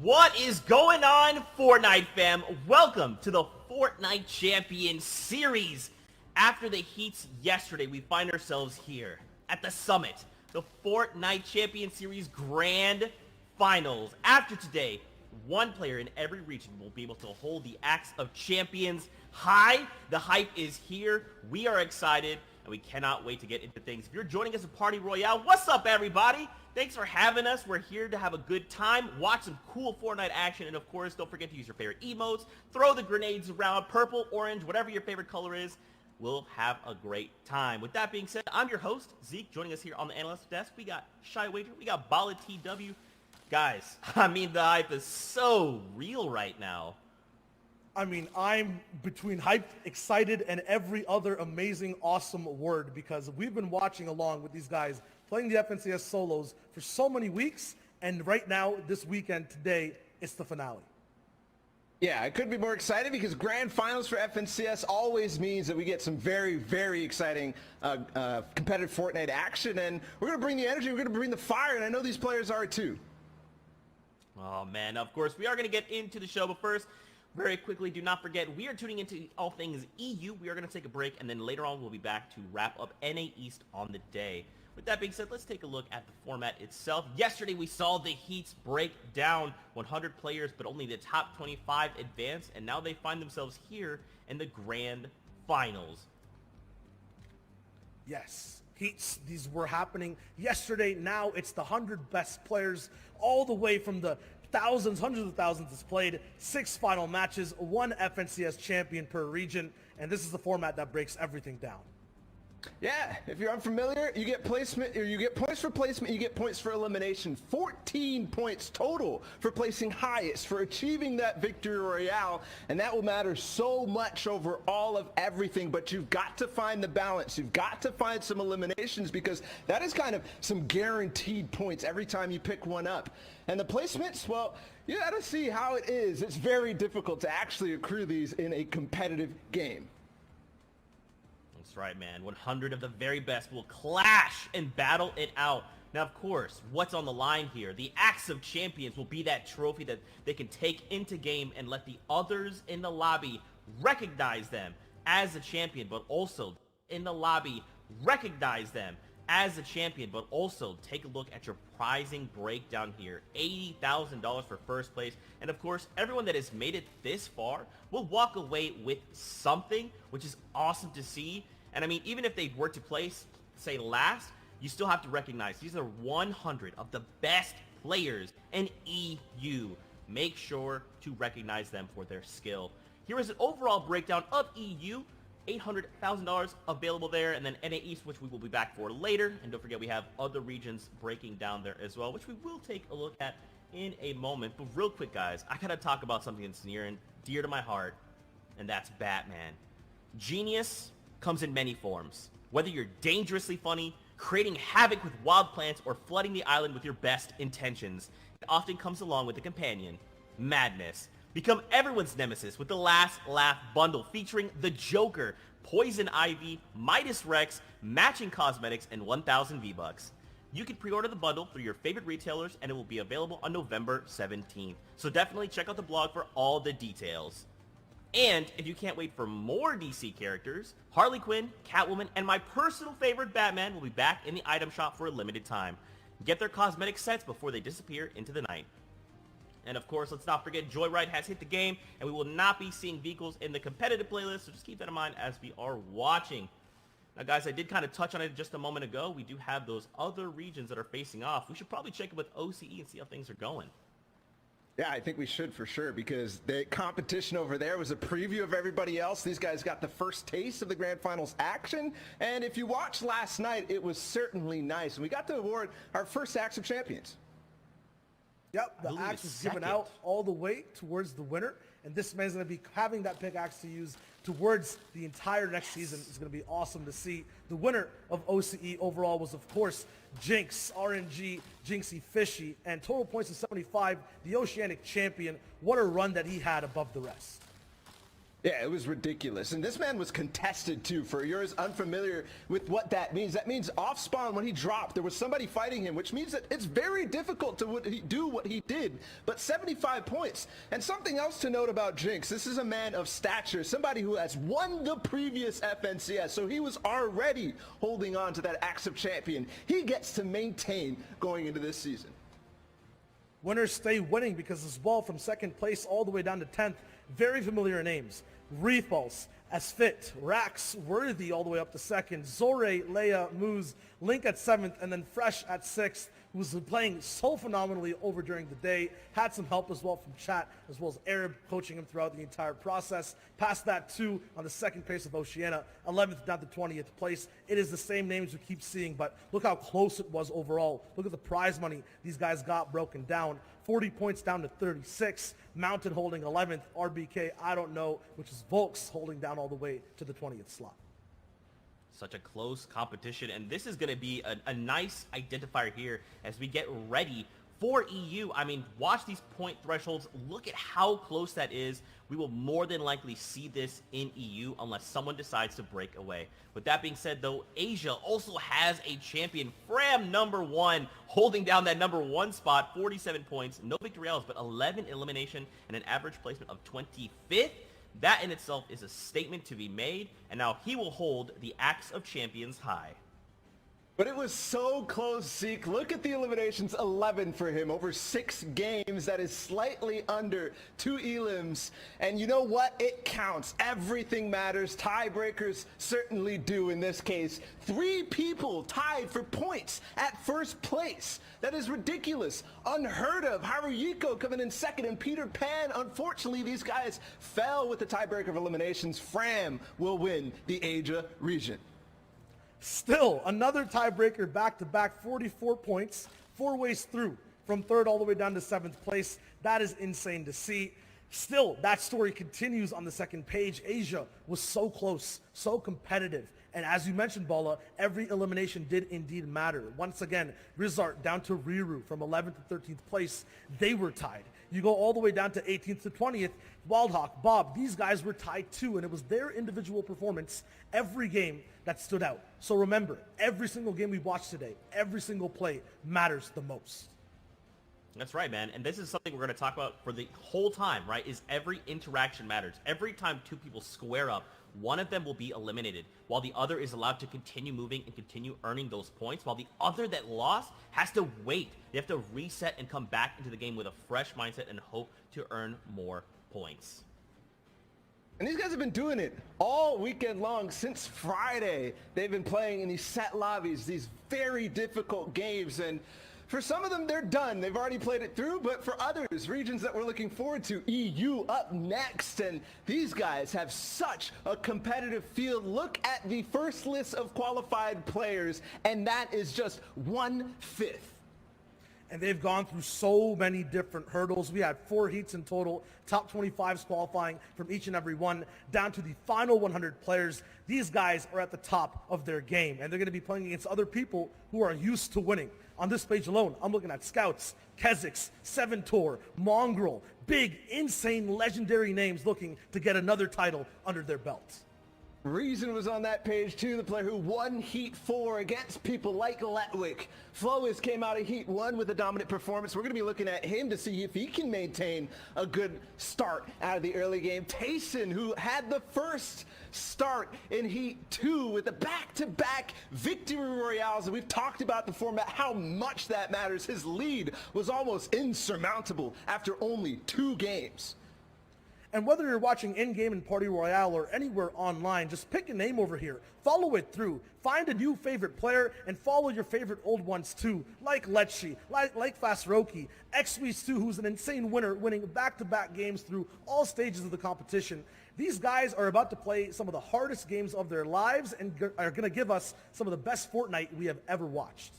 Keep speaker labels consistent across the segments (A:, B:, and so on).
A: What is going on, Fortnite fam? Welcome to the Fortnite Champion Series. After the heats yesterday, we find ourselves here at the summit, the Fortnite Champion Series Grand Finals. After today, one player in every region will be able to hold the Axe of Champions high. The hype is here. We are excited, and we cannot wait to get into things. If you're joining us at Party Royale, what's up, everybody? Thanks for having us. We're here to have a good time, watch some cool Fortnite action, and of course, don't forget to use your favorite emotes, throw the grenades around, purple, orange, whatever your favorite color is. We'll have a great time. With that being said, I'm your host, Zeke. Joining us here on the analyst desk, we got Shy Wager, we got Bala TW. Guys, I mean, the hype is so real right now.
B: I mean, I'm between hyped, excited, and every other amazing, awesome word because we've been watching along with these guys playing the FNCS solos for so many weeks, and right now, this weekend, today, it's the finale.
C: Yeah, I couldn't be more excited because grand finals for FNCS always means that we get some very, very exciting competitive Fortnite action, and we're going to bring the energy, we're going to bring the fire, and I know these players are too.
A: Oh man, of course, we are going to get into the show, but first, very quickly, do not forget, we are tuning into all things EU. We are going to take a break, and then later on, we'll be back to wrap up NA East on the day. With that being said, let's take a look at the format itself. Yesterday, we saw the heats break down 100 players, but only the top 25 advanced, and now they find themselves here in the grand finals.
B: Yes, heats, these were happening yesterday. Now it's the 100 best players all the way from the thousands, hundreds of thousands that's played, 6 final matches, 1 FNCS champion per region, and this is the format that breaks everything down.
C: Yeah, if you're unfamiliar, you get placement, or you get points for placement, you get points for elimination. 14 points total for placing highest, for achieving that victory royale, and that will matter so much over all of everything, but you've got to find the balance. You've got to find some eliminations because that is kind of some guaranteed points every time you pick one up. And the placements, well, you got to see how it is. It's very difficult to actually accrue these in a competitive game.
A: That's right, man. 100 of the very best will clash and battle it out. Now, of course, what's on the line here? The Axe of Champions will be that trophy that they can take into game and let the others in the lobby recognize them as a champion, but also in the lobby recognize them as a champion, but also take a look at your prizing breakdown here. $80,000 for first place. And of course, everyone that has made it this far will walk away with something, which is awesome to see. And I mean, even if they were to place, say, last, you still have to recognize these are 100 of the best players in EU. Make sure to recognize them for their skill. Here is an overall breakdown of EU. $800,000 available there, and then NA East, which we will be back for later. And don't forget, we have other regions breaking down there as well, which we will take a look at in a moment. But real quick, guys, I gotta talk about something that's near and dear to my heart, and that's Batman. Genius comes in many forms. Whether you're dangerously funny, creating havoc with wild plants, or flooding the island with your best intentions, it often comes along with a companion, madness. Become everyone's nemesis with the Last Laugh bundle featuring the Joker, Poison Ivy, Midas Rex, matching cosmetics, and 1,000 V-Bucks. You can pre-order the bundle through your favorite retailers, and it will be available on November 17th. So definitely check out the blog for all the details. And if you can't wait for more DC characters, Harley Quinn, Catwoman, and my personal favorite Batman will be back in the item shop for a limited time. Get their cosmetic sets before they disappear into the night. And of course, let's not forget Joyride has hit the game, and we will not be seeing vehicles in the competitive playlist, so just keep that in mind as we are watching. Now guys, I did kind of touch on it just a moment ago. We do have those other regions that are facing off. We should probably check it with OCE and see how things are going.
C: Yeah, I think we should for sure because the competition over there was a preview of everybody else. These guys got the first taste of the grand finals action, and if you watched last night, it was certainly nice. And we got to award our first Axe of Champions.
B: Yep, the axe is given out all the way towards the winner, and this man's going to be having that pickaxe to use towards the entire next season. It's going to be awesome to see. The winner of OCE overall was, of course, Jinx, RNG, Jinxie Fishy, and total points of 75, the Oceanic champion. What a run that he had above the rest.
C: Yeah, it was ridiculous. And this man was contested too. For yours unfamiliar with what that means off spawn when he dropped, there was somebody fighting him, which means that it's very difficult to do what he did. But 75 points. And something else to note about Jinx, this is a man of stature, somebody who has won the previous FNCS. So he was already holding on to that Axe of Champion. He gets to maintain going into this season.
B: Winners stay winning because as well, from second place all the way down to 10th, very familiar names. Refalse, Asfit, Rax, Worthy all the way up to second, Zore, Leia, Moose, Link at 7th, and then Fresh at 6th, who's been playing so phenomenally over during the day. Had some help as well from chat, as well as Arab coaching him throughout the entire process. Past that too, on the second place of Oceania, 11th down to 20th place. It is the same names we keep seeing, but look how close it was overall. Look at the prize money these guys got broken down. 40 points down to 36. Mountain holding 11th. RBK, I don't know, which is Volks holding down all the way to the 20th slot.
A: Such a close competition, and this is going to be a nice identifier here as we get ready for EU. I mean, watch these point thresholds. Look at how close that is. We will more than likely see this in EU unless someone decides to break away. With that being said, though, Asia also has a champion, Fram #1, holding down that #1 spot, 47 points, no victory royales, but 11 elimination and an average placement of 25th. That in itself is a statement to be made, and now he will hold the Axe of Champions high.
C: But it was so close, Zeke. Look at the eliminations, 11 for him over 6 games. That is slightly under 2 elims. And you know what? It counts. Everything matters. Tiebreakers certainly do in this case. 3 people tied for points at first place. That is ridiculous. Unheard of. Haruhiko coming in second, and Peter Pan. Unfortunately, these guys fell with the tiebreaker of eliminations. Fram will win the Asia region.
B: Still, another tiebreaker back-to-back, 44 points, 4 ways through, from 3rd all the way down to 7th place. That is insane to see. Still, that story continues on the second page. Asia was so close, so competitive. And as you mentioned, Bala, every elimination did indeed matter. Once again, Rizart down to Riru from 11th to 13th place. They were tied. You go all the way down to 18th to 20th. Wildhawk, Bob, these guys were tied too, and it was their individual performance every game that stood out. So remember, every single game we watched today, every single play matters the most.
A: That's right, man. And this is something we're going to talk about for the whole time, right? Is every interaction matters. Every time 2 people square up, one of them will be eliminated, while the other is allowed to continue moving and continue earning those points, while the other that lost has to wait. They have to reset and come back into the game with a fresh mindset and hope to earn more points.
C: And these guys have been doing it all weekend long since Friday. They've been playing in these set lobbies, these very difficult games, and for some of them, they're done. They've already played it through, but for others, regions that we're looking forward to, EU up next, and these guys have such a competitive field. Look at the first list of qualified players, and that is just 1/5.
B: And they've gone through so many different hurdles. We had 4 heats in total, top 25s qualifying from each and every one, down to the final 100 players. These guys are at the top of their game, and they're going to be playing against other people who are used to winning. On this page alone, I'm looking at Scouts, Keziks, Seventor, Mongrel, big, insane, legendary names looking to get another title under their belt.
C: Reason was on that page too, the player who won Heat 4 against people like Letwick. Flois came out of Heat 1 with a dominant performance. We're going to be looking at him to see if he can maintain a good start out of the early game. Tayson, who had the first start in Heat 2 with the back-to-back victory royales, and we've talked about the format, how much that matters. His lead was almost insurmountable after only 2 games.
B: And whether you're watching in-game in Party Royale or anywhere online, just pick a name over here, follow it through, find a new favorite player, and follow your favorite old ones too, like Letchi, like Fasroki, XW2, who's an insane winner, winning back-to-back games through all stages of the competition. These guys are about to play some of the hardest games of their lives and are going to give us some of the best Fortnite we have ever watched.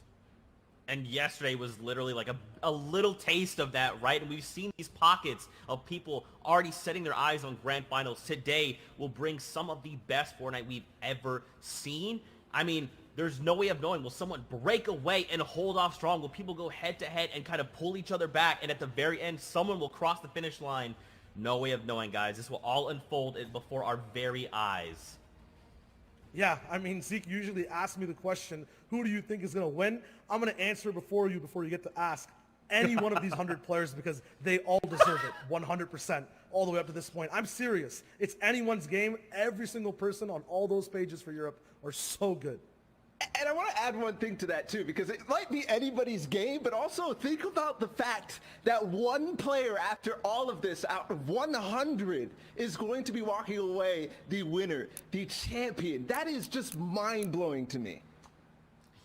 A: And yesterday was literally like a little taste of that, right? And we've seen these pockets of people already setting their eyes on grand finals. Today will bring some of the best Fortnite we've ever seen. I mean, there's no way of knowing. Will someone break away and hold off strong? Will people go head to head and kind of pull each other back? And at the very end, someone will cross the finish line. No way of knowing, guys. This will all unfold before our very eyes.
B: Yeah, I mean, Zeke usually asks me the question, who do you think is going to win? I'm going to answer before you get to ask any one of these 100 players because they all deserve it, 100%, all the way up to this point. I'm serious. It's anyone's game. Every single person on all those pages for Europe are so good.
C: And I want to add one thing to that too, because it might be anybody's game, but also think about the fact that one player after all of this out of 100 is going to be walking away the winner, the champion. That is just mind-blowing to me.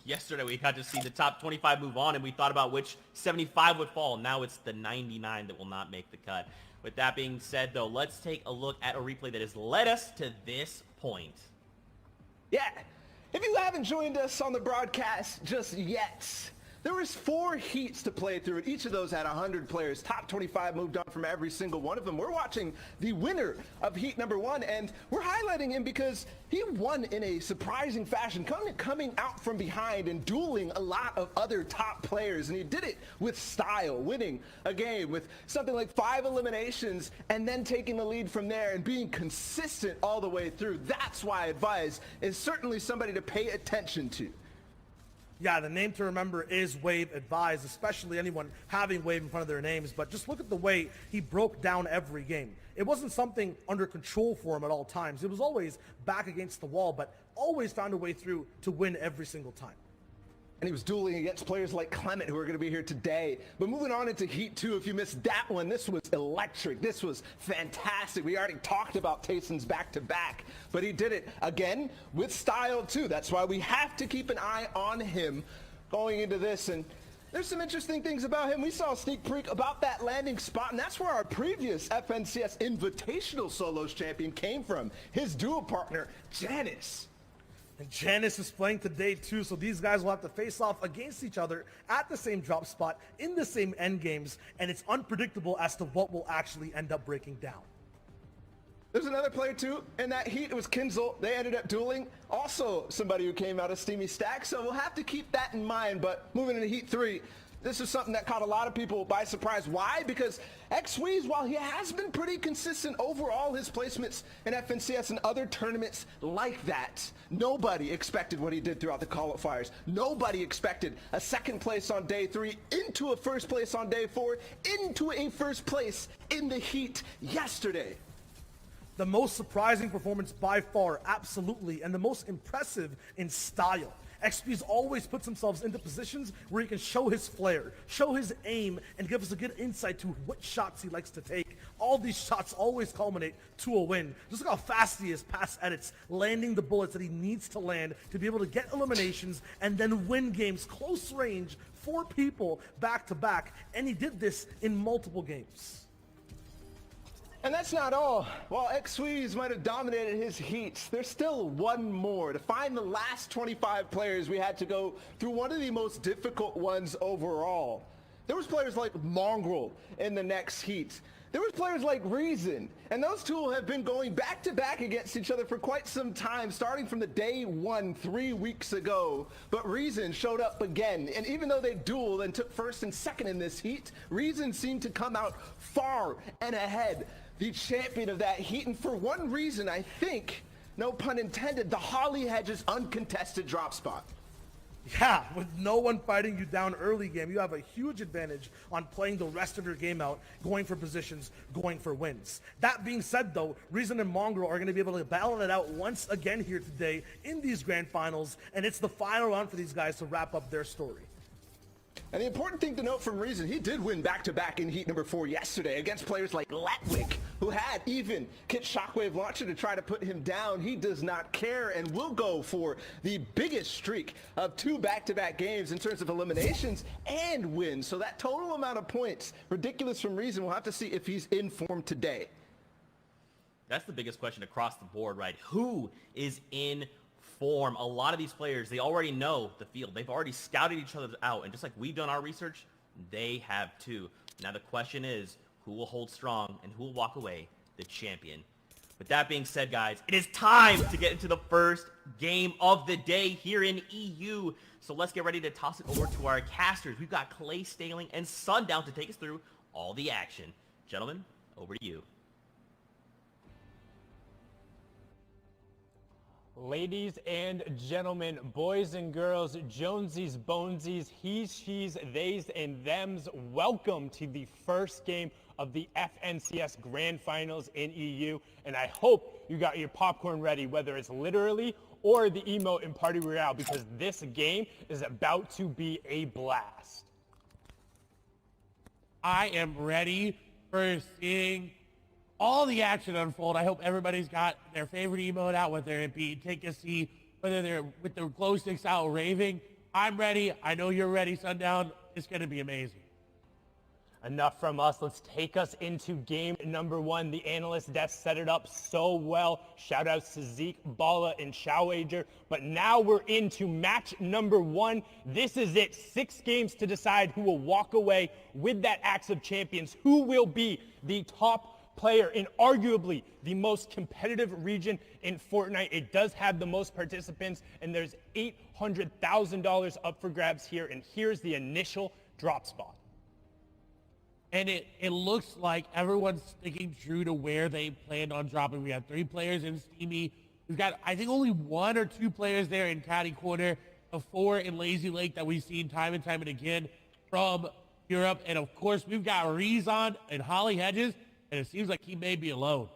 A: Yesterday we got to see the top 25 move on, and we thought about which 75 would fall. Now it's the 99 that will not make the cut. With that being said, though, let's take a look at a replay that has led us to this point.
C: Yeah. If you haven't joined us on the broadcast just yet, there was 4 heats to play through, and each of those had 100 players. Top 25 moved on from every single one of them. We're watching the winner of heat number 1, and we're highlighting him because he won in a surprising fashion, coming out from behind and dueling a lot of other top players, and he did it with style, winning a game with something like 5 eliminations and then taking the lead from there and being consistent all the way through. That's why Advise is certainly somebody to pay attention to.
B: Yeah, the name to remember is Wave Advise, especially anyone having Wave in front of their names. But just look at the way he broke down every game. It wasn't something under control for him at all times. It was always back against the wall, but always found a way through to win every single time.
C: And he was dueling against players like Clement, who are going to be here today. But moving on into Heat 2, if you missed that one, this was electric. This was fantastic. We already talked about Tayson's back-to-back, but he did it again with style, too. That's why we have to keep an eye on him going into this. And there's some interesting things about him. We saw a sneak peek about that landing spot, and that's where our previous FNCS Invitational Solos champion came from. His duo partner, Janice.
B: And Janice is playing today too, so these guys will have to face off against each other at the same drop spot in the same end games, and it's unpredictable as to what will actually end up breaking down.
C: There's another player too in that heat. It was Kinzel. They ended up dueling. Also somebody who came out of Steamy Stack, so we'll have to keep that in mind. But moving into Heat 3, this is something that caught a lot of people by surprise. Why? Because XWeeze, while he has been pretty consistent overall, his placements in FNCS and other tournaments like that, nobody expected what he did throughout the qualifiers. Nobody expected a second place on day 3, into a first place on day 4, into a first place in the heat yesterday.
B: The most surprising performance by far, absolutely, and the most impressive in style. XP's always puts themselves into positions where he can show his flair, show his aim, and give us a good insight to what shots he likes to take. All these shots always culminate to a win. Just look how fast he is past edits, landing the bullets that he needs to land to be able to get eliminations and then win games close range, 4 people back to back, and he did this in multiple games.
C: And that's not all. While XWeeze might have dominated his heats, there's still one more. To find the last 25 players, we had to go through one of the most difficult ones overall. There was players like Mongrel in the next heat. There was players like Reason, and those two have been going back-to-back against each other for quite some time, starting from the day 1 3 weeks ago. But Reason showed up again, and even though they dueled and took first and second in this heat, Reason seemed to come out far and ahead, the champion of that heat. And for one reason, I think, no pun intended, the Holly Hedges uncontested drop spot.
B: Yeah, with no one fighting you down early game, you have a huge advantage on playing the rest of your game out, going for positions, going for wins. That being said, though, Reason and Mongrel are going to be able to battle it out once again here today in these grand finals, and it's the final round for these guys to wrap up their story.
C: And the important thing to note from Reason, he did win back-to-back in heat number 4 yesterday against players like Letwick, who had even Kit Shockwave Launcher to try to put him down. He does not care and will go for the biggest streak of 2 back-to-back games in terms of eliminations and wins. So that total amount of points, ridiculous from Reason. We'll have to see if he's in form today.
A: That's the biggest question across the board, right? Who is in form? A lot of these players, they already know the field. They've already scouted each other out, and just like we've done our research, they have too. Now the question is, who will hold strong and who will walk away the champion? With that being said, guys, it is time to get into the first game of the day here in EU. So let's get ready to toss it over to our casters. We've got Clay Staling and Sundown to take us through all the action. Gentlemen, over to you.
D: Ladies and gentlemen, boys and girls, Jonesies, Bonesies, he's, she's, theys, and thems, welcome to the first game of the FNCS Grand Finals in EU, and I hope you got your popcorn ready, whether it's literally or the emote in Party Royale, because this game is about to be a blast.
E: I am ready for seeing all the action unfold. I hope everybody's got their favorite emote out, whether it be take a seat, whether they're with their glow sticks out raving. I'm ready. I know you're ready, Sundown. It's going to be amazing.
D: Enough from us. Let's take us into game number one. The analyst desk set it up so well. Shout outs to Zeke, Bala, and Showager. But now we're into match number one. This is it. 6 games to decide who will walk away with that Axe of Champions. Who will be the top player in arguably the most competitive region in Fortnite. It does have the most participants, and there's $800,000 up for grabs here. And here's the initial drop spot.
E: And it looks like everyone's sticking true to where they planned on dropping. We have 3 players in Steamy. We've got, I think, only 1 or 2 players there in Caddy Corner, of 4 in Lazy Lake that we've seen time and time and again from Europe. And of course, we've got Rezon and Holly Hedges, and it seems like he may be alone.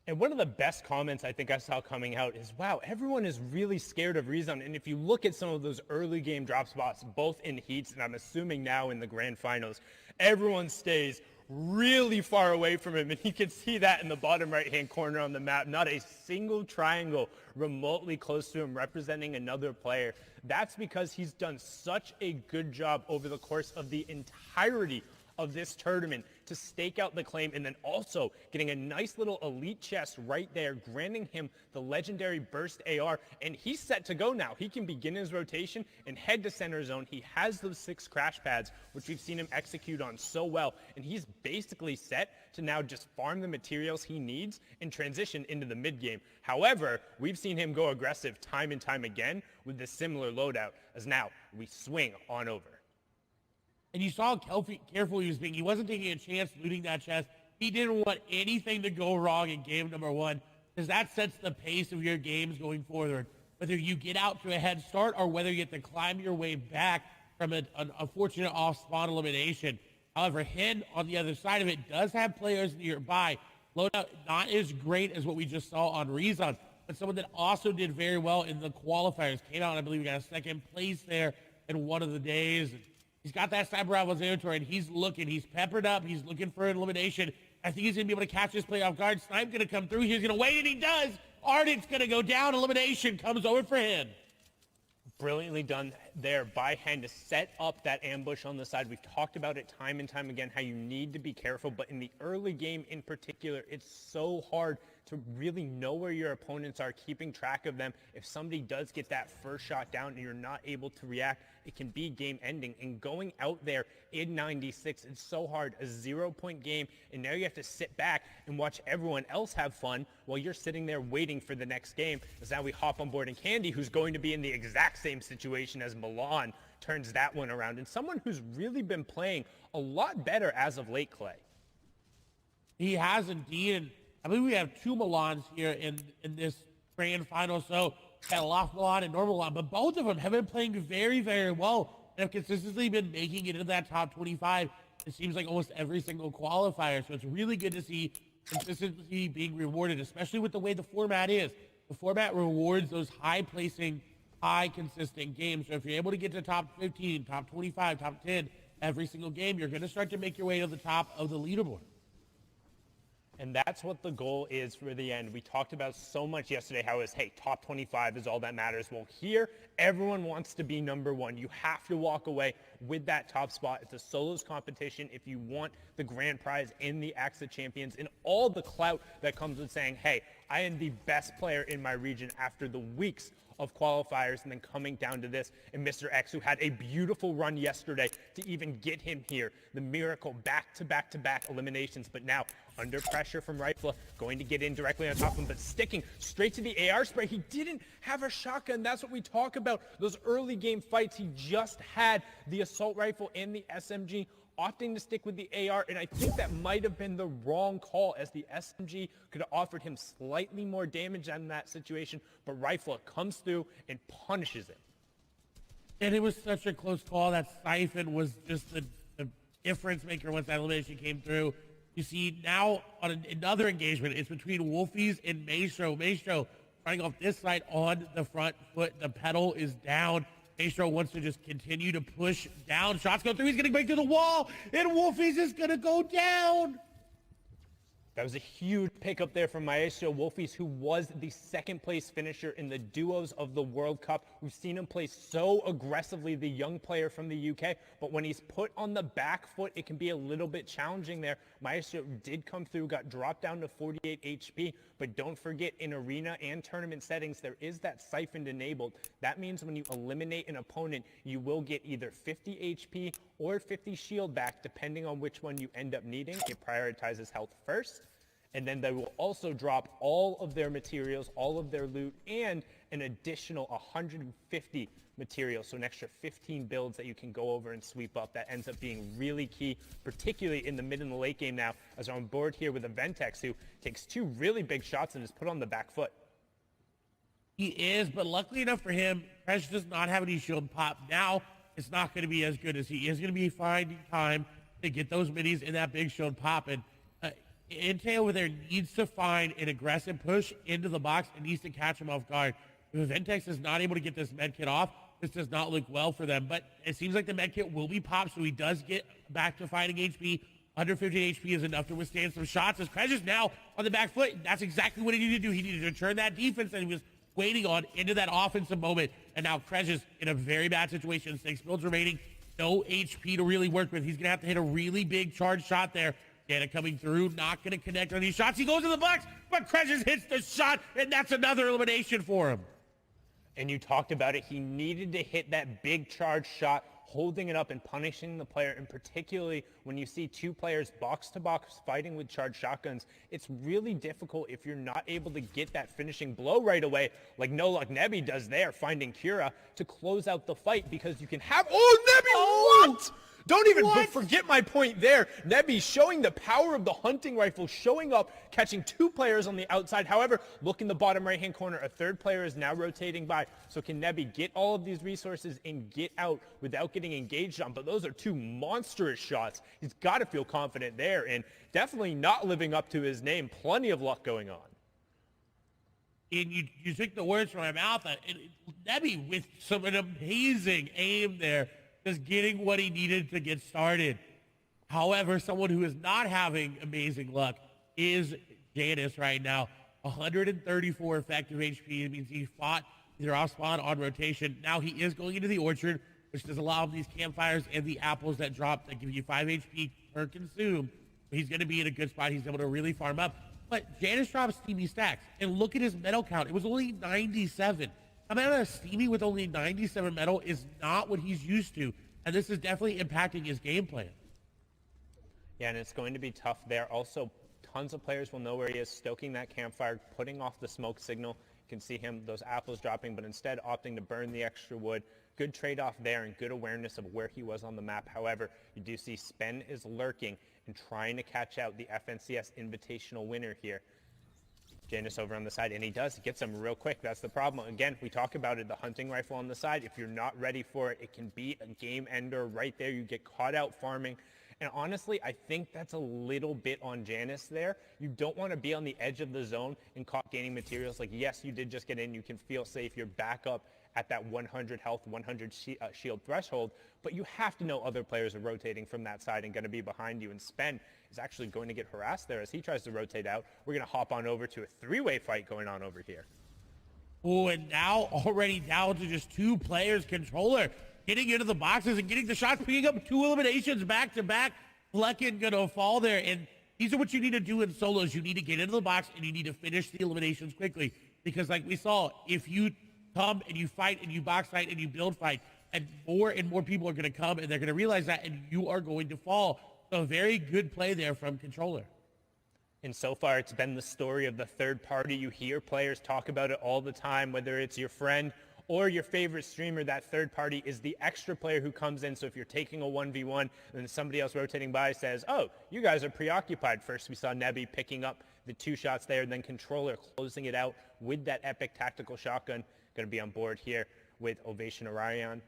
D: And one of the best comments I think I saw coming out is, wow, everyone is really scared of Rezon. And if you look at some of those early game drop spots, both in heats and I'm assuming now in the grand finals, everyone stays really far away from him. And you can see that in the bottom right-hand corner on the map. Not a single triangle remotely close to him representing another player. That's because he's done such a good job over the course of the entirety of this tournament to stake out the claim, and then also getting a nice little elite chest right there, granting him the legendary burst AR, and he's set to go now. He can begin his rotation and head to center zone. He has those 6 crash pads, which we've seen him execute on so well, and he's basically set to now just farm the materials he needs and transition into the mid game. However, we've seen him go aggressive time and time again with this similar loadout, as now we swing on over.
E: And you saw how careful he was being. He wasn't taking a chance looting that chest. He didn't want anything to go wrong in game number 1, because that sets the pace of your games going forward. Whether you get out to a head start or whether you get to climb your way back from an unfortunate off-spawn elimination. However, Hen, on the other side of it, does have players nearby. Loadout not as great as what we just saw on Rezon, but someone that also did very well in the qualifiers. Came out, I believe, we got a 2nd place there in one of the days. He's got that Cyber Rivals territory, and he's looking. He's peppered up. He's looking for an elimination. I think he's going to be able to catch this play off guard. Snipe going to come through. He's going to wait, and he does. Ardent's going to go down. Elimination comes over for him.
D: Brilliantly done there by Hen to set up that ambush on the side. We've talked about it time and time again, how you need to be careful, but in the early game in particular, it's so hard to really know where your opponents are, keeping track of them. If somebody does get that first shot down and you're not able to react, it can be game ending. And going out there in 96, it's so hard, a 0-point game, and now you have to sit back and watch everyone else have fun while you're sitting there waiting for the next game. As now we hop on board, and Candy, who's going to be in the exact same situation as Milan, turns that one around. And someone who's really been playing a lot better as of late, Clay.
E: He has indeed. And I believe we have 2 Milans here in this grand final. So got a Loft Milan and Normal Milan, but both of them have been playing very, very well and have consistently been making it into that top 25. It seems like almost every single qualifier. So it's really good to see consistency being rewarded, especially with the way the format is. The format rewards those high-placing, high-consistent games. So if you're able to get to top 15, top 25, top 10 every single game, you're going to start to make your way to the top of the leaderboard.
D: And that's what the goal is for the end. We talked about so much yesterday how it's, hey, top 25 is all that matters. Well, here, everyone wants to be number 1. You have to walk away with that top spot. It's a solos competition if you want the grand prize in the Axe of Champions and all the clout that comes with saying, hey, I am the best player in my region after the weeks of qualifiers and then coming down to this. And Mr. X, who had a beautiful run yesterday to even get him here. The miracle back-to-back-to-back eliminations, but now under pressure from Rifla, going to get in directly on top of him, but sticking straight to the AR spray. He didn't have a shotgun. That's what we talk about. Those early game fights, he just had the assault rifle and the SMG opting to stick with the AR, and I think that might have been the wrong call, as the SMG could have offered him slightly more damage in that situation, but rifle comes through and punishes him.
E: And it was such a close call. That Siphon was just the difference maker once that elimination came through. You see now on another engagement, it's between Wolfies and Maestro. Maestro running off this side on the front foot. The pedal is down. Maestro wants to just continue to push down. Shots go through. He's going to break through the wall. And Wolfies is going to go down.
D: That was a huge pickup there from Maestro Wolfies, who was the second place finisher in the duos of the World Cup. We've seen him play so aggressively, the young player from the UK, but when he's put on the back foot, it can be a little bit challenging there. Maestro did come through, got dropped down to 48 HP, but don't forget, in arena and tournament settings, there is that siphon enabled. That means when you eliminate an opponent, you will get either 50 HP or 50 shield back, depending on which one you end up needing. It prioritizes health first, and then they will also drop all of their materials, all of their loot, and an additional 150 materials, so an extra 15 builds that you can go over and sweep up. That ends up being really key, particularly in the mid and the late game now, as I'm on board here with a Ventex, who takes 2 really big shots and is put on the back foot.
E: He is, but luckily enough for him, Crash does not have any shield pop. Now, it's not going to be as good as he is going to be finding time to get those minis in that big shield pop. And Intel over there needs to find an aggressive push into the box and needs to catch him off guard. If Ventex is not able to get this medkit off, this does not look well for them. But it seems like the medkit will be popped, so he does get back to fighting HP. Under 50 HP is enough to withstand some shots. As Crash is now on the back foot, that's exactly what he needed to do. He needed to turn that defense that he was waiting on into that offensive moment. And now Crash is in a very bad situation. 6 builds remaining, no HP to really work with. He's going to have to hit a really big charge shot there. Dana coming through, not going to connect on these shots. He goes in the box, but Crash hits the shot, and that's another elimination for him.
D: And you talked about it. He needed to hit that big charge shot, holding it up and punishing the player. And particularly when you see 2 players box to box fighting with charged shotguns, it's really difficult if you're not able to get that finishing blow right away, like No Luck Nebby does there, finding Kira to close out the fight, because you can have... Oh, Nebby, what? Don't even forget my point there. Nebby showing the power of the hunting rifle, showing up, catching 2 players on the outside. However, look in the bottom right-hand corner. A 3rd player is now rotating by. So can Nebby get all of these resources and get out without getting engaged on? But those are 2 monstrous shots. He's got to feel confident there, and definitely not living up to his name. Plenty of luck going on.
E: And you took the words from my mouth. Nebby with an amazing aim there, just getting what he needed to get started. However, someone who is not having amazing luck is Janus right now. 134 effective HP. It means he fought either off spawn on rotation. Now he is going into the orchard, which does allow him these campfires and the apples that drop that give you 5 HP per consume. He's going to be in a good spot. He's able to really farm up. But Janus drops Steamy stacks. And look at his medal count. It was only 97. Coming out of Steamy with only 97 medal is not what he's used to, and this is definitely impacting his game plan.
D: Yeah, and it's going to be tough there. Also, tons of players will know where he is, stoking that campfire, putting off the smoke signal. You can see him, those apples dropping, but instead opting to burn the extra wood. Good trade-off there and good awareness of where he was on the map. However, you do see Spen is lurking and trying to catch out the FNCS Invitational winner here. Janus over on the side, and he does. He gets him real quick. That's the problem. Again, we talk about it, the hunting rifle on the side. If you're not ready for it, it can be a game ender right there. You get caught out farming. And honestly, I think that's a little bit on Janus there. You don't want to be on the edge of the zone and caught gaining materials. Like, yes, you did just get in. You can feel safe. You're back up at that 100 health, 100 shield threshold, but you have to know other players are rotating from that side and going to be behind you, and Spen is actually going to get harassed there as he tries to rotate out. We're going to hop on over to a 3-way fight going on over here.
E: Oh, and now already down to just 2 players. Controller getting into the boxes and getting the shots, picking up 2 eliminations back to back. Flecken gonna fall there, and these are what you need to do in solos. You need to get into the box and you need to finish the eliminations quickly, because like we saw, if you come and you fight and you box fight and you build fight, and more people are going to come and they're going to realize that, and you are going to fall. So a very good play there from Controller.
D: And so far, it's been the story of the third party. You hear players talk about it all the time, whether it's your friend or your favorite streamer, that third party, is the extra player who comes in. So if you're taking a 1v1 and then somebody else rotating by says, oh, you guys are preoccupied. First we saw Nebby picking up the 2 shots there, then Controller closing it out with that epic tactical shotgun. Going to be on board here with Ovation Orion.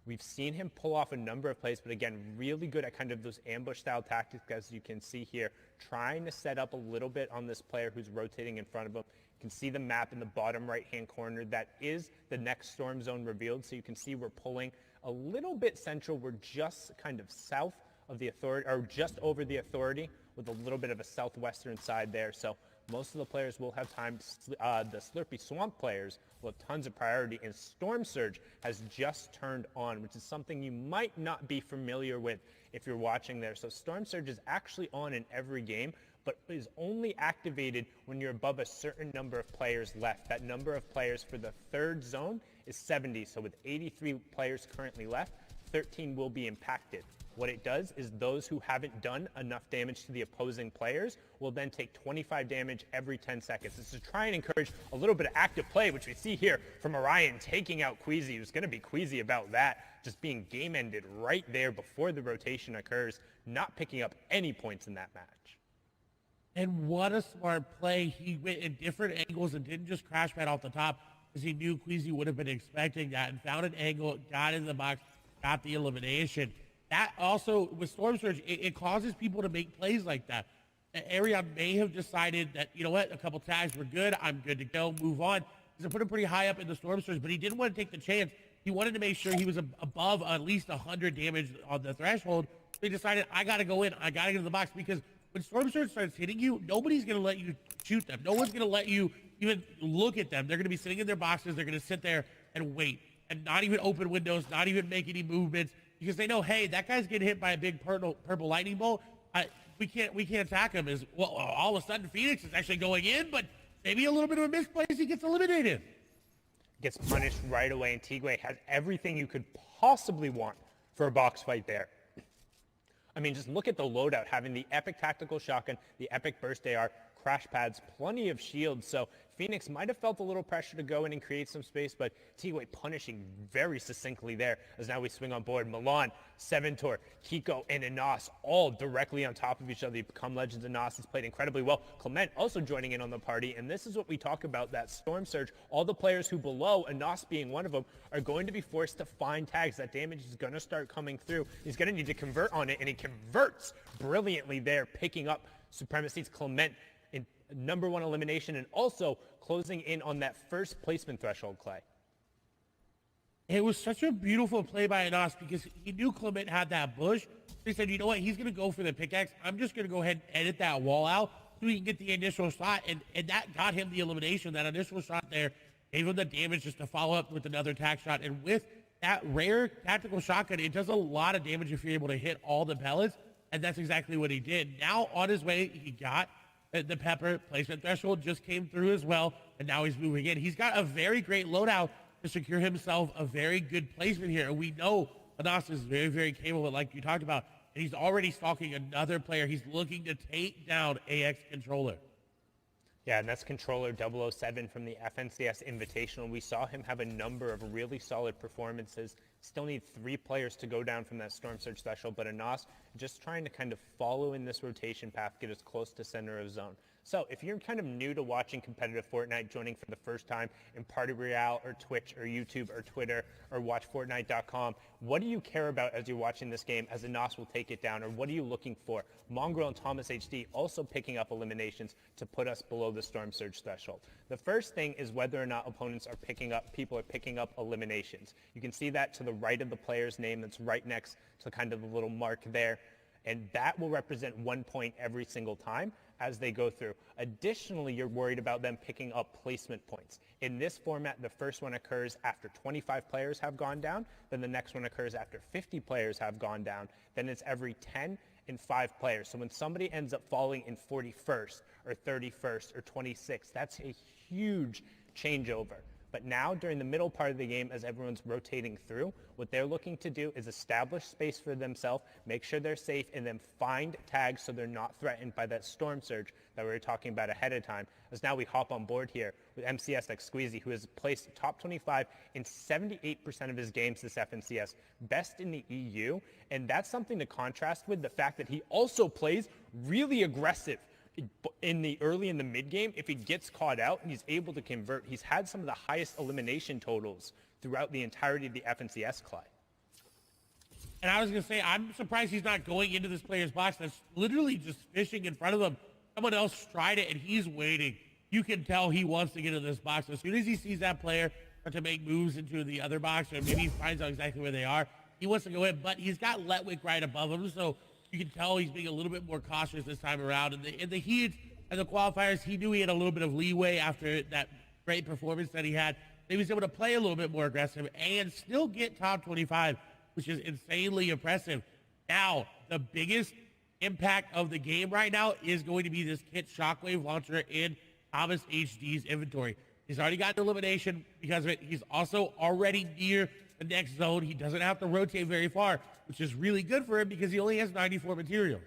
D: We've seen him pull off a number of plays, but again, really good at kind of those ambush-style tactics, as you can see here, trying to set up a little bit on this player who's rotating in front of him. You can see the map in the bottom right-hand corner. That is the next storm zone revealed, so you can see we're pulling a little bit central. We're just kind of south of the authority, or just over the authority, with a little bit of a southwestern side there. So most of the players will have time. The Slurpy Swamp players will have tons of priority, and Storm Surge has just turned on, which is something you might not be familiar with if you're watching there. So Storm Surge is actually on in every game, but is only activated when you're above a certain number of players left. That number of players for the third zone is 70. So with 83 players currently left, 13 will be impacted. What it does is those who haven't done enough damage to the opposing players will then take 25 damage every 10 seconds. This is to try and encourage a little bit of active play, which we see here from Orion taking out Queasy, who's going to be queasy about that, just being game ended right there before the rotation occurs, not picking up any points in that match.
E: And what a smart play. He went in different angles and didn't just crash pad off the top, because he knew Queasy would have been expecting that, and found an angle, got in the box, got the elimination. That also, with Storm Surge, it causes people to make plays like that. Arion may have decided that, you know what, a couple tags were good, I'm good to go, move on. He's put him pretty high up in the Storm Surge, but he didn't want to take the chance. He wanted to make sure he was above at least 100 damage on the threshold. So he decided, I got to go in, I got to get in the box, because when Storm Surge starts hitting you, nobody's going to let you shoot them. No one's going to let you even look at them. They're going to be sitting in their boxes. They're going to sit there and wait and not even open windows, not even make any movements, because they know, hey, that guy's getting hit by a big purple lightning bolt. We can't attack him. Is well, all of a sudden Phoenix is actually going in, but maybe a little bit of a misplace, he gets eliminated.
D: Gets punished right away, and Tigwe has everything you could possibly want for a box fight there. I mean, just look at the loadout, having the epic tactical shotgun, the epic burst AR, crash pads, plenty of shields. So Phoenix might have felt a little pressure to go in and create some space, but Tigwe punishing very succinctly there, as now we swing on board. Milan, Seventor, Kiko, and Anas all directly on top of each other. They become legends. Anas has played incredibly well. Clement also joining in on the party, and this is what we talk about, that Storm Surge. All the players who below, Anas being one of them, are going to be forced to find tags. That damage is going to start coming through. He's going to need to convert on it, and he converts brilliantly there, picking up Supremacy's Clement in #1 elimination, and also closing in on that first placement threshold, Clay.
E: It was such a beautiful play by Anas, because he knew Clement had that bush. He said, you know what, he's going to go for the pickaxe. I'm just going to go ahead and edit that wall out so he can get the initial shot, and that got him the elimination. That initial shot there gave him the damage just to follow up with another tack shot. And with that rare tactical shotgun, it does a lot of damage if you're able to hit all the pellets, and that's exactly what he did. Now on his way, he got the pepper placement threshold, just came through as well, and now he's moving in. He's got a very great loadout to secure himself a very good placement here. And we know Anas is very, very capable, like you talked about, and he's already stalking another player. He's looking to take down AX Controller.
D: Yeah, and that's Controller 007 from the FNCS Invitational. We saw him have a number of really solid performances. Still need 3 players to go down from that Storm Surge threshold, but Anas just trying to kind of follow in this rotation path, get as close to center of zone. So if you're kind of new to watching competitive Fortnite, joining for the first time in Party Royale or Twitch or YouTube or Twitter or watchfortnite.com, what do you care about as you're watching this game, as Anas will take it down, or what are you looking for? Mongrel and Thomas HD also picking up eliminations to put us below the Storm Surge threshold. The first thing is whether or not people are picking up eliminations. You can see that to the right of the player's name, that's right next to kind of the little mark there. And that will represent 1 point every single time as they go through. Additionally, you're worried about them picking up placement points. In this format, the first one occurs after 25 players have gone down, then the next one occurs after 50 players have gone down, then it's every 10 and 5 players. So when somebody ends up falling in 41st or 31st or 26th, that's a huge changeover. But now during the middle part of the game, as everyone's rotating through, what they're looking to do is establish space for themselves, make sure they're safe, and then find tags so they're not threatened by that storm surge that we were talking about ahead of time. As now we hop on board here with MCS like Squeezy, who has placed top 25 in 78% of his games this FNCS, best in the EU. And that's something to contrast with the fact that he also plays really aggressive in the early and the mid game. If he gets caught out and he's able to convert, he's had some of the highest elimination totals throughout the entirety of the FNCS, Clay.
E: And I was going to say, I'm surprised he's not going into this player's box that's literally just fishing in front of him. Someone else tried it, and he's waiting. You can tell he wants to get into this box. As soon as he sees that player start to make moves into the other box, or maybe he finds out exactly where they are, he wants to go in. But he's got Letwick right above him, so you can tell he's being a little bit more cautious this time around. In the heat and the qualifiers, he knew he had a little bit of leeway after that great performance that he had. He was able to play a little bit more aggressive and still get top 25, which is insanely impressive. Now, the biggest impact of the game right now is going to be this kit shockwave launcher in Thomas HD's inventory. He's already got an elimination because of it. He's also already near the next zone. He doesn't have to rotate very far, which is really good for him because he only has 94 materials.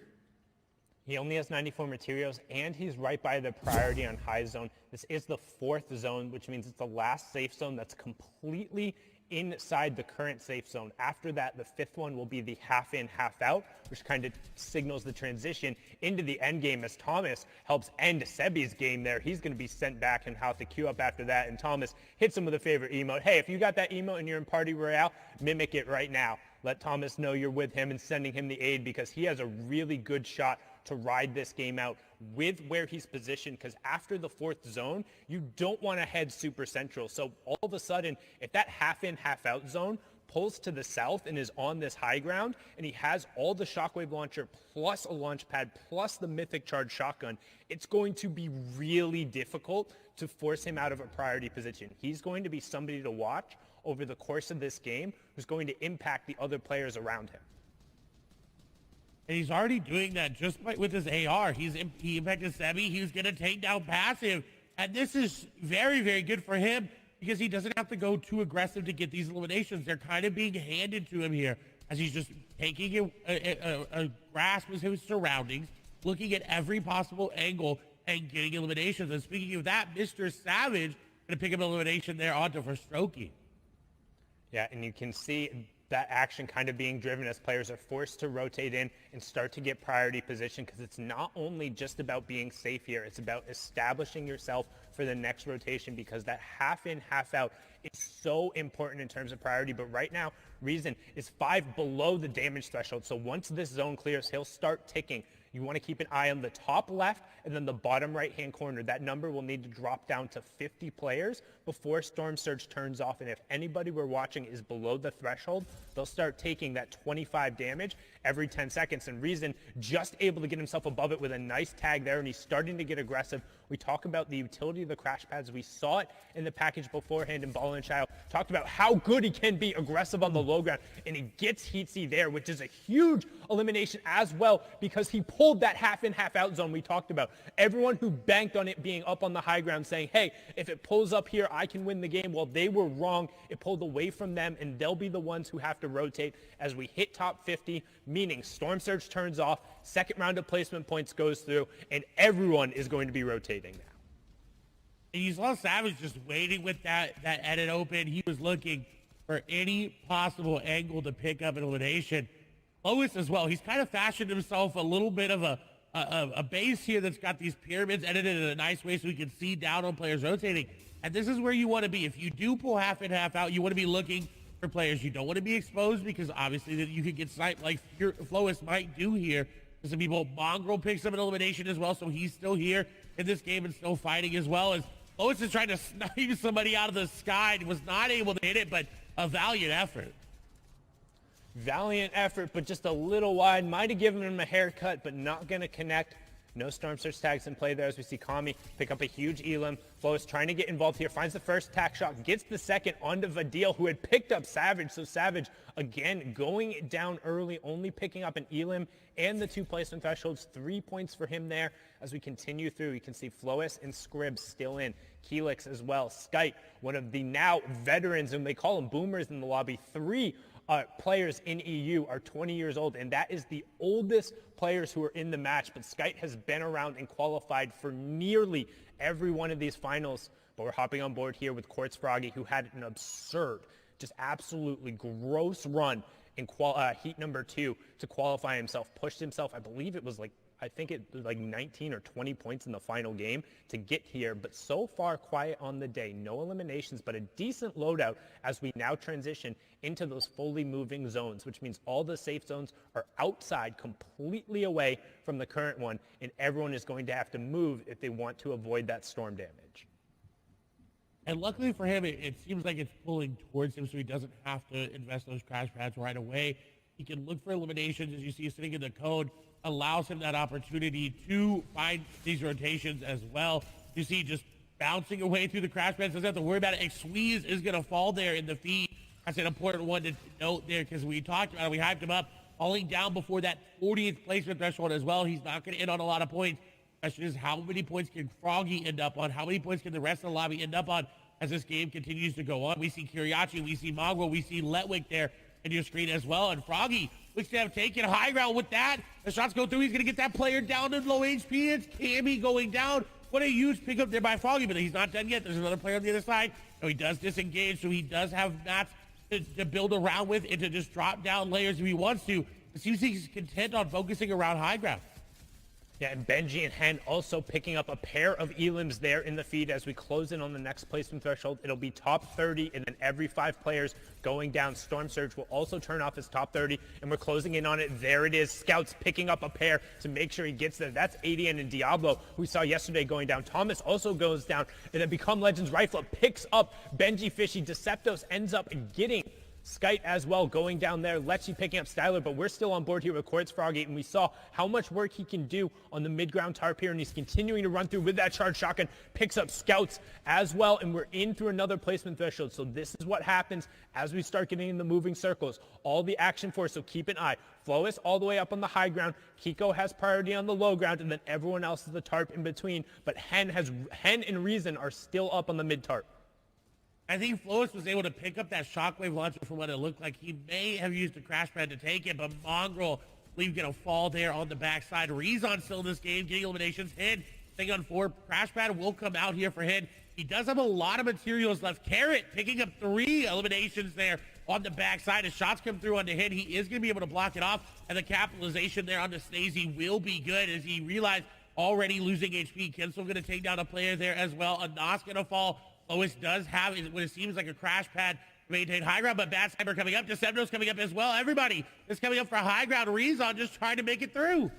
D: He only has 94 materials, and he's right by the priority on high zone. This is the 4th zone, which means it's the last safe zone that's completely inside the current safe zone. After that, the 5th one will be the half in, half out, which kind of signals the transition into the end game as Thomas helps end Sebi's game there. He's going to be sent back and have to queue up after that, and Thomas hits him with a favorite emote. Hey, if you got that emote and you're in Party Royale, mimic it right now. Let Thomas know you're with him and sending him the aid, because he has a really good shot to ride this game out with where he's positioned, because after the 4th zone, you don't want to head super central. So all of a sudden, if that half in, half out zone pulls to the south and is on this high ground, and he has all the shockwave launcher plus a launch pad plus the mythic charge shotgun, it's going to be really difficult to force him out of a priority position. He's going to be somebody to watch over the course of this game who's going to impact the other players around him.
E: And he's already doing that just with his AR. He impacted Sebi. He was going to take down passive. And this is very, very good for him because he doesn't have to go too aggressive to get these eliminations. They're kind of being handed to him here as he's just taking a grasp of his surroundings, looking at every possible angle and getting eliminations. And speaking of that, Mr. Savage going to pick up an elimination there onto for Strokey.
D: Yeah, and you can see that action kind of being driven as players are forced to rotate in and start to get priority position, because it's not only just about being safe here, it's about establishing yourself for the next rotation, because that half in, half out is so important in terms of priority. But right now, Reason is 5 below the damage threshold. So once this zone clears, he'll start ticking. You want to keep an eye on the top left and then the bottom right-hand corner. That number will need to drop down to 50 players before Storm Surge turns off. And if anybody we're watching is below the threshold, they'll start taking that 25 damage every 10 seconds. And Reason just able to get himself above it with a nice tag there, and he's starting to get aggressive. We talk about the utility of the crash pads. We saw it in the package beforehand, and Ball and Child talked about how good he can be aggressive on the low ground, and he gets Heatsy there, which is a huge elimination as well, because he pulled that half in, half out zone we talked about. Everyone who banked on it being up on the high ground saying, hey, if it pulls up here, I can win the game. Well, they were wrong. It pulled away from them, and they'll be the ones who have to rotate as we hit top 50, meaning Storm Surge turns off, second round of placement points goes through, and everyone is going to be rotating now.
E: And you saw Savage just waiting with that edit open. He was looking for any possible angle to pick up an elimination. Lois as well. He's kind of fashioned himself a little bit of a base here that's got these pyramids edited in a nice way so we can see down on players rotating. And this is where you want to be. If you do pull half in, half out, you want to be looking for players. You don't want to be exposed, because obviously that you could get sniped like Flois might do here. Some people, Mongrel picks up an elimination as well, so he's still here in this game and still fighting as well. As Lois is trying to snipe somebody out of the sky and was not able to hit it, but a valiant effort.
D: Valiant effort, but just a little wide. Might have given him a haircut, but not going to connect. No Storm Surge tags in play there as we see Kami pick up a huge elim. Flo's trying to get involved here, finds the first tack shot, gets the second onto Vadil, who had picked up Savage. So Savage, again, going down early, only picking up an Elim and the 2 placement thresholds. 3 points for him there. As we continue through, you can see Flois and Scribs still in. Keelix as well. Skype, one of the now veterans, and they call them boomers in the lobby. 3 players in EU are 20 years old, and that is the oldest players who are in the match. But Skype has been around and qualified for nearly every one of these finals. But we're hopping on board here with Quartz Froggy, who had an absurd, just absolutely gross run in heat number 2 to qualify himself. Pushed himself, I believe it was like, I think it was like 19 or 20 points in the final game to get here. But so far, quiet on the day. No eliminations, but a decent loadout as we now transition into those fully moving zones, which means all the safe zones are outside, completely away from the current one, and everyone is going to have to move if they want to avoid that storm damage.
E: And luckily for him, it seems like it's pulling towards him, so he doesn't have to invest those crash pads right away. He can look for eliminations, as you see sitting in the code, allows him that opportunity to find these rotations as well. You see just bouncing away through the crash pads, doesn't have to worry about it. A squeeze is going to fall there in the feed. That's an important one to note there, because we talked about it, we hyped him up, falling down before that 40th placement threshold as well. He's not going to end on a lot of points. The question is, how many points can Froggy end up on? How many points can the rest of the lobby end up on as this game continues to go on? We see Kiriachi, we see Mongrel, we see Letwick there in your screen as well. And Froggy looks to have taken high ground with that. The shots go through. He's going to get that player down to low HP. It's Cammy going down. What a huge pickup there by Froggy, but he's not done yet. There's another player on the other side. So he does disengage, so he does have mats to build around with and to just drop down layers if he wants to. It seems he's content on focusing around high ground.
D: Yeah, and Benji and Hen also picking up a pair of elims there in the feed as we close in on the next placement threshold. It'll be top 30, and then every 5 players going down. Storm Surge will also turn off his top 30, and we're closing in on it. There it is. Scouts picking up a pair to make sure he gets there. That's ADN and Diablo, who we saw yesterday going down. Thomas also goes down, and then Become Legends Rifle picks up Benji Fishy. Deceptos ends up getting Skype as well going down there. Lechy picking up Styler, but we're still on board here with Quartz Froggy, and we saw how much work he can do on the mid-ground tarp here, and he's continuing to run through with that charged shotgun, picks up Scouts as well, and we're in through another placement threshold. So this is what happens as we start getting in the moving circles. All the action for us, so keep an eye. Flois all the way up on the high ground. Kiko has priority on the low ground, and then everyone else is the tarp in between. But Hen and Reason are still up on the mid-tarp.
E: I think Flois was able to pick up that shockwave launcher from what it looked like. He may have used the crash pad to take it, but Mongrel, I believe, going to fall there on the backside. Rezon still in this game, getting eliminations. Hid, thing on 4. Crash pad will come out here for Hid. He does have a lot of materials left. Carrot picking up 3 eliminations there on the backside. As shots come through on the Hid, he is going to be able to block it off, and the capitalization there on the Stacey will be good as he realized already losing HP. Ken's still going to take down a player there as well. Anas going to fall. Lois does have what it seems like a crash pad to maintain high ground, but Bad Sniper coming up. Decepto's coming up as well. Everybody is coming up for high ground. Rezon just trying to make it through.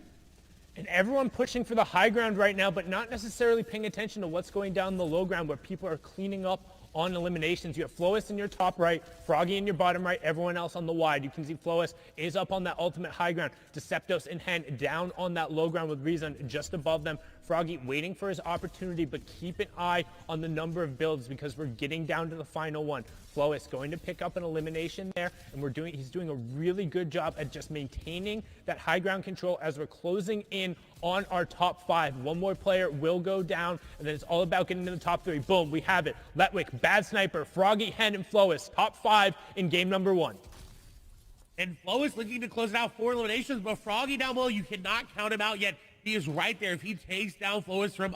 D: And everyone pushing for the high ground right now, but not necessarily paying attention to what's going down the low ground where people are cleaning up on eliminations. You have Flois in your top right, Froggy in your bottom right, everyone else on the wide. You can see Flois is up on that ultimate high ground. Deceptos in Hen down on that low ground with Reason just above them. Froggy waiting for his opportunity, but keep an eye on the number of builds because we're getting down to the final one. Flois going to pick up an elimination there, and he's doing a really good job at just maintaining that high ground control as we're closing in on our top 5. One more player will go down, and then it's all about getting to the top 3. Boom, we have it. Letwick, Bad Sniper, Froggy, Hen, and Flois, top 5 in game number 1.
E: And Flois looking to close it out 4 eliminations, but Froggy down below, you cannot count him out yet. He is right there. If he takes down Flois from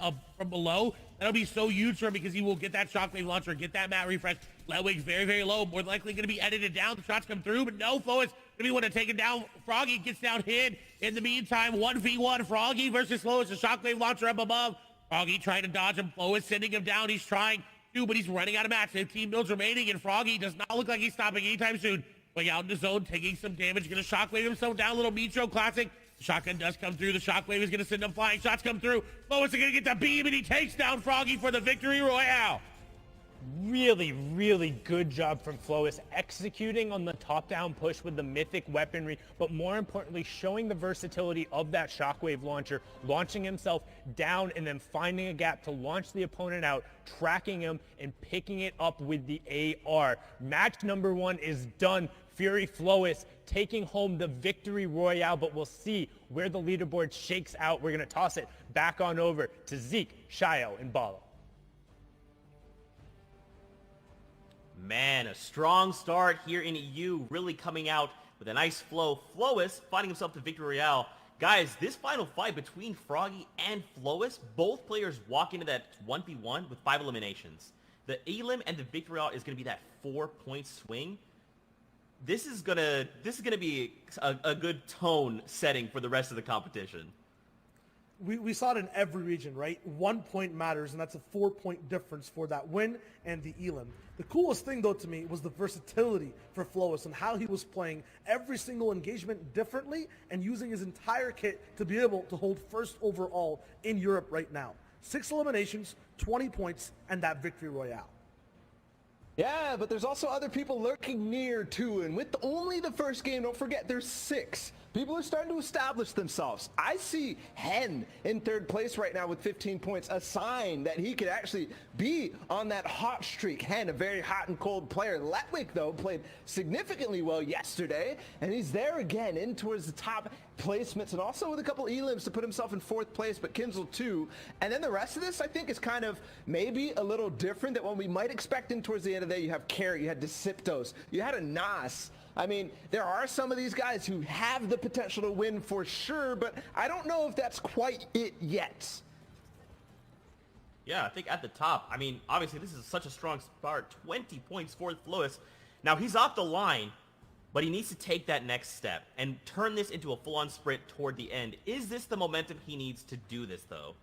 E: below, that'll be so huge for him because he will get that shockwave launcher, get that mat refresh. Letwick's very, very low. More than likely going to be edited down. The shots come through, but no, Flois going to be one to take it down. Froggy gets down Hid. In the meantime, 1v1 Froggy versus Flois. The shockwave launcher up above. Froggy trying to dodge him. Flois sending him down. He's trying to, but he's running out of mats. 15 builds remaining, and Froggy does not look like he's stopping anytime soon. Going out in the zone, taking some damage. Going to shockwave himself down. Little Mitro classic. The shotgun does come through. The shockwave is going to send him flying. Shots come through. Flois is going to get the beam, and he takes down Froggy for the victory royale.
D: Really, really good job from Flois executing on the top-down push with the mythic weaponry, but more importantly, showing the versatility of that shockwave launcher, launching himself down and then finding a gap to launch the opponent out, tracking him, and picking it up with the AR. Match number 1 is done. Fury Flois taking home the victory royale, but we'll see where the leaderboard shakes out. We're going to toss it back on over to Zeke, Shio, and Balo.
A: Man, a strong start here in EU, really coming out with a nice flow. Flois finding himself the victory royale. Guys, this final fight between Froggy and Flois, both players walk into that 1v1 with 5 eliminations. The elim and the victory royale is going to be that 4-point swing. This is gonna be a good tone setting for the rest of the competition.
B: We saw it in every region, right? 1 point matters, and that's a 4-point difference for that win and the elim. The coolest thing, though, to me was the versatility for Flois and how he was playing every single engagement differently and using his entire kit to be able to hold first overall in Europe right now. 6 eliminations, 20 points, and that victory royale.
C: Yeah, but there's also other people lurking near too, and with only the first game, don't forget there's 6. People are starting to establish themselves. I see Hen in 3rd place right now with 15 points, a sign that he could actually be on that hot streak. Hen, a very hot and cold player. Letwick, though, played significantly well yesterday, and he's there again in towards the top placements, and also with a couple elims to put himself in 4th place, but Kinzel too. And then the rest of this, I think, is kind of maybe a little different than what we might expect in towards the end of the day. You have Carrot, you had Disiptos, you had a Nas. I mean, there are some of these guys who have the potential to win for sure, but I don't know if that's quite it yet.
A: Yeah, I think at the top, I mean, obviously this is such a strong start. 20 points for Flois. Now, he's off the line, but he needs to take that next step and turn this into a full-on sprint toward the end. Is this the momentum he needs to do this, though?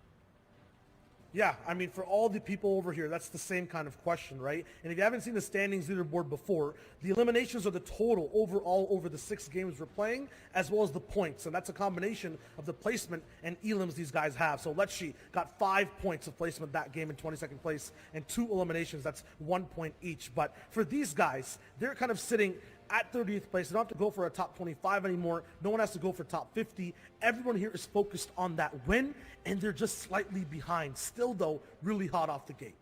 B: Yeah, I mean, for all the people over here, that's the same kind of question, right? And if you haven't seen the standings leaderboard before, the eliminations are the total overall over the 6 games we're playing, as well as the points. And that's a combination of the placement and elims these guys have. So Lecce got 5 points of placement that game in 22nd place, and 2 eliminations. That's 1 point each. But for these guys, they're kind of sitting at 30th place. They don't have to go for a top 25 anymore. No one has to go for top 50. Everyone here is focused on that win, and they're just slightly behind. Still, though, really hot off the gate.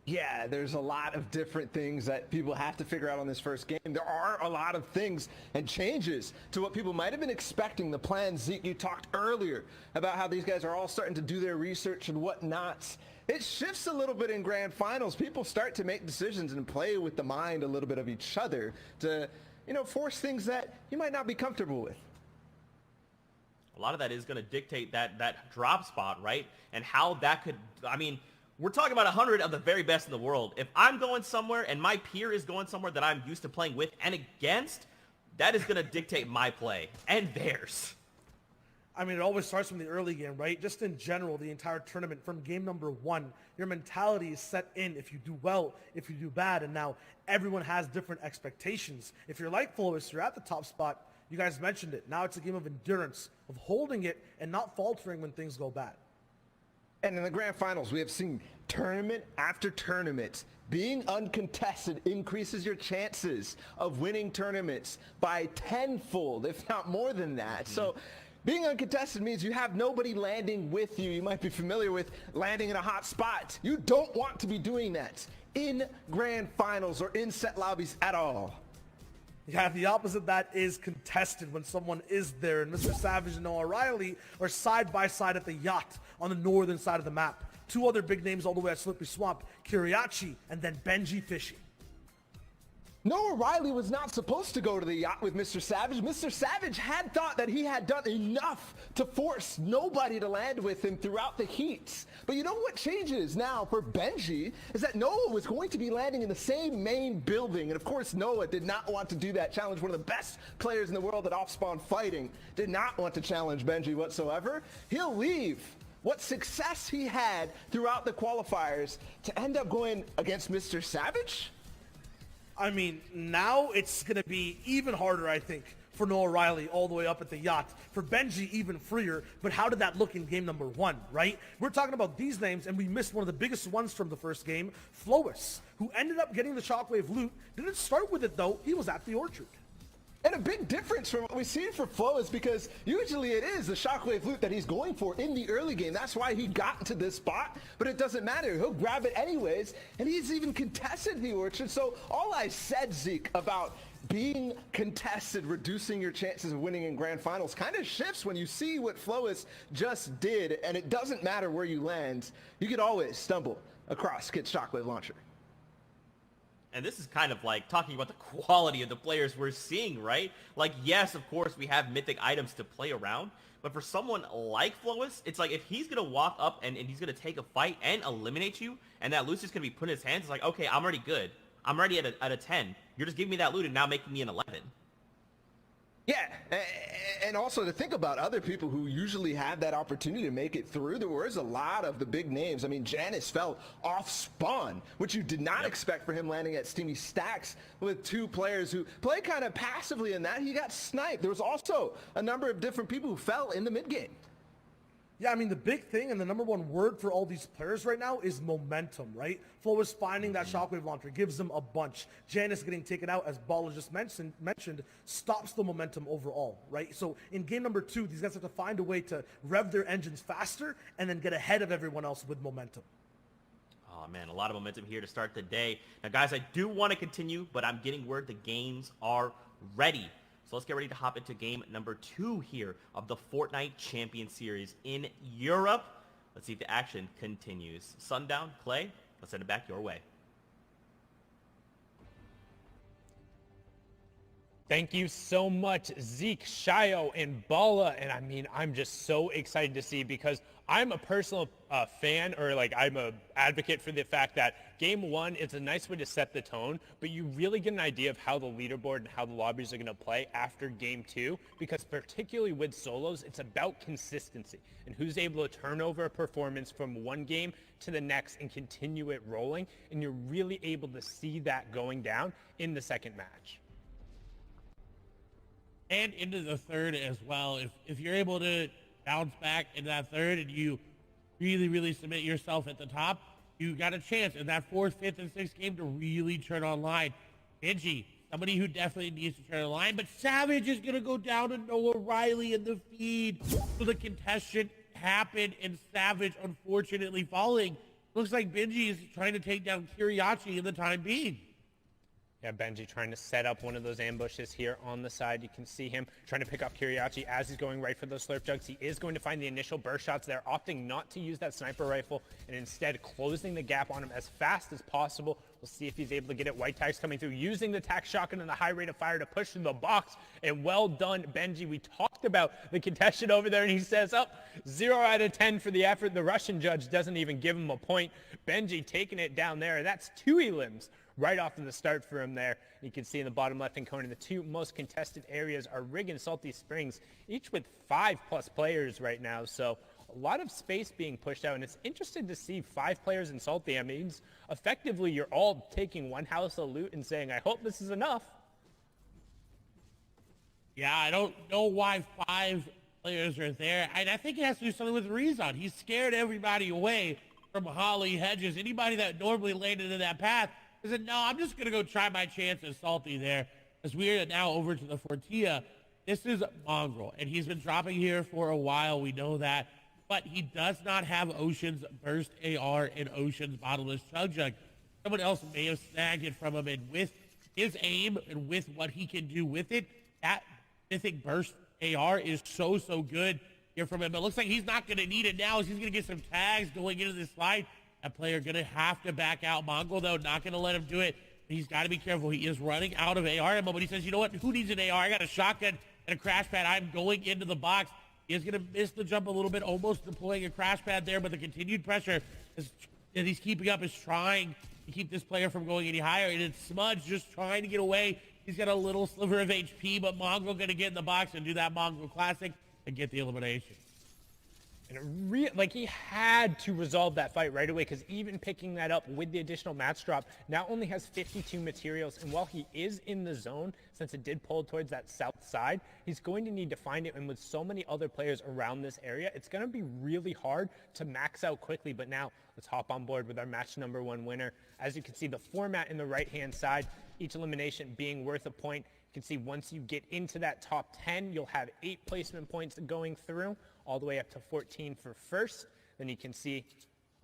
C: Yeah, there's a lot of different things that people have to figure out on this first game. There are a lot of things and changes to what people might have been expecting. The plan, Zeke, you talked earlier about how these guys are all starting to do their research and whatnot. It shifts a little bit in grand finals. People start to make decisions and play with the mind a little bit of each other to, you know, force things that you might not be comfortable with.
A: A lot of that is going to dictate that drop spot, right? And how that could, I mean, we're talking about 100 of the very best in the world. If I'm going somewhere and my peer is going somewhere that I'm used to playing with and against, that is going to dictate my play and theirs.
B: I mean, it always starts from the early game, right? Just in general, the entire tournament, from game number 1, your mentality is set in if you do well, if you do bad, and now everyone has different expectations. If you're like Flois, you're at the top spot. You guys mentioned it. Now it's a game of endurance, of holding it and not faltering when things go bad.
C: And in the grand finals, we have seen tournament after tournament. Being uncontested increases your chances of winning tournaments by tenfold, if not more than that. So being uncontested means you have nobody landing with you. You might be familiar with landing in a hot spot. You don't want to be doing that in grand finals or in set lobbies at all.
B: Yeah, the opposite of that is contested when someone is there. And Mr. Savage and Noah Riley are side by side at the yacht on the northern side of the map. 2 other big names all the way at Slippery Swamp, Kiriachi and then Benji Fishy.
C: Noah Riley was not supposed to go to the yacht with Mr. Savage. Mr. Savage had thought that he had done enough to force nobody to land with him throughout the heats. But you know what changes now for Benji is that Noah was going to be landing in the same main building. And of course, Noah did not want to do that challenge. One of the best players in the world at off-spawn fighting did not want to challenge Benji whatsoever. He'll leave what success he had throughout the qualifiers to end up going against Mr. Savage?
B: I mean, now it's going to be even harder, I think, for Noah Riley all the way up at the yacht. For Benji, even freer. But how did that look in game number 1, right? We're talking about these names, and we missed one of the biggest ones from the first game, Flois, who ended up getting the Shockwave loot. Didn't start with it, though. He was at the Orchard.
C: And a big difference from what we've seen for Flo is because usually it is the Shockwave loot that he's going for in the early game. That's why he got to this spot, but it doesn't matter. He'll grab it anyways, and he's even contested the Orchard. So all I said, Zeke, about being contested, reducing your chances of winning in grand finals kind of shifts when you see what Flois just did, and it doesn't matter where you land. You could always stumble across Kid's Shockwave launcher.
A: And this is kind of like talking about the quality of the players we're seeing, right? Like, yes, of course, we have mythic items to play around, but for someone like Flois, it's like if he's going to walk up and he's going to take a fight and eliminate you, and that loot's just going to be put in his hands, it's like, okay, I'm already good. I'm already at a 10. You're just giving me that loot and now making me an 11.
C: Yeah, and also to think about other people who usually have that opportunity to make it through. There was a lot of the big names. I mean, Janice fell off spawn, which you did not expect for him landing at Steamy Stacks with 2 players who play kind of passively in that. He got sniped. There was also a number of different people who fell in the mid game.
B: Yeah, I mean, the big thing and the number 1 word for all these players right now is momentum, right? Flois finding that Shockwave launcher gives them a bunch. Janice getting taken out, as Bala just mentioned, stops the momentum overall, right? So in game number 2, these guys have to find a way to rev their engines faster and then get ahead of everyone else with momentum.
A: Oh, man, a lot of momentum here to start the day. Now, guys, I do want to continue, but I'm getting word the games are ready. So let's get ready to hop into game number 2 here of the Fortnite Champion Series in Europe. Let's see if the action continues. Sundown, Clay, let's send it back your way.
D: Thank you so much, Zeke, Shio, and Bala. And I mean, I'm just so excited to see, because I'm a personal fan, or like I'm a advocate for the fact that game 1 is a nice way to set the tone, but you really get an idea of how the leaderboard and how the lobbies are going to play after game 2, because particularly with solos, it's about consistency and who's able to turn over a performance from one game to the next and continue it rolling. And you're really able to see that going down in the second match.
E: And into the third as well. If you're able to bounce back in that third and you really submit yourself at the top, you got a chance in that 4th, 5th, and 6th game to really turn online. Benji, somebody who definitely needs to turn online, but Savage is going to go down to Noah Riley in the feed. So the contestant happened, and Savage unfortunately falling. Looks like Benji is trying to take down Kiriachi in the time being.
D: Yeah, Benji trying to set up one of those ambushes here on the side. You can see him trying to pick up Kiriachi as he's going right for those slurp jugs. He is going to find the initial burst shots there, opting not to use that sniper rifle and instead closing the gap on him as fast as possible. We'll see if he's able to get it. White tags coming through, using the tac shotgun and the high rate of fire to push through the box. And well done, Benji. We talked about the contestant over there, and he says, 0 out of 10 for the effort. The Russian judge doesn't even give him a point. Benji taking it down there. That's 2 elims right off in the start for him there. You can see in the bottom left-hand corner, the 2 most contested areas are Rig and Salty Springs, each with 5+ players right now. So a lot of space being pushed out, and it's interesting to see 5 players in Salty. I mean, effectively, you're all taking one house of loot and saying, I hope this is enough.
E: Yeah, I don't know why 5 players are there. And I think it has to do something with Rezon. He scared everybody away from Holly, Hedges, anybody that normally landed in that path. I said, no, I'm just going to go try my chance at Salty there. As we are now over to the Fortia, this is Mongrel, and he's been dropping here for a while. We know that. But he does not have Ocean's Burst AR and Ocean's Bottomless Chug Jug. Someone else may have snagged it from him, and with his aim and with what he can do with it, that Mythic Burst AR is so good here from him. It looks like he's not going to need it now, as he's going to get some tags going into this slide. That player going to have to back out. Mongo, though, not going to let him do it. He's got to be careful. He is running out of AR ammo, but he says, you know what? Who needs an AR? I got a shotgun and a crash pad. I'm going into the box. He is going to miss the jump a little bit, almost deploying a crash pad there, but the continued pressure that he's keeping up is trying to keep this player from going any higher. And it's Smudge just trying to get away. He's got a little sliver of HP, but Mongo going to get in the box and do that Mongo classic and get the elimination.
D: And he had to resolve that fight right away, because even picking that up with the additional match drop now only has 52 materials. And while he is in the zone, since it did pull towards that south side, he's going to need to find it. And with so many other players around this area, it's going to be really hard to max out quickly. But now let's hop on board with our match number 1 winner. As you can see, the format in the right-hand side, each elimination being worth a point. You can see once you get into that top 10, you'll have 8 placement points going through, all the way up to 14 for first. Then you can see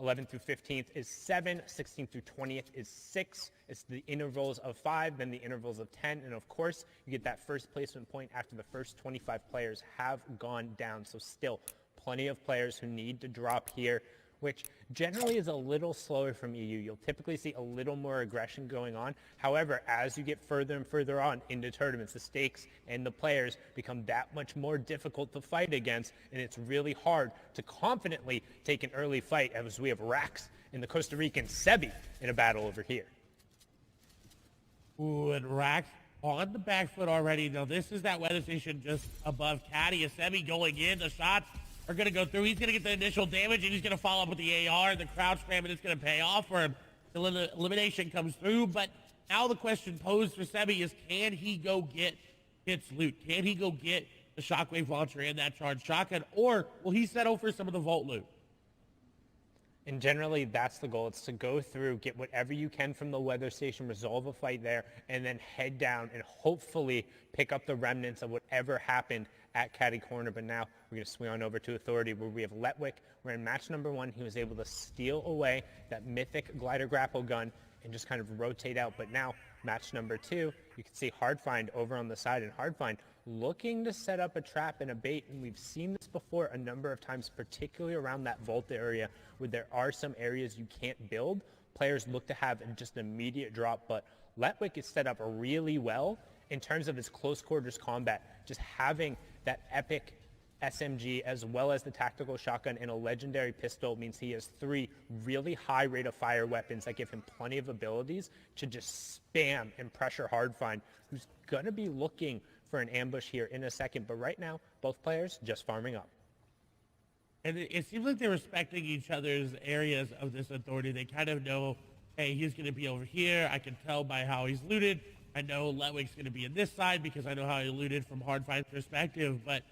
D: 11th through 15th is 7, 16th through 20th is 6. It's the intervals of 5, then the intervals of 10. And of course, you get that first placement point after the first 25 players have gone down. So still plenty of players who need to drop here, which generally is a little slower from EU. You'll typically see a little more aggression going on. However, as you get further and further on into tournaments, the stakes and the players become that much more difficult to fight against, and it's really hard to confidently take an early fight, as we have Rax and the Costa Rican Sebi in a battle over here.
E: Ooh, and Rax on the back foot already. Now, this is that weather station just above Caddy. A Sebi going in. The shots are going to go through. He's going to get the initial damage, and he's going to follow up with the AR. The crouch spam, and it's going to pay off for him. The elimination comes through, but now the question posed for Sebi is, can he go get Hit's loot? Can he go get the shockwave launcher and that charged shotgun, or will he settle for some of the vault loot?
D: And generally, that's the goal. It's to go through, get whatever you can from the weather station, resolve a fight there, and then head down and hopefully pick up the remnants of whatever happened at Caddy Corner. But now we're going to swing on over to Authority, where we have Letwick. We're in match number 1. He was able to steal away that mythic glider grapple gun and just kind of rotate out. But now match number 2, you can see Hardfind over on the side, and Hardfind looking to set up a trap and a bait. And we've seen this before a number of times, particularly around that vault area where there are some areas you can't build. Players look to have just an immediate drop, but Letwick is set up really well in terms of his close quarters combat. Just having that epic SMG as well as the tactical shotgun and a legendary pistol means he has 3 really high rate of fire weapons that give him plenty of abilities to just spam and pressure Hardfind, who's gonna be looking for an ambush here in a second. But right now, both players just farming up.
E: And it seems like they're respecting each other's areas of this Authority. They kind of know, hey, he's going to be over here. I can tell by how he's looted. I know Letwick's going to be in this side because I know how he looted from Hardfind's perspective. But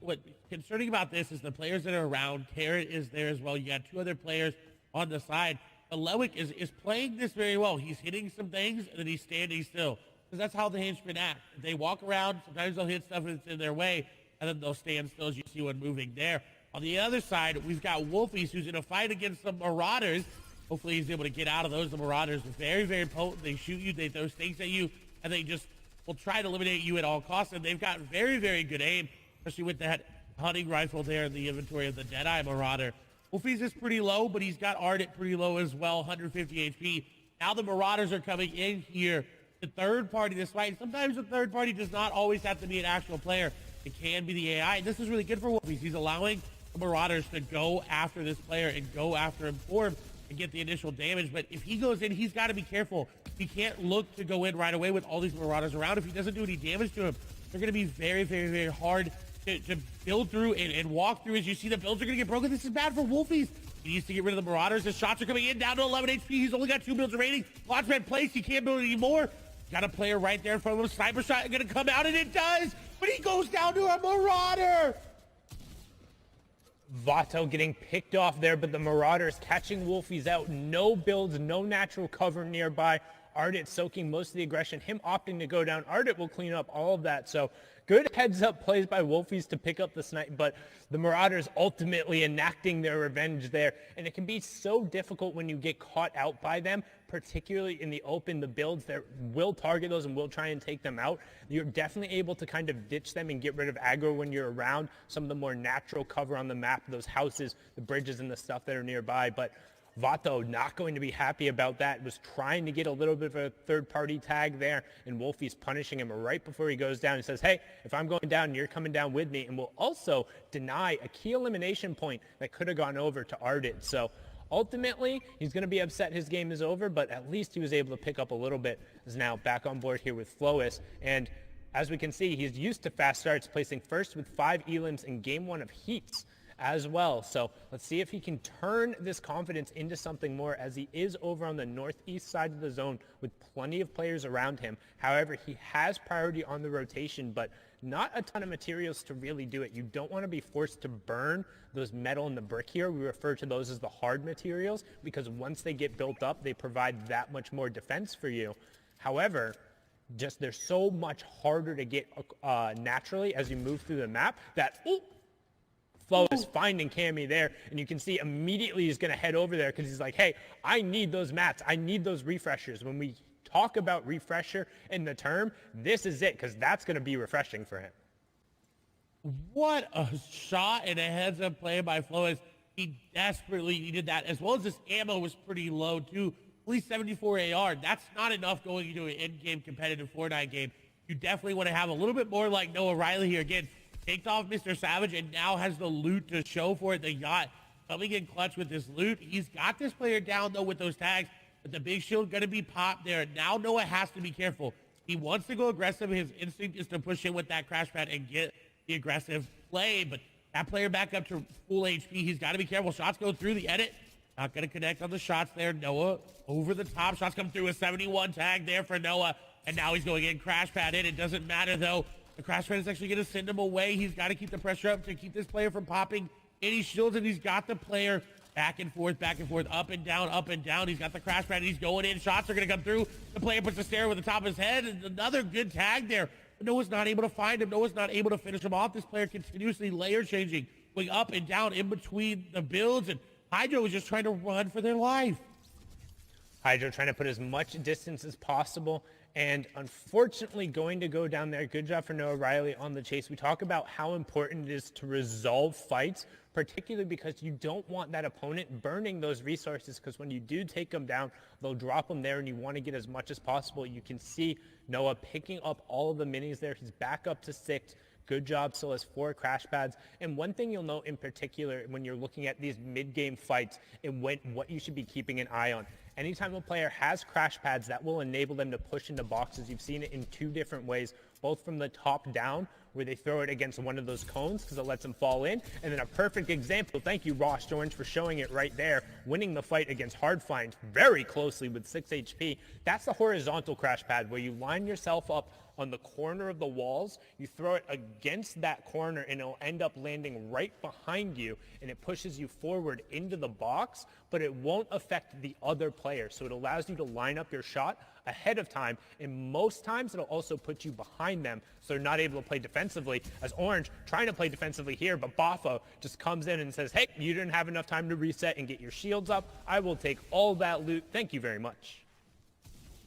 E: what concerning about this is the players that are around. Carrot is there as well. You got 2 other players on the side. But Letwick is playing this very well. He's hitting some things, and then he's standing still. Because that's how the henchmen act. If they walk around, sometimes they'll hit stuff that's in their way, and then they'll stand still as you see one moving there. On the other side, we've got Wolfies, who's in a fight against some Marauders. Hopefully he's able to get out of those. The Marauders are very, very potent. They shoot you, they throw stakes at you, and they just will try to eliminate you at all costs. And they've got very, very good aim, especially with that hunting rifle there in the inventory of the Deadeye Marauder. Wolfies is pretty low, but he's got Ardent pretty low as well, 150 HP. Now the Marauders are coming in here. The third party this fight. Sometimes the third party does not always have to be an actual player. It can be the AI. This is really good for Wolfies. He's allowing the Marauders to go after this player and go after him for him and get the initial damage. But if he goes in, he's got to be careful. He can't look to go in right away with all these Marauders around. If he doesn't do any damage to him, they're going to be very, very, very hard to build through and walk through. As you see, the builds are going to get broken. This is bad for Wolfies. He needs to get rid of the Marauders. His shots are coming in, down to 11 HP. He's only got 2 builds remaining. Launchpad placed. He can't build anymore. Got a player right there in front of him. Sniper shot going to come out, and it does. But he goes down to a Marauder.
D: Vato getting picked off there, but the Marauders catching Wolfies out. No builds, no natural cover nearby. Ardent soaking most of the aggression. Him opting to go down. Ardent will clean up all of that. So good heads-up plays by Wolfies to pick up the snipe, but the Marauders ultimately enacting their revenge there. And it can be so difficult when you get caught out by them, particularly in the open. The builds that will target those and will try and take them out. You're definitely able to kind of ditch them and get rid of aggro when you're around some of the more natural cover on the map, those houses, the bridges, and the stuff that are nearby. But Vato not going to be happy about that. Was trying to get a little bit of a third-party tag there, and Wolfie's punishing him right before he goes down. He says, hey, if I'm going down, you're coming down with me, and will also deny a key elimination point that could have gone over to Ardent. So ultimately, he's going to be upset his game is over, but at least he was able to pick up a little bit. Is now back on board here with Flois, and as we can see, he's used to fast starts, placing first with 5 elims in game 1 of Heats. as well. So let's see if he can turn this confidence into something more, as he is over on the northeast side of the zone with plenty of players around him. However, he has priority on the rotation, but not a ton of materials to really do it. You don't want to be forced to burn those metal and the brick here. We refer to those as the hard materials, because once they get built up, they provide that much more defense for you. However, just they're so much harder to get naturally as you move through the map that Flo is finding Cammy there, and you can see immediately he's going to head over there because he's like, hey, I need those mats. I need those refreshers. When we talk about refresher in the term, this is it, because that's going to be refreshing for him.
E: What a shot and a heads-up play by Flores. He desperately needed that, as well as his ammo was pretty low, too. At least 74 AR. That's not enough going into an in-game competitive Fortnite game. You definitely want to have a little bit more like Noah Riley here. Again, takes off Mr. Savage and now has the loot to show for it. The yacht coming in clutch with this loot. He's got this player down, though, with those tags. But the big shield going to be popped there. Now Noah has to be careful. He wants to go aggressive. His instinct is to push in with that crash pad and get the aggressive play. But that player back up to full HP. He's got to be careful. Shots go through the edit. Not going to connect on the shots there. Noah over the top. Shots come through. A 71 tag there for Noah. And now he's going in. Crash pad in. It doesn't matter, though. The crash pad is actually going to send him away. He's got to keep the pressure up to keep this player from popping any shields. And he's got the player back and forth, up and down, up and down. He's got the crash pad. He's going in. Shots are going to come through. The player puts the stare over the top of his head. And another good tag there. But Noah's not able to find him. Noah's not able to finish him off. This player continuously layer changing, going up and down in between the builds. And Hydro was just trying to run for their life.
D: Hydro trying to put as much distance as possible, and unfortunately going to go down there. Good job for Noah Riley on the chase. We talk about how important it is to resolve fights, particularly because you don't want that opponent burning those resources, because when you do take them down, they'll drop them there, and you want to get as much as possible. You can see Noah picking up all of the minis there. He's back up to 6. Good job, still has 4 crash pads. And one thing you'll note in particular when you're looking at these mid-game fights and what you should be keeping an eye on. Anytime a player has crash pads, that will enable them to push into boxes. You've seen it in 2 different ways, both from the top down, where they throw it against one of those cones because it lets them fall in. And then a perfect example, thank you, Ross George, for showing it right there, winning the fight against Hardfind very closely with 6 HP. That's the horizontal crash pad, where you line yourself up on the corner of the walls, you throw it against that corner, and it'll end up landing right behind you, and it pushes you forward into the box, but it won't affect the other player. So it allows you to line up your shot ahead of time, and most times it'll also put you behind them, so they're not able to play defensively, as Orange trying to play defensively here, but Bafo just comes in and says, hey, you didn't have enough time to reset and get your shields up. I will take all that loot. Thank you very much.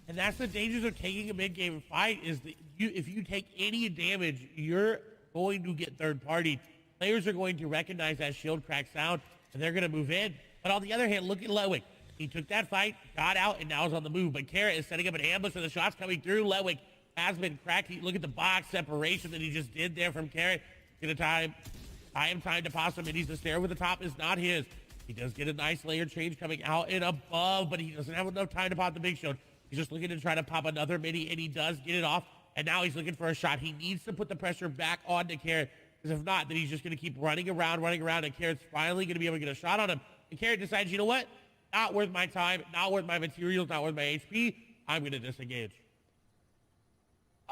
E: And that's the dangers of taking a mid-game fight, is that if you take any damage, you're going to get third-party. Players are going to recognize that shield crack sound, and they're going to move in. But on the other hand, look at Lewick. He took that fight, got out, and now is on the move. But Carrot is setting up an ambush, and the shots coming through. Lewick has been cracked. Look at the box separation that he just did there from Carrot. Get a time to pass him, and he's the stair over the top is not his. He does get a nice layer change coming out and above, but he doesn't have enough time to pop the big shield. He's just looking to try to pop another mini, and he does get it off. And now he's looking for a shot. He needs to put the pressure back on to Carrot, because if not, then he's just going to keep running around, and Carrot's finally going to be able to get a shot on him. And Carrot decides, you know what? Not worth my time, not worth my materials, not worth my HP. I'm going to disengage.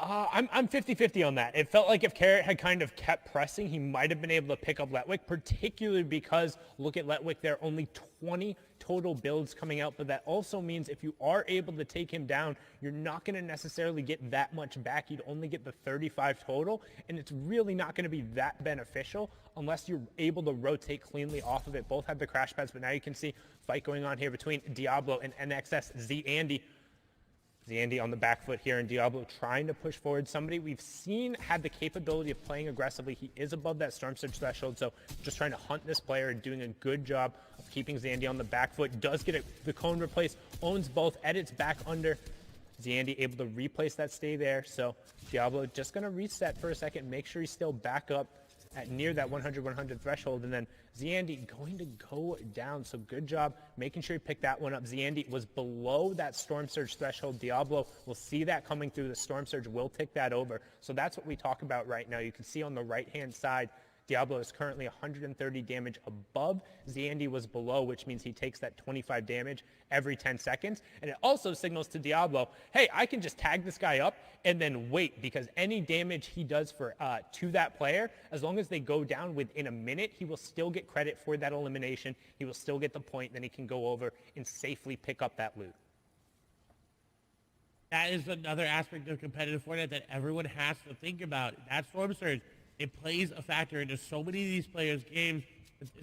D: I'm 50-50 on that. It felt like if Carrot had kind of kept pressing, he might have been able to pick up Letwick, particularly because, look at Letwick there, only 20 total builds coming out, but that also means if you are able to take him down, you're not going to necessarily get that much back. You'd only get the 35 total, and it's really not going to be that beneficial unless you're able to rotate cleanly off of it. Both have the crash pads, but now you can see fight going on here between Diablo and NXS. Zandy on the back foot here, and Diablo trying to push forward somebody we've seen had the capability of playing aggressively. He is above that Storm Surge threshold, so just trying to hunt this player and doing a good job of keeping Zandy on the back foot. Does get the cone replaced, owns both, edits back under. Zandy able to replace that stay there, so Diablo just going to reset for a second, make sure he's still back up at near that 100 threshold, and then Zandy going to go down. So good job making sure he picked that one up. Zandy was below that Storm Surge threshold. Diablo will see that coming through. The Storm Surge will tick that over. So that's what we talk about right now. You can see on the right-hand side, Diablo is currently 130 damage above. Zandy was below, which means he takes that 25 damage every 10 seconds. And it also signals to Diablo, hey, I can just tag this guy up and then wait, because any damage he does for to that player, as long as they go down within a minute, he will still get credit for that elimination. He will still get the point. Then he can go over and safely pick up that loot.
E: That is another aspect of competitive Fortnite that everyone has to think about. That Storm Surge, it plays a factor into so many of these players' games.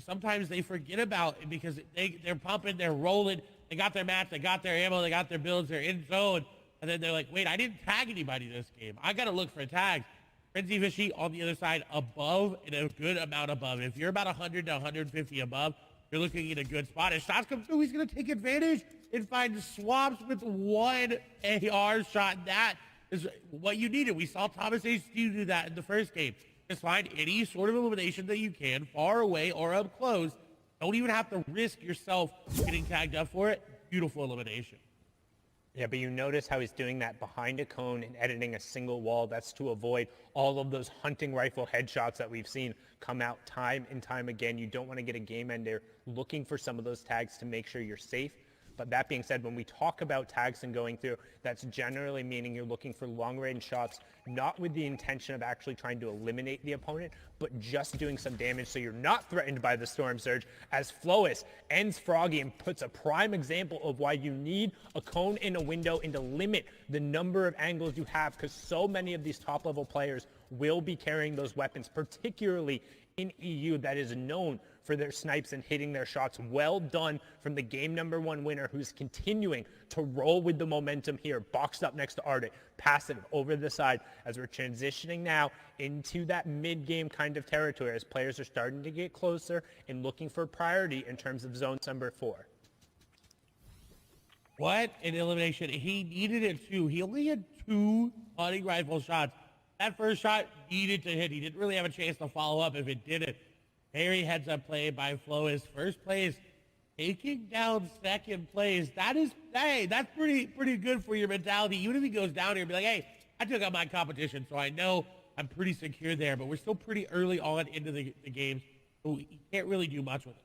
E: Sometimes they forget about it because they're pumping, they're rolling, they got their mats, they got their ammo, they got their builds, they're in zone. And then they're like, wait, I didn't tag anybody this game. I got to look for tags. Frenzy Fishy on the other side above, and a good amount above. If you're about 100 to 150 above, you're looking at a good spot. If shots come through, he's going to take advantage and find swaps with one AR shot. That is what you needed. We saw Thomas H. do that in the first game. Just find any sort of elimination that you can, far away or up close. Don't even have to risk yourself getting tagged up for it. Beautiful elimination.
D: Yeah, but you notice how he's doing that behind a cone and editing a single wall. That's to avoid all of those hunting rifle headshots that we've seen come out time and time again. You don't want to get a game ender looking for some of those tags to make sure you're safe. But that being said, when we talk about tags and going through, that's generally meaning you're looking for long-range shots, not with the intention of actually trying to eliminate the opponent, but just doing some damage so you're not threatened by the Storm Surge, as Flois ends Froggy and puts a prime example of why you need a cone in a window and to limit the number of angles you have, because so many of these top-level players will be carrying those weapons, particularly in EU, that is known for their snipes and hitting their shots. Well done from the game number 1 winner, who's continuing to roll with the momentum here. Boxed up next to Ardit, passive over the side, as we're transitioning now into that mid-game kind of territory as players are starting to get closer and looking for priority in terms of zone number 4.
E: What an elimination. He needed it too. He only had 2 hunting rifle shots. That first shot needed to hit. He didn't really have a chance to follow up if it didn't. Very heads-up play by Flois. First place, taking down second place. That is, hey, that's pretty good for your mentality. Even if he goes down here and be like, hey, I took out my competition, so I know I'm pretty secure there. But we're still pretty early on into the games, so you can't really do much with it.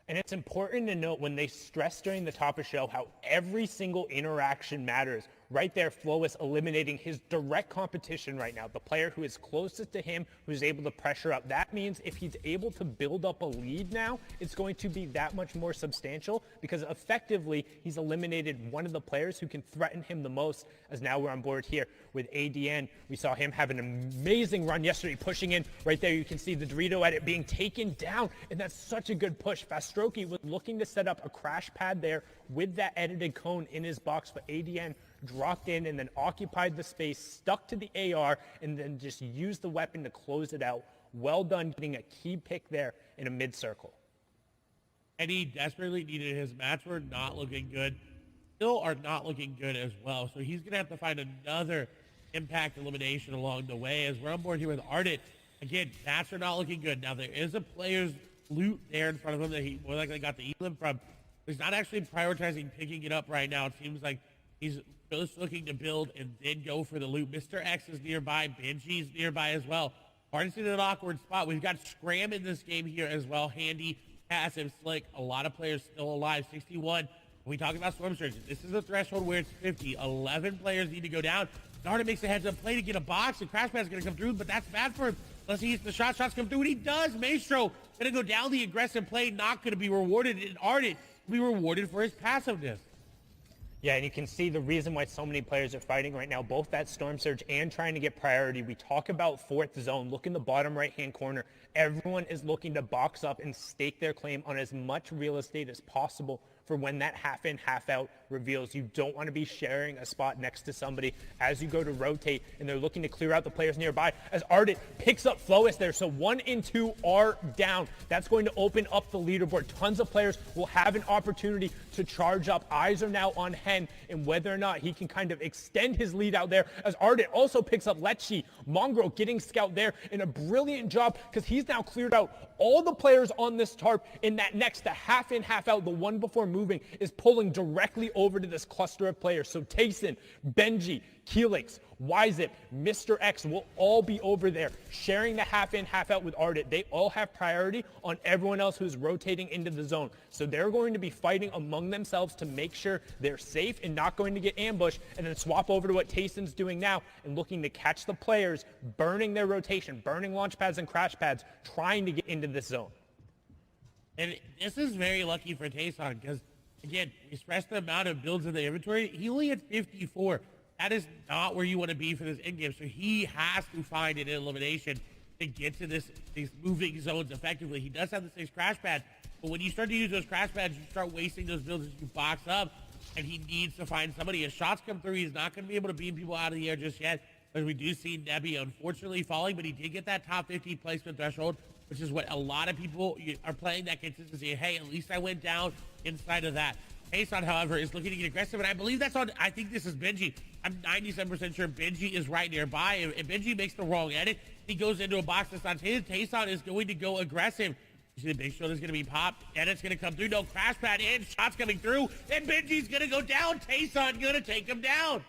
D: And it's important to note when they stress during the top of show how every single interaction matters. Right there, Flois eliminating his direct competition right now, the player who is closest to him, who's able to pressure up. That means if he's able to build up a lead now, it's going to be that much more substantial, because effectively he's eliminated one of the players who can threaten him the most, as now we're on board here with ADN. We saw him have an amazing run yesterday, pushing in. Right there, you can see the Dorito edit being taken down, and that's such a good push. Fastroki was looking to set up a crash pad there with that edited cone in his box, but ADN dropped in and then occupied the space, stuck to the AR, and then just used the weapon to close it out. Well done getting a key pick there in a mid-circle.
E: And he desperately needed. His mats were not looking good. Still are not looking good as well. So he's going to have to find another impact elimination along the way, as we're on board here with Ardit. Again, mats are not looking good. Now, there is a player's loot there in front of him that he more likely got the elim from. He's not actually prioritizing picking it up right now. It seems like he's just looking to build and then go for the loot. Mr. X is nearby. Benji's nearby as well. Hardest in an awkward spot. We've got Scram in this game here as well. Handy, passive, slick. A lot of players still alive. 61. When we talk about Storm Surge, this is a threshold where it's 50. 11 players need to go down. Darda makes a heads-up play to get a box, and Crash Pad's going to come through, but that's bad for him. Unless he hits the shot. Shots come through, and he does. Maestro going to go down the aggressive play, not going to be rewarded. And Ardit will be rewarded for his passiveness.
D: Yeah, and you can see the reason why so many players are fighting right now, both that Storm Surge and trying to get priority. We talk about fourth zone. Look in the bottom right-hand corner. Everyone is looking to box up and stake their claim on as much real estate as possible for when that half in, half out reveals. You don't want to be sharing a spot next to somebody as you go to rotate, and they're looking to clear out the players nearby as Ardit picks up Flois there. So 1 and 2 are down. That's going to open up the leaderboard. Tons of players will have an opportunity to charge up. Eyes are now on Hen and whether or not he can kind of extend his lead out there, as Ardit also picks up Lechi. Mongrel getting scout there in a brilliant job, because he's now cleared out all the players on this tarp. In that next, the half in, half out, the one before moving, is pulling directly over to this cluster of players. So Tayson, Benji, Keelix, Yzip, Mr. X will all be over there sharing the half in, half out with Ardit. They all have priority on everyone else who's rotating into the zone. So they're going to be fighting among themselves to make sure they're safe and not going to get ambushed, and then swap over to what Tayson's doing now and looking to catch the players, burning their rotation, burning launch pads and crash pads, trying to get into this zone.
E: And this is very lucky for Tayson because, again, express the amount of builds in the inventory. He only had 54. That is not where you want to be for this endgame. So he has to find an elimination to get to these moving zones effectively. He does have the 6 crash pads, but when you start to use those crash pads, you start wasting those builds as you box up, and he needs to find somebody. As shots come through, he's not going to be able to beam people out of the air just yet, but we do see Nebby unfortunately falling, but he did get that top 50 placement threshold, which is what a lot of people are playing, that consistency. Hey, at least I went down inside of that. Tayson, however, is looking to get aggressive, and I believe that's on, I think this is Benji. I'm 97% sure Benji is right nearby. If Benji makes the wrong edit, he goes into a box that's not his. Tayson is going to go aggressive. You see the big shoulder's going to be popped. Edit's going to come through. No crash pad in. Shots coming through. And Benji's going to go down. Tayson going to take him down.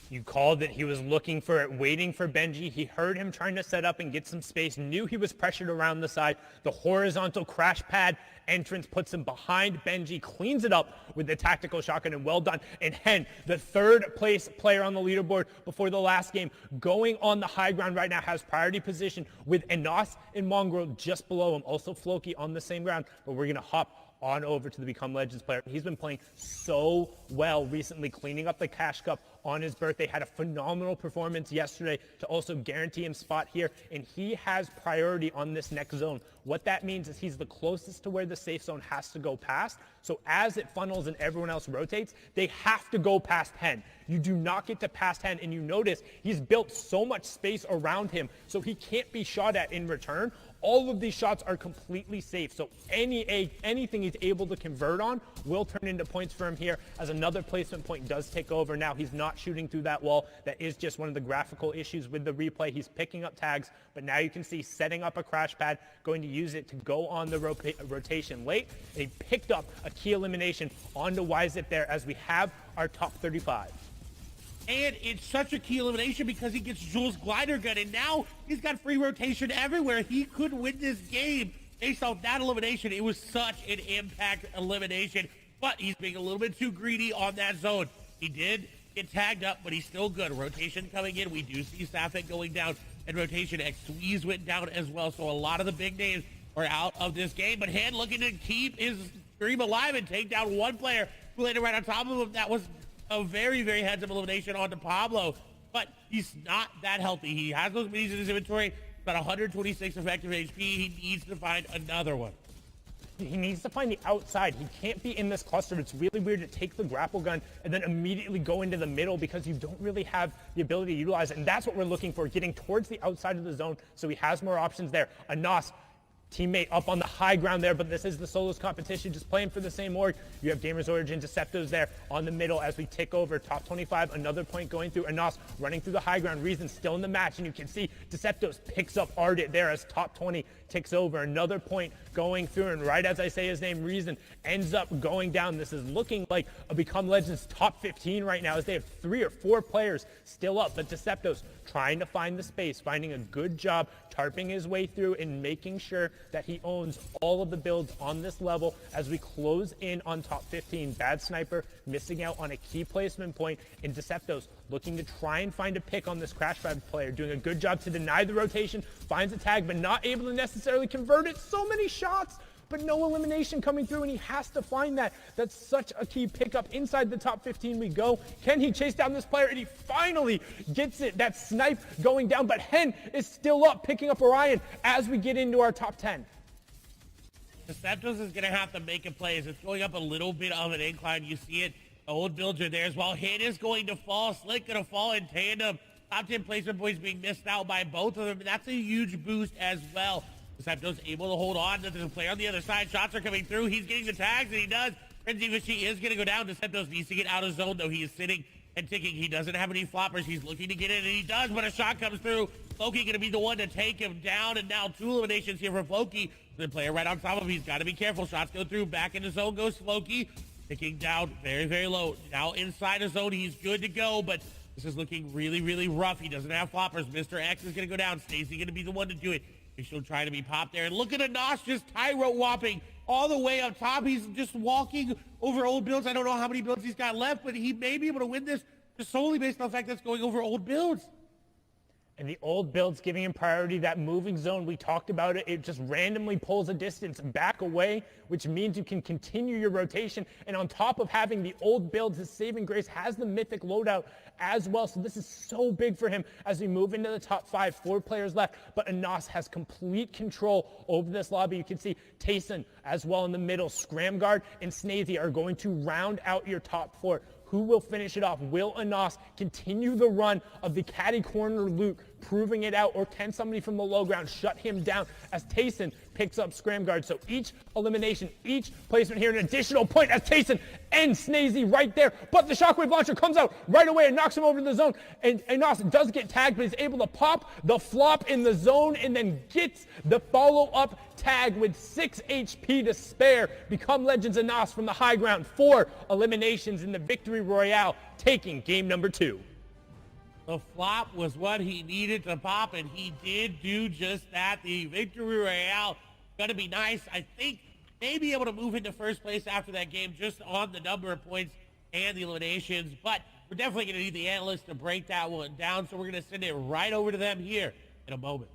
D: You called it. He was looking for it, waiting for Benji. He heard him trying to set up and get some space, knew he was pressured around the side. The horizontal crash pad entrance puts him behind Benji, cleans it up with the tactical shotgun, and well done. And Hen, the 3rd place player on the leaderboard before the last game, going on the high ground right now, has priority position with Enos and Mongrel just below him. Also Floki on the same ground, but we're going to hop on over to the Become Legends player. He's been playing so well recently, cleaning up the Cash Cup on his birthday. Had a phenomenal performance yesterday to also guarantee him spot here, and he has priority on this next zone. What that means is he's the closest to where the safe zone has to go past. So as it funnels and everyone else rotates, they have to go past Hen. You do not get to past Hen, and you notice he's built so much space around him so he can't be shot at in return. All of these shots are completely safe, so anything he's able to convert on will turn into points for him here, as another placement point does take over. Now he's not shooting through that wall. That is just one of the graphical issues with the replay. He's picking up tags, but now you can see setting up a crash pad, going to use it to go on the rotation late. He picked up a key elimination onto Yzip there, as we have our top 35.
E: And it's such a key elimination because he gets Jules' glider gun, and now he's got free rotation everywhere. He could win this game based off that elimination. It was such an impact elimination, but he's being a little bit too greedy on that zone. He did get tagged up, but he's still good. Rotation coming in. We do see Safek going down, and rotation X Squeeze went down as well. So a lot of the big names are out of this game, but Han looking to keep his stream alive and take down one player who landed right on top of him. That was a very, very heads-up elimination onto Pablo, but he's not that healthy. He has those minis in his inventory, about 126 effective HP. He needs to find another one.
D: He needs to find the outside. He can't be in this cluster. It's really weird to take the grapple gun and then immediately go into the middle because you don't really have the ability to utilize it, and that's what we're looking for, getting towards the outside of the zone so he has more options there. Anas, teammate up on the high ground there, but this is the solos competition, just playing for the same org. You have Gamers Origin, Deceptos there on the middle as we tick over top 25. Another point going through. Anas running through the high ground. Reason still in the match, and you can see Deceptos picks up Ardit there as top 20 ticks over. Another point going through, and right as I say his name, Reason ends up going down. This is looking like a Become Legends top 15 right now, as they have 3 or 4 players still up, but Deceptos trying to find the space, finding a good job, tarping his way through and making sure that he owns all of the builds on this level as we close in on top 15. Bad Sniper missing out on a key placement point, and Deceptos looking to try and find a pick on this Crash Pad player, doing a good job to deny the rotation, finds a tag, but not able to necessarily convert it. So many shots, but no elimination coming through, and he has to find that. That's such a key pickup. Inside the top 15 we go. Can he chase down this player? And he finally gets it. That snipe going down, but Hen is still up, picking up Orion as we get into our top 10.
E: Deceptos is going to have to make a play as it's going up a little bit of an incline. You see it. The old builds are there as well. Hen is going to fall. Slick going to fall in tandem. Top 10 placement points being missed out by both of them. That's a huge boost as well. Deceptos able to hold on. There's a player on the other side. Shots are coming through. He's getting the tags, and he does. Frenzy Fishy is going to go down. Deceptos needs to get out of zone, though. He is sitting and ticking. He doesn't have any floppers. He's looking to get in, and he does, but a shot comes through. Floki going to be the one to take him down, and now 2 eliminations here for Floki. The player right on top of him. He's got to be careful. Shots go through. Back into zone goes Floki. Picking down very, very low. Now inside his zone, he's good to go, but this is looking really, really rough. He doesn't have floppers. Mr. X is going to go down. Stacy going to be the one to do it. He's still trying to be popped there. And look at Anas just tyro whopping all the way up top. He's just walking over old builds. I don't know how many builds he's got left, but he may be able to win this just solely based on the fact that it's going over old builds.
D: And the old builds giving him priority, that moving zone, we talked about it. It just randomly pulls a distance back away, which means you can continue your rotation. And on top of having the old builds, his saving grace has the mythic loadout as well. So this is so big for him as we move into the top 5. 4 players left, but Anas has complete control over this lobby. You can see Tayson as well in the middle. Scramguard and Snazy are going to round out your top 4. Who will finish it off? Will Anas continue the run of the caddy corner loot, proving it out, or can somebody from the low ground shut him down as Tayson picks up Scramguard? So each elimination, each placement here, an additional point as Tayson ends Snazy right there. But the shockwave launcher comes out right away and knocks him over to the zone. And Anas does get tagged, but he's able to pop the flop in the zone and then gets the follow-up tag with 6 HP to spare. Become Legends Anas from the high ground. 4 eliminations in the Victory Royale, taking game number 2.
E: The flop was what he needed to pop, and he did do just that. The Victory Royale going to be nice. I think may be able to move into first place after that game just on the number of points and the eliminations, but we're definitely going to need the analysts to break that one down, so we're going to send it right over to them here in a moment.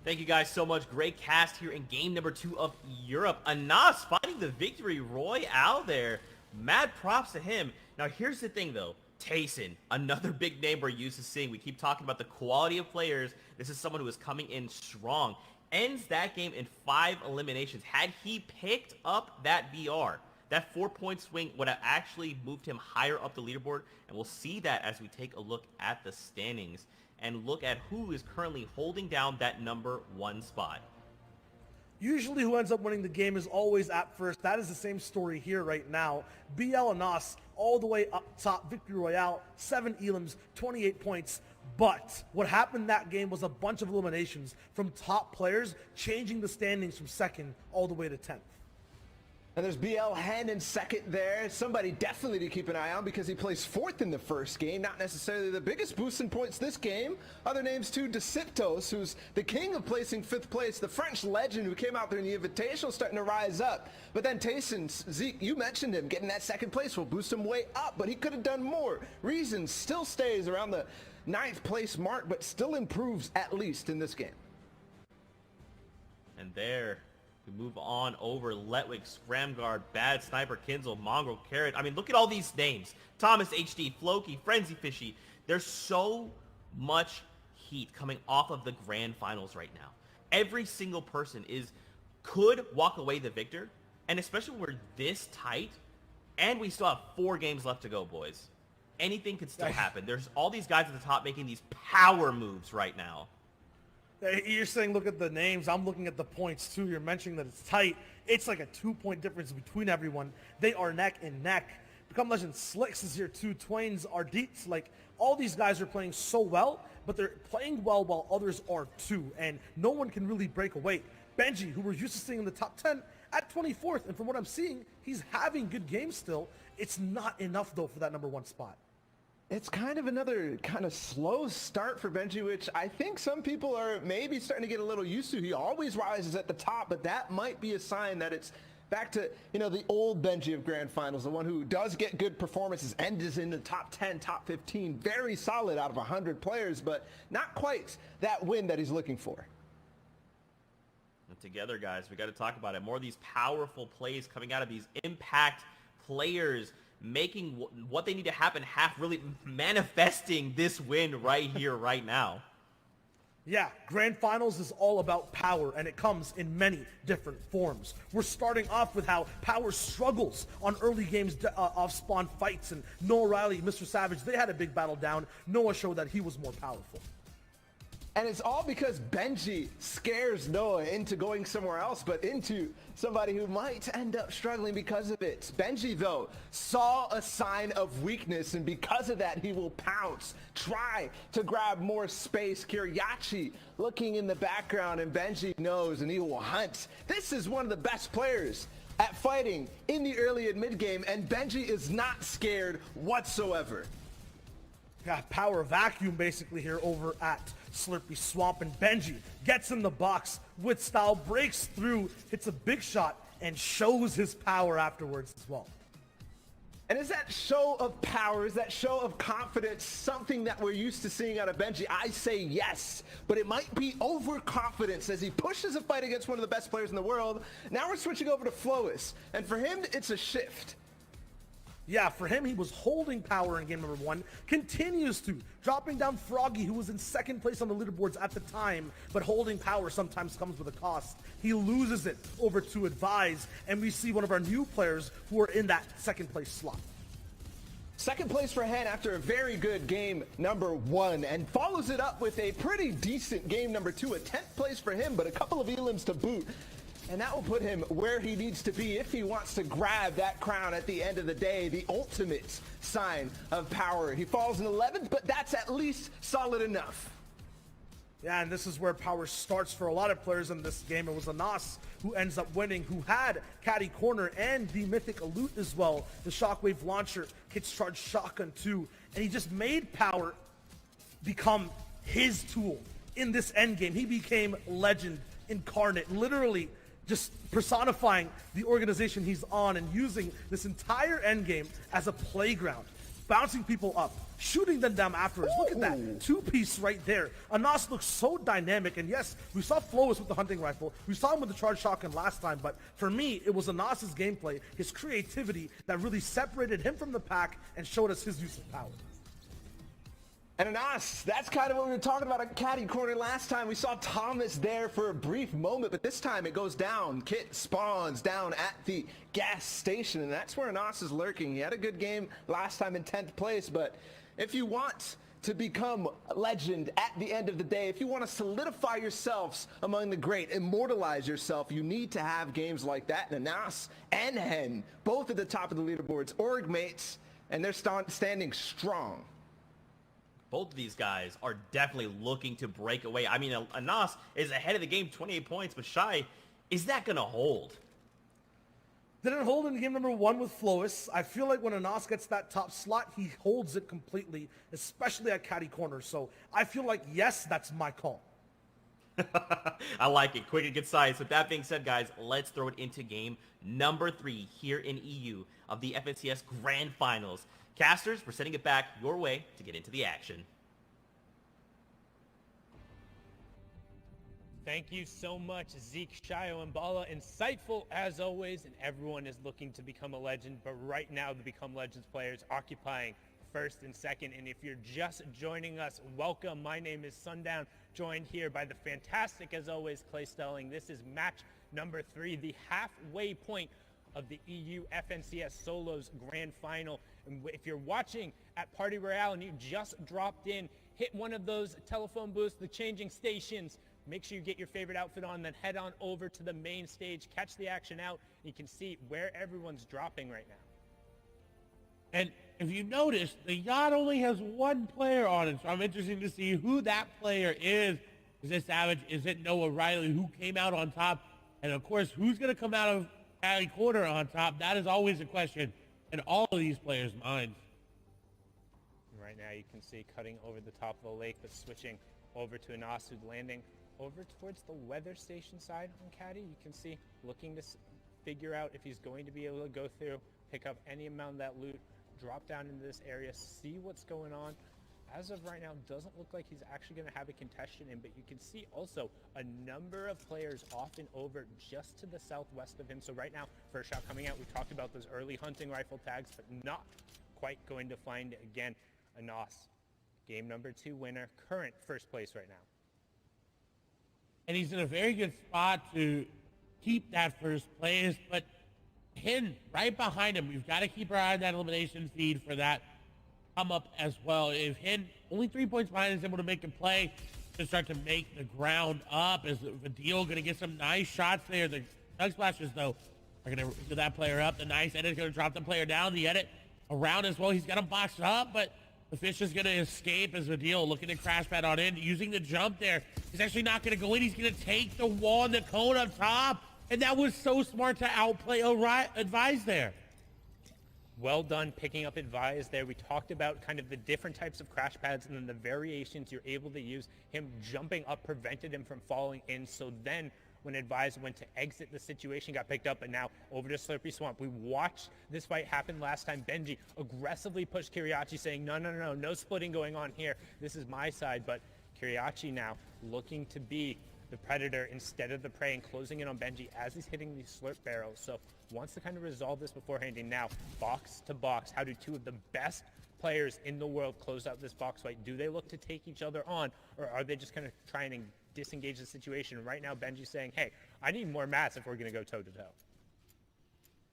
A: Thank you guys so much. Great cast here in game number 2 of Europe. Anas finding the Victory Royale there. Mad props to him. Now here's the thing though. Tayson, another big name we're used to seeing. We keep talking about the quality of players. This is someone who is coming in strong. Ends that game in 5 eliminations. Had he picked up that BR, that 4-point swing would have actually moved him higher up the leaderboard. And we'll see that as we take a look at the standings and look at who is currently holding down that number 1 spot.
B: Usually who ends up winning the game is always at first. That is the same story here right now. BL Anas all the way up top. Victory Royale, 7 elims, 28 points. But what happened that game was a bunch of eliminations from top players, changing the standings from 2nd all the way to 10th.
C: And there's BL Hen in 2nd there. Somebody definitely to keep an eye on because he placed 4th in the first game. Not necessarily the biggest boost in points this game. Other names too, Deciptos, who's the king of placing 5th place. The French legend who came out there in the Invitational starting to rise up. But then Tayson, Zeke, you mentioned him. Getting that 2nd place will boost him way up, but he could have done more. Reason still stays around the 9th place mark, but still improves at least in this game.
A: And there, we move on over Letwick, Scramguard, Bad Sniper, Kinzel, Mongrel, Carrot. I mean, look at all these names. Thomas HD, Floki, Frenzy Fishy. There's so much heat coming off of the grand finals right now. Every single person could walk away the victor, and especially when we're this tight, and we still have 4 games left to go, boys. Anything could still happen. There's all these guys at the top making these power moves right now.
B: You're saying look at the names. I'm looking at the points too. You're mentioning that it's tight. It's like a 2-point difference between everyone. They are neck and neck. Become Legend Slicks is here too. Twain's are Deets. Like all these guys are playing so well, but they're playing well while others are too. And no one can really break away. Benji, who we're used to seeing in the top 10, at 24th. And from what I'm seeing, he's having good games still. It's not enough though for that number 1 spot.
C: It's kind of another kind of slow start for Benji, which I think some people are maybe starting to get a little used to. He always rises at the top, but that might be a sign that it's back to, you know, the old Benji of grand finals, the one who does get good performances and is in the top 10, top 15, very solid out of 100 players, but not quite that win that he's looking for.
A: And together, guys, we got to talk about it. More of these powerful plays coming out of these impact players, making what they need to happen, really manifesting this win right here, right now.
B: Yeah, Grand Finals is all about power, and it comes in many different forms. We're starting off with how power struggles on early games off-spawn fights, and Noah Riley, Mr. Savage, they had a big battle down. Noah showed that he was more powerful.
C: And it's all because Benji scares Noah into going somewhere else, but into somebody who might end up struggling because of it. Benji, though, saw a sign of weakness, and because of that, he will pounce, try to grab more space. Kiriachi looking in the background, and Benji knows, and he will hunt. This is one of the best players at fighting in the early and mid game, and Benji is not scared whatsoever.
B: Got power vacuum basically here over at Slurpy Swamp, and Benji gets in the box with style, breaks through, hits a big shot, and shows his power afterwards as well.
C: And is that show of power, is that show of confidence something that we're used to seeing out of Benji? I say yes, but it might be overconfidence as he pushes a fight against one of the best players in the world. Now we're switching over to Flois, and for him, it's a shift.
B: Yeah, for him, he was holding power in game number 1, continues to, dropping down Froggy, who was in second place on the leaderboards at the time, but holding power sometimes comes with a cost. He loses it over to Advise, and we see one of our new players who are in that second place slot.
C: Second place for Hen after a very good game number 1, and follows it up with a pretty decent game number 2, a 10th place for him, but a couple of elims to boot. And that will put him where he needs to be if he wants to grab that crown at the end of the day, the ultimate sign of power. He falls in 11th, but that's at least solid enough.
B: Yeah, and this is where power starts for a lot of players in this game. It was Anas who ends up winning, who had Caddy Corner and the mythic loot as well. The Shockwave Launcher hits Charge Shotgun too, and he just made power become his tool in this endgame. He became legend incarnate, literally just personifying the organization he's on and using this entire endgame as a playground, bouncing people up, shooting them down afterwards. Look at that two-piece right there. Anas looks so dynamic, and yes, we saw Flois with the hunting rifle. We saw him with the charge shotgun last time, but for me, it was Anas's gameplay, his creativity that really separated him from the pack and showed us his use of power.
C: And Anas, that's kind of what we were talking about at Caddy Corner last time. We saw Thomas there for a brief moment, but this time it goes down. Kit spawns down at the gas station, and that's where Anas is lurking. He had a good game last time in 10th place, but if you want to become a legend at the end of the day, if you want to solidify yourselves among the great, immortalize yourself, you need to have games like that. And Anas and Hen, both at the top of the leaderboards, org mates, and they're standing strong.
A: Both of these guys are definitely looking to break away. I mean, Anas is ahead of the game, 28 points, but Shy, is that going to hold?
B: Didn't hold in game number 1 with Flois. I feel like when Anas gets that top slot, he holds it completely, especially at Caddy Corner. So I feel like, yes, that's my call.
A: I like it. Quick and concise. With that being said, guys, let's throw it into game number 3 here in EU of the FNCS Grand Finals. Casters, we're sending it back your way to get into the action.
D: Thank you so much, Zeke, Shio, and Bala. Insightful as always, and everyone is looking to become a legend, but right now the Become Legends players occupying first and second. And if you're just joining us, welcome. My name is Sundown, joined here by the fantastic, as always, Clay Stelling. This is match number 3, the halfway point of the EU FNCS Solos Grand Final. And if you're watching at Party Royale and you just dropped in, hit one of those telephone booths, the changing stations. Make sure you get your favorite outfit on, then head on over to the main stage, catch the action out, and you can see where everyone's dropping right now.
E: And if you notice, the yacht only has 1 player on it, so I'm interested to see who that player is. Is it Savage? Is it Noah Riley, who came out on top? And of course, who's going to come out of Caddy Corner on top? That is always a question in all of these players' minds.
D: Right now you can see cutting over the top of the lake, but switching over to Anasu, landing over towards the weather station side on Caddy. You can see looking to figure out if he's going to be able to go through, pick up any amount of that loot, drop down into this area, see what's going on. As of right now, doesn't look like he's actually going to have a contestant in, but you can see also a number of players off and over just to the southwest of him. So right now, first shot coming out, we talked about those early hunting rifle tags, but not quite going to find it again. Anas, game number 2 winner, current first place right now.
E: And he's in a very good spot to keep that first place, but Hen right behind him. We've got to keep our eye on that elimination feed for that come up as well. If Hen, only 3 points behind, is able to make a play, to start to make the ground up. Is Vidal going to get some nice shots there? The Chug Splashes, though, are going to do that player up. The nice edit is going to drop the player down. The edit around as well. He's got him boxed up, but the fish is going to escape as Vidal looking to crash pad on in. Using the jump there. He's actually not going to go in. He's going to take the wall and the cone up top. And that was so smart to outplay Advise there.
D: Well done picking up Advise there. We talked about kind of the different types of crash pads and then the variations you're able to use. Him jumping up prevented him from falling in. So then when Advise went to exit, the situation got picked up, and now over to Slurpy Swamp. We watched this fight happen last time. Benji aggressively pushed Kiriachi, saying, no splitting going on here. This is my side. But Kiriachi now looking to be the predator instead of the prey and closing in on Benji as he's hitting these slurp barrels. So wants to kind of resolve this beforehand. And now box to box, how do two of the best players in the world close out this box fight? Do they look to take each other on, or are they just kind of trying to disengage the situation? Right now Benji's saying, hey, I need more mats if we're going to go toe to toe.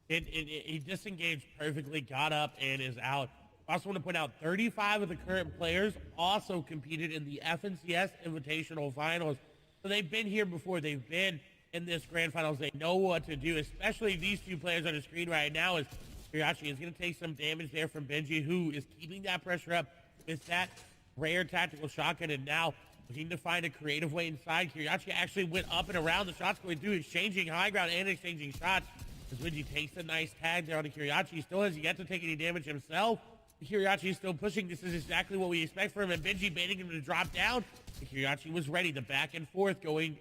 E: He disengaged perfectly, got up, and is out. I also want to point out 35 of the current players also competed in the FNCS Invitational Finals. So they've been here before. They've been in this grand finals. They know what to do, especially these two players on the screen right now. As Kiriachi is going to take some damage there from Benji, who is keeping that pressure up with that rare tactical shotgun, and now looking to find a creative way inside. Kiriachi actually went up and around the shots going through, exchanging high ground and exchanging shots. As Benji takes a nice tag there on the Kiriachi. He still has yet to take any damage himself. Kiriachi is still pushing. This is exactly what we expect from him, and Benji baiting him to drop down. Kiriachi was ready. The back and forth going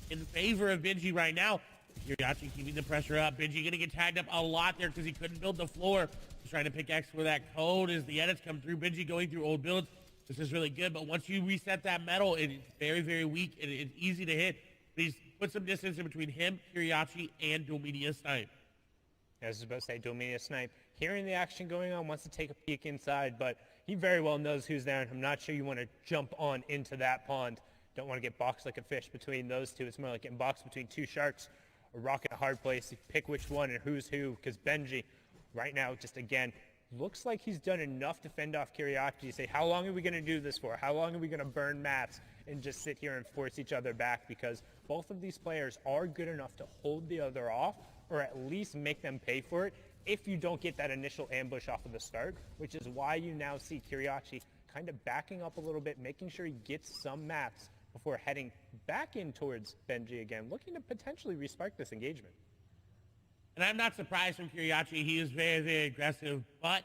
E: in favor of Benji right now. Kiriachi keeping the pressure up. Benji going to get tagged up a lot there because he couldn't build the floor. He's trying to pickaxe for that code as the edits come through. Benji going through old builds. This is really good, but once you reset that metal, it's very, very weak, and it's easy to hit. But he's put some distance in between him, Kiriachi, and Domenia Snipe.
D: I was about to say, Domenia Snipe, hearing the action going on, wants to take a peek inside, but he very well knows who's there, and I'm not sure you want to jump on into that pond. Don't want to get boxed like a fish between those two. It's more like getting boxed between two sharks. A rock in a hard place. You pick which one and who's who, because Benji, right now, just again, looks like he's done enough to fend off Kiriachi. Say, how long are we going to do this for? How long are we going to burn mats and just sit here and force each other back? Because both of these players are good enough to hold the other off, or at least make them pay for it if you don't get that initial ambush off of the start, which is why you now see Kiriachi kind of backing up a little bit, making sure he gets some mats before heading back in towards Benji again, looking to potentially respark this engagement.
E: And I'm not surprised from Kiriachi. He is very, very aggressive, but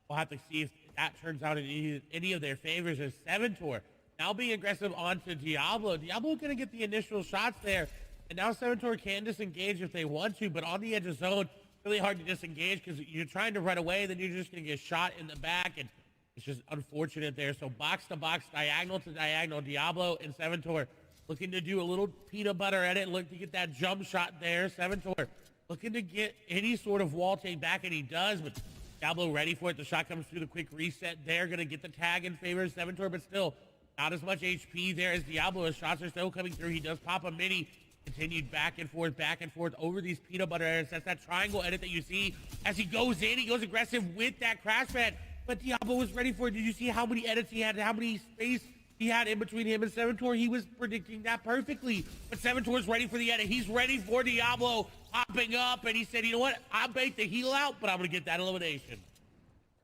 E: we'll have to see if that turns out in any of their favors. As Seventor now being aggressive onto Diablo. Diablo going to get the initial shots there, and now Seventor can disengage if they want to, but on the edge of zone, really hard to disengage because you're trying to run away, then you're just going to get shot in the back, and it's just unfortunate there. So box to box, diagonal to diagonal, Diablo and Seventor looking to do a little peanut butter edit, look to get that jump shot there. Seventor looking to get any sort of wall take back, and he does, but Diablo ready for it. The shot comes through, the quick reset there, going to get the tag in favor of Seventor, but still not as much HP there as Diablo. His shots are still coming through. He does pop a mini. Continued back and forth over these peanut butter edits. That's that triangle edit that you see as he goes in. He goes aggressive with that crash pad, but Diablo was ready for it. Did you see how many edits he had, how many space he had in between him and Seventor? He was predicting that perfectly, but Seventor's ready for the edit. He's ready for Diablo popping up, and he said, you know what? I'll bait the heal out, but I'm going to get that elimination.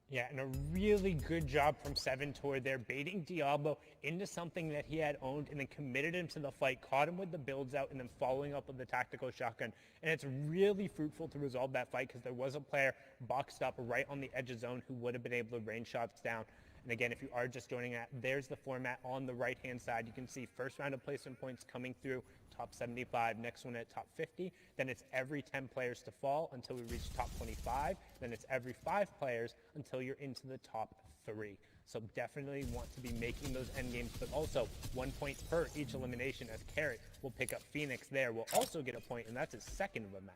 D: Yeah, and a really good job from Seventor there, baiting Diablo into something that he had owned and then committed him to the fight, caught him with the builds out, and then following up with the tactical shotgun. And it's really fruitful to resolve that fight because there was a player boxed up right on the edge of zone who would have been able to rain shots down. And again, if you are just joining that, there's the format on the right-hand side. You can see first round of placement points coming through, top 75, next one at top 50. Then it's every 10 players to fall until we reach top 25. Then it's every 5 players until you're into the top 3. So definitely want to be making those end games, but also 1 point per each elimination, as Carrot will pick up Phoenix there. Will also get a point, and that's his second of a match.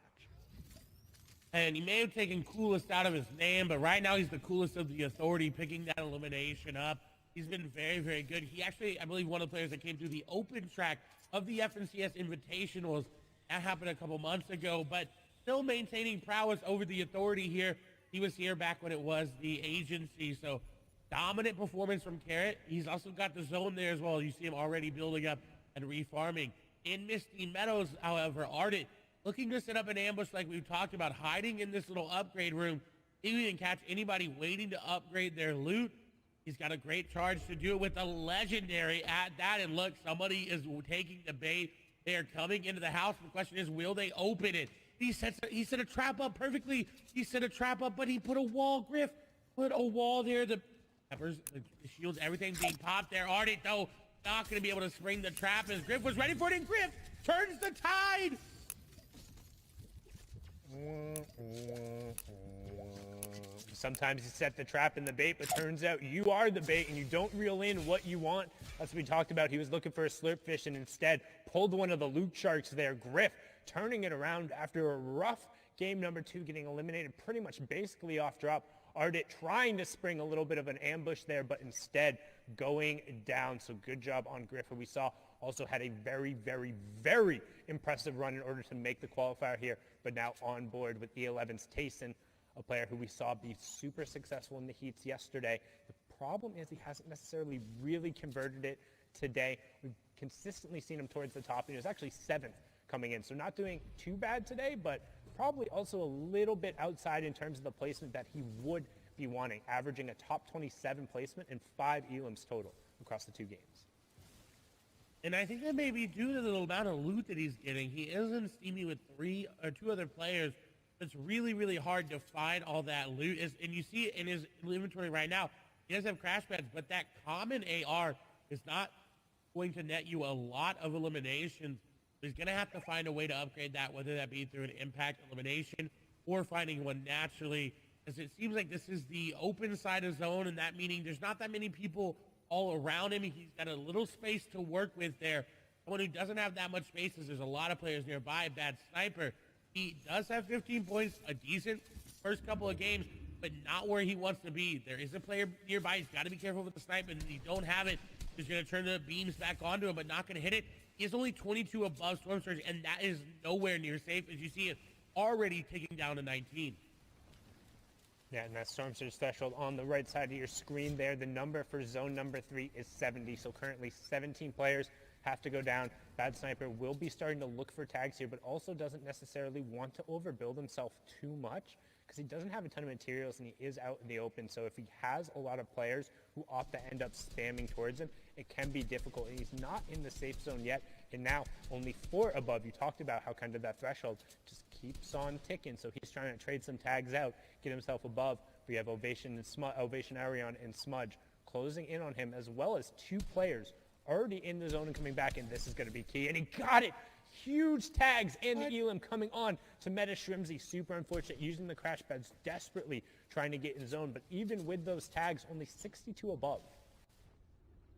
E: And he may have taken coolest out of his name, but right now he's the coolest of the authority, picking that elimination up. He's been very, very good. He actually, I believe, one of the players that came through the open track of the FNCS Invitationals. That happened a couple months ago, but still maintaining prowess over the authority here. He was here back when it was the agency, so Dominant performance from Carrot. He's also got the zone there as well. You see him already building up and refarming. In Misty Meadows, however, Ardent looking to set up an ambush like we've talked about, hiding in this little upgrade room. He didn't catch anybody waiting to upgrade their loot. He's got a great charge to do it with a legendary at that. And look, somebody is taking the bait. They are coming into the house. The question is, will they open it? He set a trap up perfectly. He set a trap up, but he put a wall, Griff. Put a wall there. The peppers, the shields, everything being popped there. Ardent, though, not going to be able to spring the trap as Griff was ready for it, and Griff turns the tide.
D: Sometimes you set the trap and the bait, but turns out you are the bait and you don't reel in what you want. That's what we talked about. He was looking for a slurp fish and instead pulled one of the loot sharks there. Griff turning it around after a rough game number 2, getting eliminated pretty much basically off drop. Ardent trying to spring a little bit of an ambush there, but instead going down. So good job on Griff, who we saw also had a very, very, very impressive run in order to make the qualifier here, but now on board with E11's Tayson, a player who we saw be super successful in the heats yesterday. The problem is he hasn't necessarily really converted it today. We've consistently seen him towards the top. He was actually 7th coming in, so not doing too bad today, but probably also a little bit outside in terms of the placement that he would be wanting, averaging a top 27 placement and 5 elims total across the 2 games.
E: And I think that may be due to the amount of loot that he's getting. He is in Steamy with 2 other players. It's really, really hard to find all that loot. And you see it in his inventory right now. He does have crash pads, but that common AR is not going to net you a lot of eliminations. He's going to have to find a way to upgrade that, whether that be through an impact elimination or finding one naturally, as it seems like this is the open side of zone, and that meaning there's not that many people all around him. He's got a little space to work with there. Someone who doesn't have that much space is there's a lot of players nearby. Bad sniper. He does have 15 points, a decent first couple of games, but not where he wants to be. There is a player nearby. He's got to be careful with the snipe, and if you don't have it, he's going to turn the beams back onto him, but not going to hit it. He is only 22 above Storm Surge, and that is nowhere near safe, as you see it already ticking down to 19.
D: Yeah, and that Storm Surge threshold on the right side of your screen there. The number for zone number 3 is 70, so currently 17 players have to go down. Bad Sniper will be starting to look for tags here, but also doesn't necessarily want to overbuild himself too much because he doesn't have a ton of materials and he is out in the open. So if he has a lot of players who opt to end up spamming towards him, it can be difficult. And he's not in the safe zone yet, and now only 4 above. You talked about how kind of that threshold just keeps on ticking. So he's trying to trade some tags out, get himself above. We have Ovation Arion and Smudge closing in on him, as well as 2 players already in the zone and coming back, and this is going to be key. And he got it! Huge tags and the Elim coming on to Meta Shrimsy. Super unfortunate, using the crash pads desperately trying to get in zone, but even with those tags, only 62 above.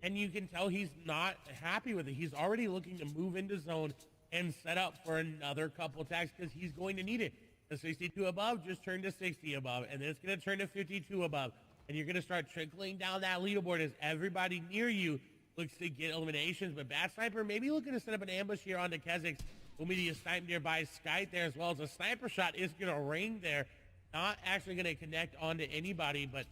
E: And you can tell he's not happy with it. He's already looking to move into zone and set up for another couple tags because he's going to need it. The 62 above just turned to 60 above, and then it's going to turn to 52 above. And you're going to start trickling down that leaderboard as everybody near you looks to get eliminations. But Bad Sniper maybe looking to set up an ambush here onto Kezix. Will be a snipe nearby Skype there, as well as a sniper shot is going to ring there. Not actually going to connect onto anybody, but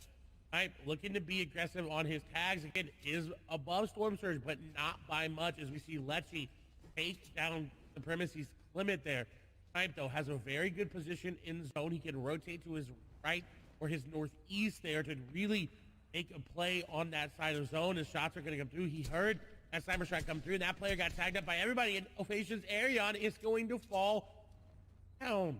E: Snipe looking to be aggressive on his tags. Again, is above Storm Surge, but not by much, as we see Lechy take down the premises limit there. Snipe, though, has a very good position in zone. He can rotate to his right or his northeast there to really make a play on that side of zone. His shots are going to come through. He heard that sniper shot come through, and that player got tagged up by everybody, and Ophacian's Arion is going to fall down.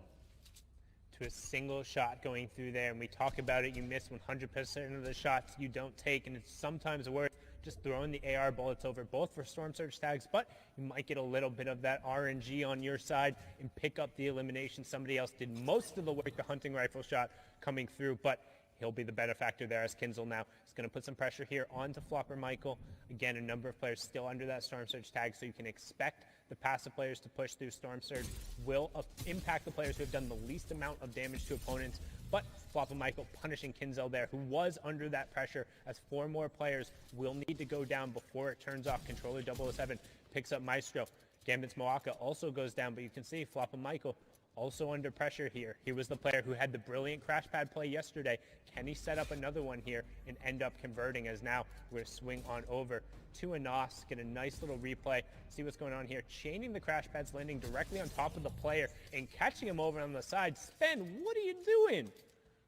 D: To a single shot going through there, and we talk about it, you miss 100% of the shots you don't take, and it's sometimes worth just throwing the AR bullets over, both for Storm Surge tags, but you might get a little bit of that RNG on your side and pick up the elimination. Somebody else did most of the work, the hunting rifle shot coming through, but he'll be the benefactor there as Kinzel now is going to put some pressure here onto Flopper Michael. Again, a number of players still under that Storm Surge tag, so you can expect the passive players to push through. Storm Surge will impact the players who have done the least amount of damage to opponents, but Flopper Michael punishing Kinzel there, who was under that pressure, as 4 more players will need to go down before it turns off. Controller 007 picks up Maestro. Gambit's Moaka also goes down, but you can see Flopper Michael also under pressure here. He was the player who had the brilliant crash pad play yesterday. Can he set up another one here and end up converting? As now we're going to swing on over to Anas, get a nice little replay, see what's going on here. Chaining the crash pads, landing directly on top of the player and catching him over on the side. Spen, what are you doing?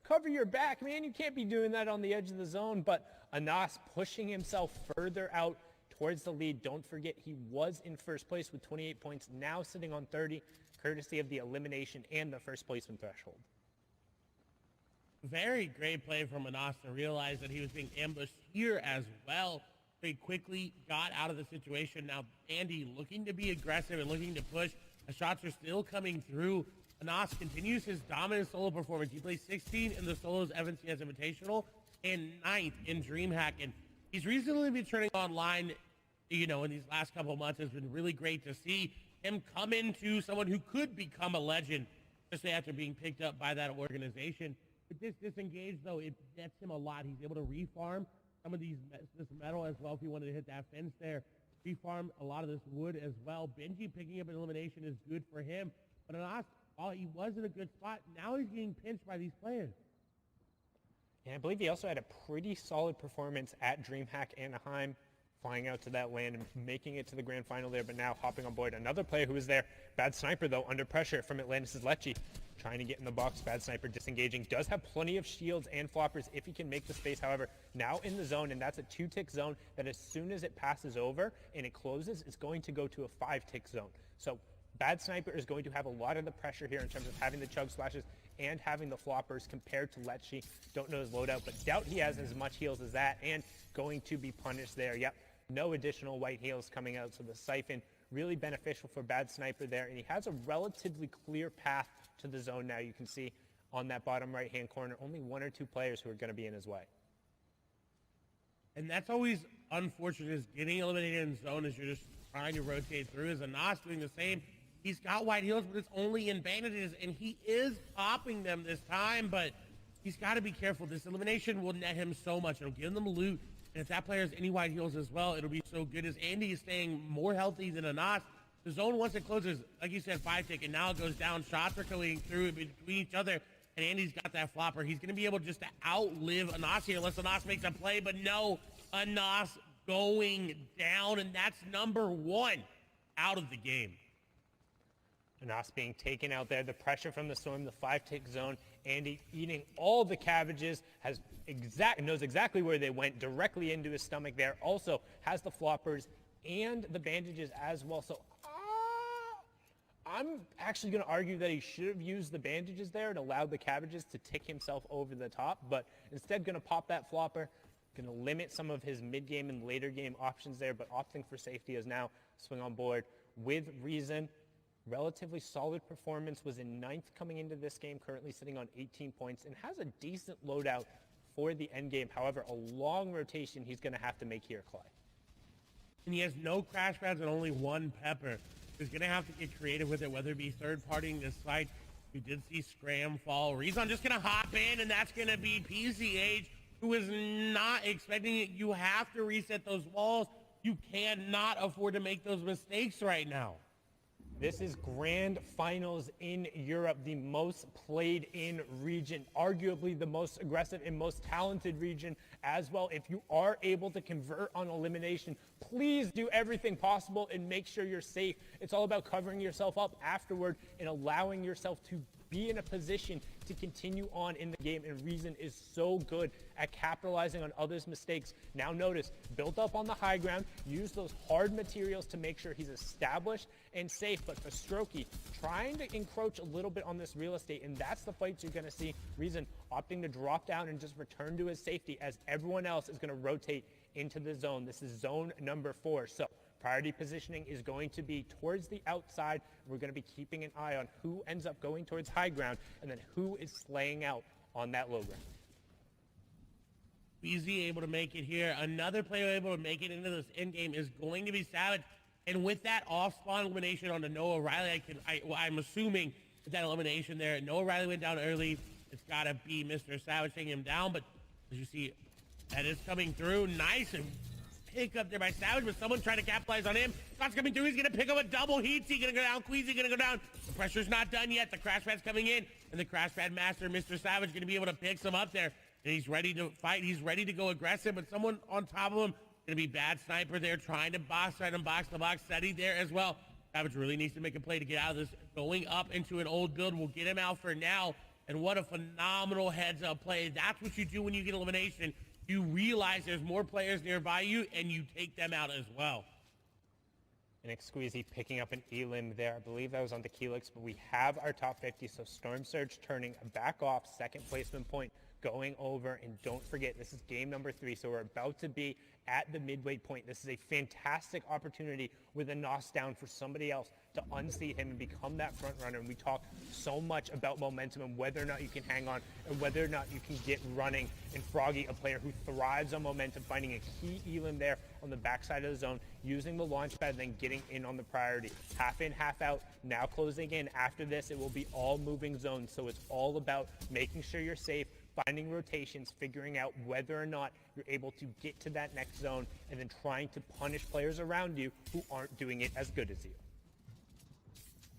D: Cover your back, man. You can't be doing that on the edge of the zone. But Anas pushing himself further out towards the lead. Don't forget, he was in first place with 28 points, now sitting on 30, courtesy of the elimination and the first placement threshold.
E: Very great play from Anas to realize that he was being ambushed here as well. Very quickly got out of the situation. Now Andy looking to be aggressive and looking to push. The shots are still coming through. Anas continues his dominant solo performance. He plays 16 in the solos Evans CS Invitational and 9th in DreamHack. And he's recently been turning online, you know, in these last couple of months. It's been really great to see him come into someone who could become a legend, especially after being picked up by that organization. With this disengage, though, it nets him a lot. He's able to refarm some of this metal as well if he wanted to hit that fence there. Refarm a lot of this wood as well. Benji picking up an elimination is good for him. But Anas, while he was in a good spot, now he's getting pinched by these players.
D: And I believe he also had a pretty solid performance at DreamHack Anaheim, flying out to that land and making it to the grand final there, but now hopping on board. Another player who was there, Bad Sniper, though, under pressure from Atlantis' Lecce, trying to get in the box. Bad Sniper disengaging, does have plenty of shields and floppers if he can make the space. However, now in the zone, and that's a 2-tick zone that as soon as it passes over and it closes, it's going to go to a 5-tick zone. So Bad Sniper is going to have a lot of the pressure here in terms of having the chug splashes and having the floppers compared to Lecce. Don't know his loadout, but doubt he has as much heals as that, and going to be punished there. Yep, no additional white heals coming out, so the siphon really beneficial for Bad Sniper there, and he has a relatively clear path to the zone now. You can see on that bottom right-hand corner, only 1 or 2 players who are going to be in his way.
E: And that's always unfortunate, is getting eliminated in zone as you're just trying to rotate through. As Anas doing the same. He's got white heals, but it's only in bandages, and he is popping them this time, but he's got to be careful. This elimination will net him so much. It'll give them loot, and if that player has any white heals as well, it'll be so good. As Andy is staying more healthy than Anas, the zone, once it closes, like you said, 5-tick, and now it goes down. Shots are going through between each other, and Andy's got that flopper. He's going to be able just to outlive Anas here unless Anas makes a play, but no, Anas going down, and that's number 1 out of the game.
D: Anas being taken out there, the pressure from the storm, the 5-tick zone. Andy eating all the cabbages, knows exactly where they went, directly into his stomach there. Also has the floppers and the bandages as well. So I'm actually going to argue that he should have used the bandages there and allowed the cabbages to tick himself over the top, but instead going to pop that flopper, going to limit some of his mid-game and later game options there, but opting for safety as now swing on board with reason. Relatively solid performance, was in 9th coming into this game, currently sitting on 18 points, and has a decent loadout for the end game. However, a long rotation he's going to have to make here, Clay.
E: And he has no crash pads and only 1 pepper. He's going to have to get creative with it, whether it be third-partying this site. We did see Scram fall. Rezon just going to hop in, and that's going to be PCH, who is not expecting it. You have to reset those walls. You cannot afford to make those mistakes right now.
D: This is grand finals in Europe, the most played in region, arguably the most aggressive and most talented region as well. If you are able to convert on elimination, please do everything possible and make sure you're safe. It's all about covering yourself up afterward and allowing yourself to be in a position to continue on in the game, and Reason is so good at capitalizing on others' mistakes. Now notice, built up on the high ground, use those hard materials to make sure he's established and safe, but for Strokey, trying to encroach a little bit on this real estate, and that's the fights you're going to see. Reason opting to drop down and just return to his safety as everyone else is going to rotate into the zone. This is zone number 4, so priority positioning is going to be towards the outside. We're going to be keeping an eye on who ends up going towards high ground and then who is slaying out on that low ground.
E: Easy able to make it here. Another player able to make it into this end game is going to be Savage. And with that off-spawn elimination on the Noah Riley, I'm assuming with that elimination there, Noah Riley went down early. It's got to be Mr. Savage taking him down. But as you see, that is coming through. Nice and pick up there by Savage, but someone trying to capitalize on him. Scott's coming through. He's going to pick up a double. Heat's he going to go down. Queasy going to go down. The pressure's not done yet. The crash pad's coming in, and the crash pad master, Mr. Savage, going to be able to pick some up there. And he's ready to fight. He's ready to go aggressive, but someone on top of him going to be bad sniper there, trying to box right and box the box. Steady there as well. Savage really needs to make a play to get out of this. Going up into an old build will get him out for now. And what a phenomenal heads-up play. That's what you do when you get elimination. You realize there's more players nearby you, and you take them out as well.
D: And Squeezy picking up an elim there. I believe that was on the Keelix, but we have our top 50. So Storm Surge turning back off, second placement point going over. And don't forget, this is game number 3. So we're about to be at the midway point. This is a fantastic opportunity with a nos down for somebody else to unseat him and become that front runner. And we talk so much about momentum and whether or not you can hang on and whether or not you can get running. And Froggy, a player who thrives on momentum, finding a key elim there on the backside of the zone, using the launch pad, then getting in on the priority. Half in, half out, now closing in. After this, it will be all moving zones. So it's all about making sure you're safe, finding rotations, figuring out whether or not you're able to get to that next zone, and then trying to punish players around you who aren't doing it as good as you.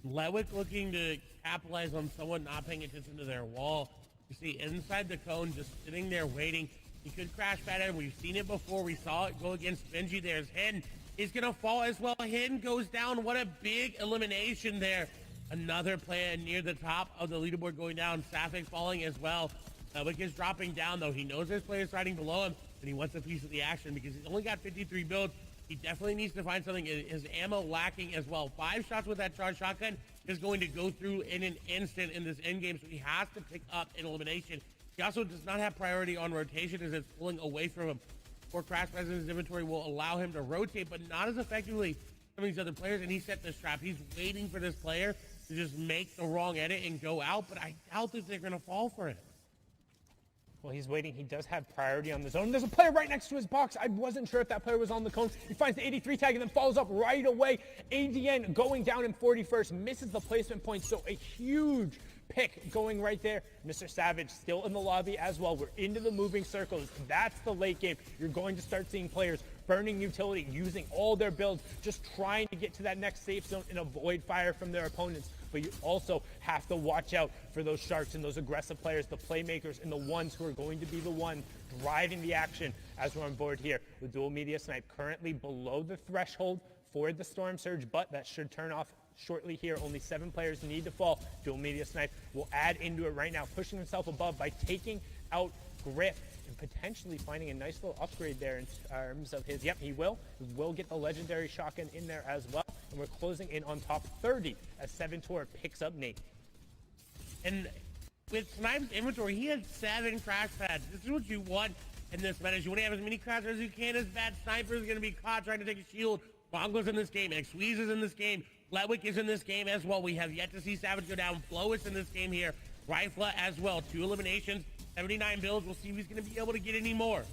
E: Lewick looking to capitalize on someone not paying attention to their wall. You see inside the cone, just sitting there waiting. He could crash pad him. We've seen it before. We saw it go against Benji. There's Hidden. He's going to fall as well. Hidden goes down. What a big elimination there. Another player near the top of the leaderboard going down. Safik falling as well. Lewick is dropping down, though. He knows there's players riding below him, and he wants a piece of the action because he's only got 53 builds. He definitely needs to find something. His ammo lacking as well. 5 shots with that charge shotgun is going to go through in an instant in this end game, so he has to pick up an elimination. He also does not have priority on rotation as it's pulling away from him. 4 crash pads in his inventory will allow him to rotate, but not as effectively as some of these other players, and he set this trap. He's waiting for this player to just make the wrong edit and go out, but I doubt that they're going to fall for it.
D: Well, he's waiting. He does have priority on the zone. There's a player right next to his box. I wasn't sure if that player was on the cone. He finds the 83 tag and then follows up right away. ADN going down in 41st, misses the placement point, so a huge pick going right there. Mr. Savage still in the lobby as well. We're into the moving circles. That's the late game. You're going to start seeing players burning utility, using all their builds, just trying to get to that next safe zone and avoid fire from their opponents. But you also have to watch out for those sharks and those aggressive players, the playmakers, and the ones who are going to be the ones driving the action as we're on board here with Dual Media Snipe currently below the threshold for the Storm Surge, but that should turn off shortly here. Only 7 players need to fall. Dual Media Snipe will add into it right now, pushing himself above by taking out Griff and potentially finding a nice little upgrade there in terms of his, yep, he will get the legendary shotgun in there as well. And we're closing in on top 30 as 7-Tor picks up Nate.
E: And with Snipe's inventory, he had 7 crash pads. This is what you want in this meta. You want to have as many crash pads as you can. As bad Sniper is going to be caught trying to take a shield. Mongo's in this game. Xweeze is in this game. Lewick is in this game as well. We have yet to see Savage go down. Flo is in this game here. Rifla as well. 2 eliminations, 79 builds. We'll see if he's going to be able to get any more.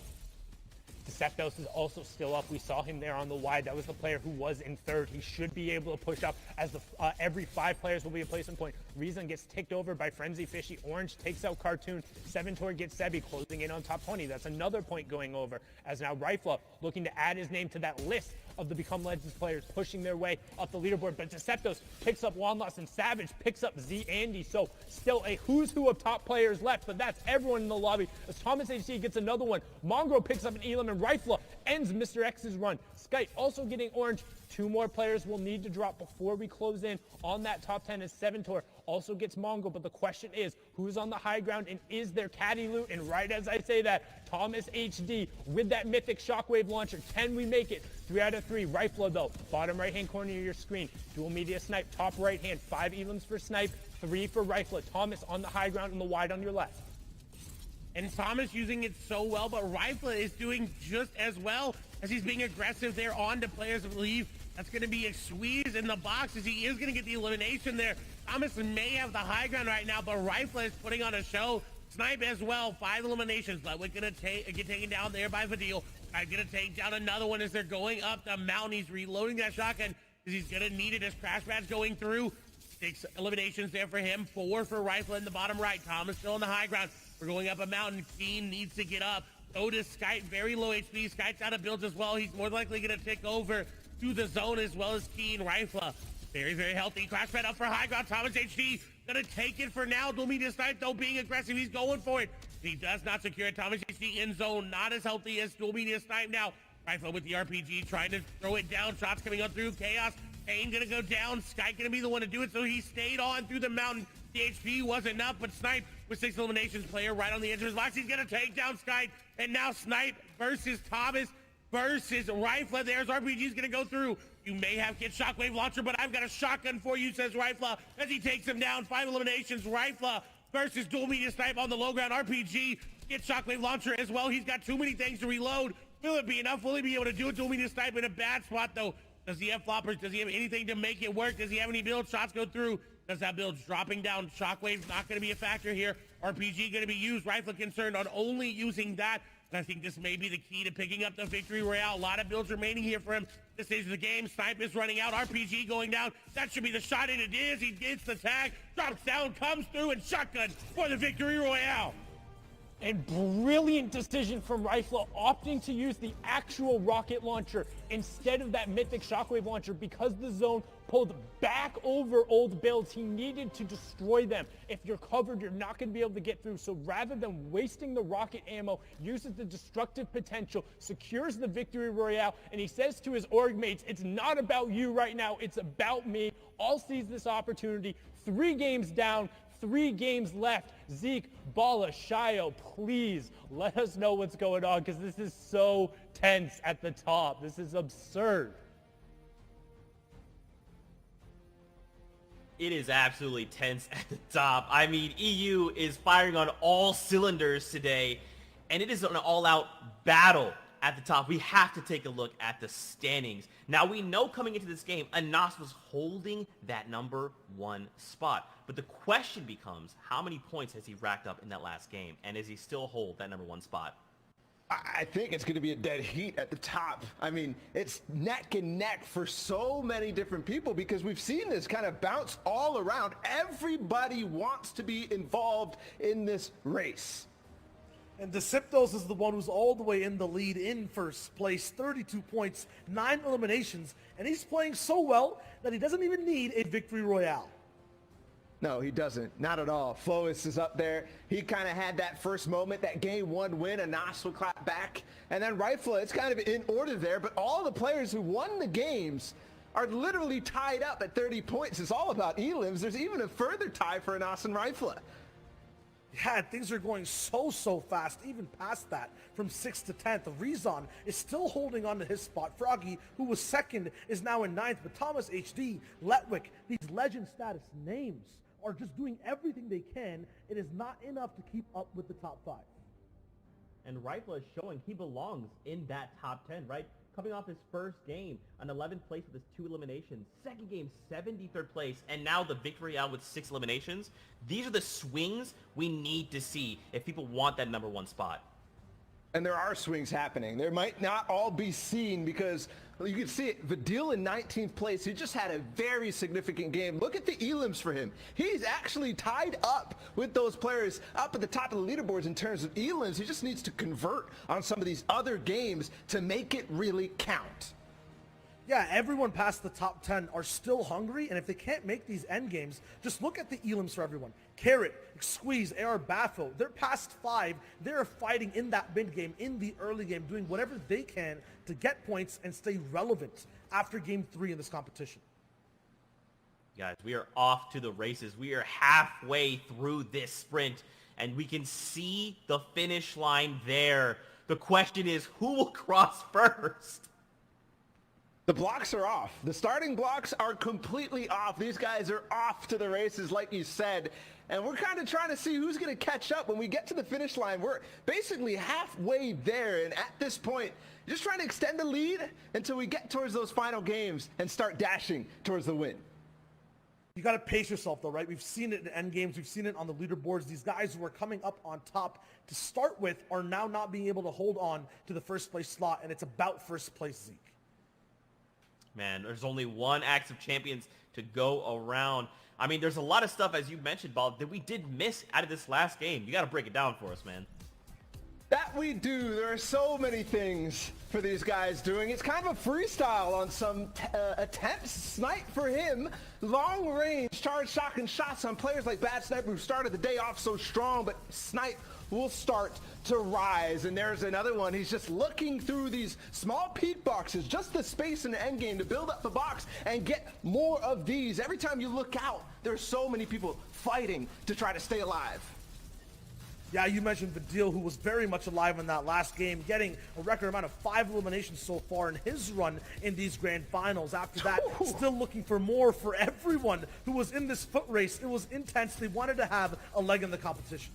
D: Deceptos is also still up. We saw him there on the wide. That was the player who was in 3rd. He should be able to push up as every 5 players will be a placement point. Reason gets ticked over by Frenzy Fishy. Orange takes out Cartoon. 7-Tor gets Sebi, closing in on top 20. That's another point going over as now Rifla looking to add his name to that list of the Become Legends players pushing their way up the leaderboard. But Deceptos picks up Wanloss and Savage picks up Z Andy. So still a who's who of top players left, but that's everyone in the lobby as Thomas HC gets another one. Mongrel picks up an Elam and Rifla ends Mr. X's run. Skype also getting Orange. 2 more players will need to drop before we close in on that top 10 as 7-Tor also gets Mongo. But the question is, who's on the high ground and is there caddy loot? And right as I say that, Thomas HD with that mythic shockwave launcher. Can we make it? 3 out of 3. Rifla though, bottom right hand corner of your screen. Dual Media Snipe, top right hand. 5 Elams for Snipe, 3 for Rifla. Thomas on the high ground and the wide on your left.
E: And Thomas using it so well, but Rifla is doing just as well as he's being aggressive there on to players of leave. That's going to be a squeeze in the box as he is going to get the elimination there. Thomas may have the high ground right now, but Rifla is putting on a show. Snipe as well, 5 eliminations. Ludwig going to get taken down there by Vidil. I'm going to take down another one as they're going up the mountain. He's reloading that shotgun because he's going to need it as crash pads going through. 6 eliminations there for him. 4 for Rifla in the bottom right. Thomas still on the high ground. We're going up a mountain. Keen needs to get up. So does Skype, very low HP. Skype's out of builds as well. He's more likely going to tick over to the zone as well as Key and Rifla. Very, very healthy. Crash pad up for high ground. Thomas HD gonna take it for now. Dual media snipe though, being aggressive. He's going for it. He does not secure it. Thomas HD in zone, not as healthy as dual media snipe now. Rifle with the RPG, trying to throw it down. Shots coming on through. Chaos. Pain gonna go down. Sky gonna be the one to do it, so he stayed on through the mountain. The HP wasn't enough, but Snipe with 6 eliminations, player right on the edge of his box. He's gonna take down Skype, and now Snipe versus Thomas versus Rifla. There's RPG's gonna go through. You may have Kid Shockwave Launcher, but I've got a shotgun for you, says Rifla, as he takes him down. 5 eliminations. Rifla versus dual media snipe on the low ground. RPG, Kid Shockwave Launcher as well. He's got too many things to reload. Will it be enough? Will he be able to do it? Dual media snipe in a bad spot, though. Does he have floppers? Does he have anything to make it work? Does he have any builds? Shots go through. Does that build dropping down? Shockwave's not going to be a factor here. RPG going to be used. Rifle concerned on only using that. And I think this may be the key to picking up the victory royale. A lot of builds remaining here for him. This stage of the game. Snipe is running out. RPG going down. That should be the shot, and it is. He gets the tag, drops down, comes through, and shotgun for the victory royale.
D: And brilliant decision from Rifle, opting to use the actual rocket launcher instead of that mythic shockwave launcher because the zone pulled back over old builds. He needed to destroy them. If you're covered, you're not going to be able to get through. So rather than wasting the rocket ammo, uses the destructive potential, secures the victory royale, and he says to his org mates, it's not about you right now, it's about me. All sees this opportunity. 3 games down. 3 games left. Zeke, Bala, Shio, please let us know what's going on because this is so tense at the top. This is absurd.
A: It is absolutely tense at the top. I mean, EU is firing on all cylinders today, and it is an all-out battle at the top. We have to take a look at the standings. Now, we know coming into this game, Anas was holding that number 1 spot. But the question becomes, how many points has he racked up in that last game? And does he still hold that number 1 spot?
C: I think it's going to be a dead heat at the top. I mean, it's neck and neck for so many different people because we've seen this kind of bounce all around. Everybody wants to be involved in this race.
B: And Deceptos is the one who's all the way in the lead in first place, 32 points, 9 eliminations, and he's playing so well that he doesn't even need a victory royale.
C: No, he doesn't. Not at all. Flois is up there. He kind of had that first moment, that game 1 win. Anas will clap back. And then Rifle, it's kind of in order there, but all the players who won the games are literally tied up at 30 points. It's all about elims. There's even a further tie for Anas and Rifle.
B: Yeah, things are going so fast, even past that, from 6th to 10th. Rezon is still holding on to his spot. Froggy, who was 2nd, is now in 9th, but Thomas HD, Letwick, these legend status names are just doing everything they can. It is not enough to keep up with the top 5.
A: And Rifle is showing he belongs in that top 10, right? Coming off his first game, an 11th place with his 2 eliminations. Second game, 73rd place. And now the victory royale with 6 eliminations. These are the swings we need to see if people want that number 1 spot.
C: And there are swings happening. There might not all be seen because you can see it. Vidil in 19th place. He just had a very significant game. Look at the elims for him. He's actually tied up with those players up at the top of the leaderboards in terms of elims. He just needs to convert on some of these other games to make it really count.
B: Yeah, everyone past the top 10 are still hungry, and if they can't make these end games, just look at the elims for everyone. Carrot, Squeeze, AR Baffo, they're past 5. They're fighting in that mid game, in the early game, doing whatever they can to get points and stay relevant after game 3 in this competition.
A: Guys, we are off to the races. We are halfway through this sprint, and we can see the finish line there. The question is, who will cross first?
C: The blocks are off. The starting blocks are completely off. These guys are off to the races, like you said. And we're kind of trying to see who's going to catch up when we get to the finish line. We're basically halfway there. And at this point, just trying to extend the lead until we get towards those final games and start dashing towards the win.
B: You got to pace yourself, though, right? We've seen it in end games. We've seen it on the leaderboards. These guys who are coming up on top to start with are now not being able to hold on to the first place slot. And it's about first place, Zeke.
A: Man, there's only 1 Axe of Champions to go around. I mean, there's a lot of stuff, as you mentioned, Ball, that we did miss out of this last game. You got to break it down for us, man.
C: That we do. There are so many things for these guys doing. It's kind of a freestyle on some attempts. Snipe for him. Long range charge shotgun shots on players like Bad Sniper, who started the day off so strong, but Snipe will start to rise. And there's another one. He's just looking through these small peak boxes, just the space in the end game to build up the box and get more of these. Every time you look out, there's so many people fighting to try to stay alive.
B: Yeah, you mentioned Vidil, who was very much alive in that last game, getting a record amount of 5 eliminations so far in his run in these grand finals. After that, still looking for more for everyone who was in this foot race. It was intense. They wanted to have a leg in the competition.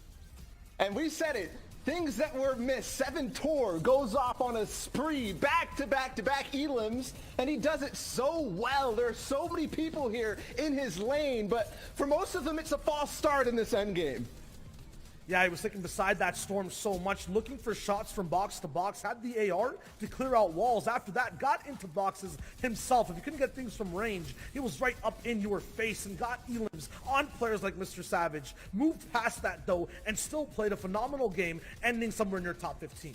C: And we said it. Things that were missed. 7 Tor goes off on a spree, back-to-back-to-back elims, and he does it so well. There are so many people here in his lane, but for most of them, it's a false start in this endgame.
B: Yeah, he was sticking beside that storm so much, looking for shots from box to box, had the AR to clear out walls. After that, got into boxes himself. If you couldn't get things from range, he was right up in your face and got elims on players like Mr. Savage. Moved past that, though, and still played a phenomenal game, ending somewhere near top 15.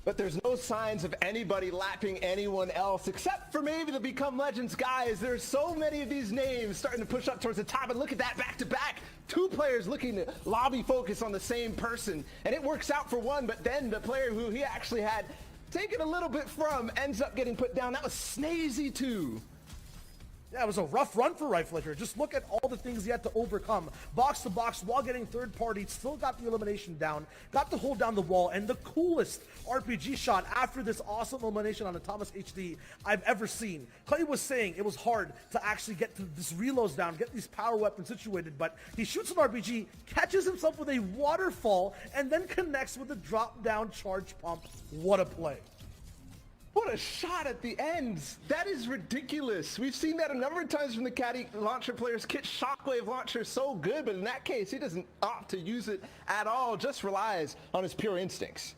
C: But there's no signs of anybody lapping anyone else, except for maybe the Become Legends guys. There's so many of these names starting to push up towards the top, and look at that back-to-back. 2 players looking to lobby focus on the same person, and it works out for one, but then the player who he actually had taken a little bit from ends up getting put down. That was Snazy too.
B: Yeah, it was a rough run for Riflehitter. Just look at all the things he had to overcome. Box to box while getting third party, still got the elimination down, got to hold down the wall, and the coolest RPG shot after this awesome elimination on the Thomas HD I've ever seen. Clay was saying it was hard to actually get to this reloads down, get these power weapons situated, but he shoots an RPG, catches himself with a waterfall, and then connects with a drop down charge pump. What a play.
C: What a shot at the end. That is ridiculous. We've seen that a number of times from the Caddy launcher players. Kit Shockwave launcher is so good, but in that case, he doesn't opt to use it at all, just relies on his pure instincts.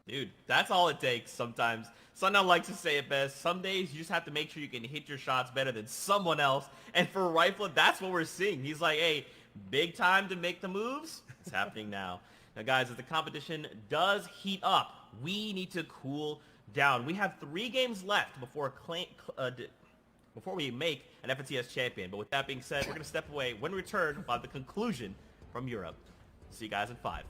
A: Dude, that's all it takes sometimes. Sundown likes to say it best. Some days you just have to make sure you can hit your shots better than someone else. And for Rifle, that's what we're seeing. He's like, hey, big time to make the moves. It's happening now. Now, guys, as the competition does heat up, we need to cool down. We have 3 games left before we make an FNCS champion. But with that being said, we're going to step away. When we return, we'll have the conclusion from Europe. See you guys in 5.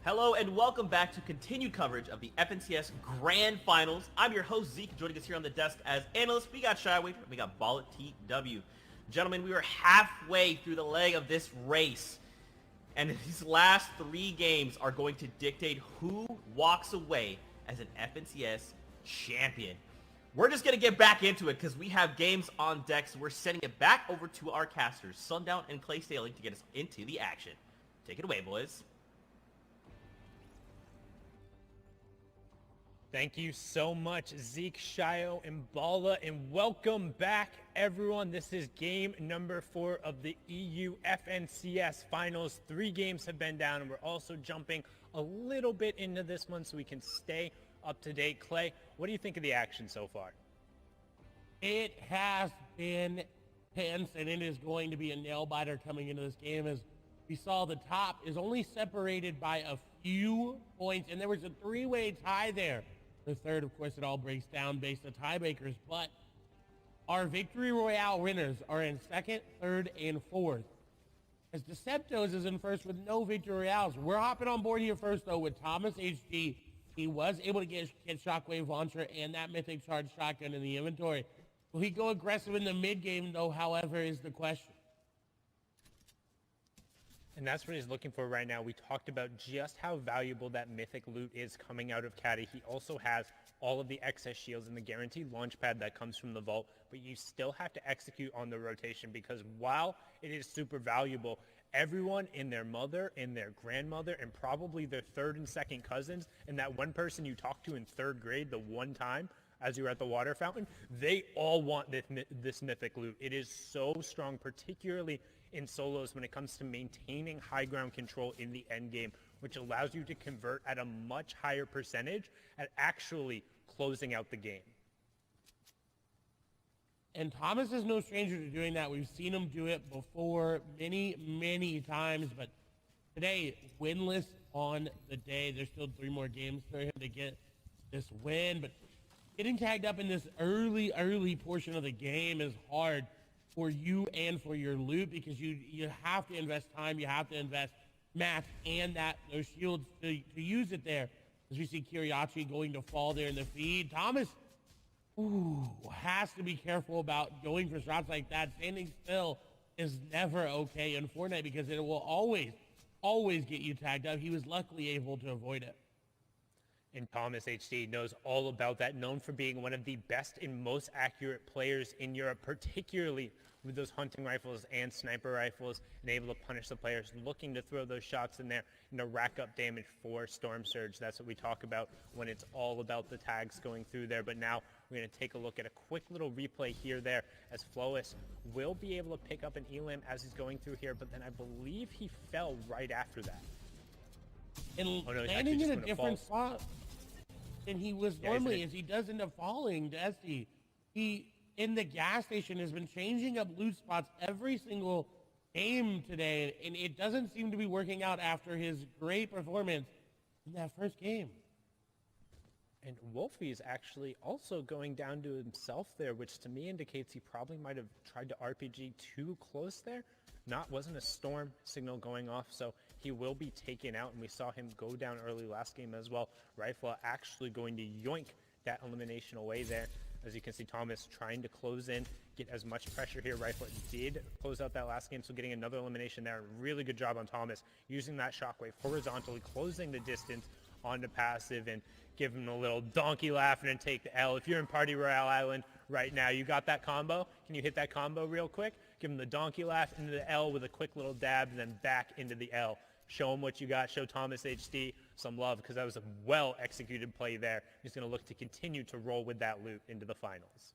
A: Hello and welcome back to continued coverage of the FNCS Grand Finals. I'm your host Zeke, joining us here on the desk as analysts. We got Shy Wafer, we got Ball at TW. Gentlemen, we are halfway through the leg of this race, and these last 3 games are going to dictate who walks away as an FNCS champion. We're just going to get back into it because we have games on deck, so we're sending it back over to our casters, Sundown and Clay Sailing, to get us into the action. Take it away, boys.
D: Thank you so much, Zeke, Shio, and Bala, and welcome back, everyone. This is game number 4 of the EU FNCS Finals. 3 games have been down, and we're also jumping a little bit into this one so we can stay up to date. Clay, what do you think of the action so far?
E: It has been tense, and it is going to be a nail-biter coming into this game. As we saw, the top is only separated by a few points, and there was a 3-way tie there. The third, of course, it all breaks down based on tiebreakers, but our Victory Royale winners are in 2nd, 3rd, and 4th. As Deceptos is in 1st with no Victory Royales. We're hopping on board here first, though, with Thomas HG. He was able to get Shockwave Launcher and that Mythic Charge Shotgun in the inventory. Will he go aggressive in the mid-game, though, however, is the question.
D: And that's what he's looking for right now. We talked about just how valuable that mythic loot is coming out of Caddy. He also has all of the excess shields and the guaranteed launch pad that comes from the vault, but you still have to execute on the rotation because while it is super valuable, everyone and their mother and their grandmother and probably their 3rd and 2nd cousins and that one person you talked to in 3rd grade the one time as you were at the water fountain, they all want this mythic loot. It is so strong, particularly in solos when it comes to maintaining high ground control in the end game, which allows you to convert at a much higher percentage at actually closing out the game.
E: And Thomas is no stranger to doing that. We've seen him do it before many times, but today, winless on the day. There's still 3 more games for him to get this win, but getting tagged up in this early portion of the game is hard for you and for your loot because you have to invest time, you have to invest mats and those shields to use it there. As we see Kiriachi going to fall there in the feed. Thomas has to be careful about going for shots like that. Standing still is never okay in Fortnite because it will always get you tagged up. He was luckily able to avoid it.
D: And Thomas HD knows all about that, known for being one of the best and most accurate players in Europe, particularly with those hunting rifles and sniper rifles, and able to punish the players looking to throw those shots in there and to rack up damage for Storm Surge. That's what we talk about when it's all about the tags going through there. But now we're going to take a look at a quick little replay here there as Flois will be able to pick up an elim as he's going through here, but then I believe he fell right after that.
E: And landing in a different spot than he was normally, as he does end up falling to SD. He, in the gas station, has been changing up loot spots every single game today, and it doesn't seem to be working out after his great performance in that first game.
D: And Wolfie is actually also going down to himself there, which to me indicates he probably might have tried to RPG too close there. Wasn't a storm signal going off, so he will be taken out, and we saw him go down early last game as well. Rifle actually going to yoink that elimination away there. As you can see, Thomas trying to close in, get as much pressure here. Rifle did close out that last game, so getting another elimination there. Really good job on Thomas, using that shockwave horizontally, closing the distance onto passive, and give him a little donkey laugh and then take the L. If you're in Party Royale Island right now, you got that combo? Can you hit that combo real quick? Give him the donkey laugh into the L with a quick little dab, and then back into the L. Show him what you got. Show Thomas HD some love, because that was a well-executed play there. He's going to look to continue to roll with that loot into the finals.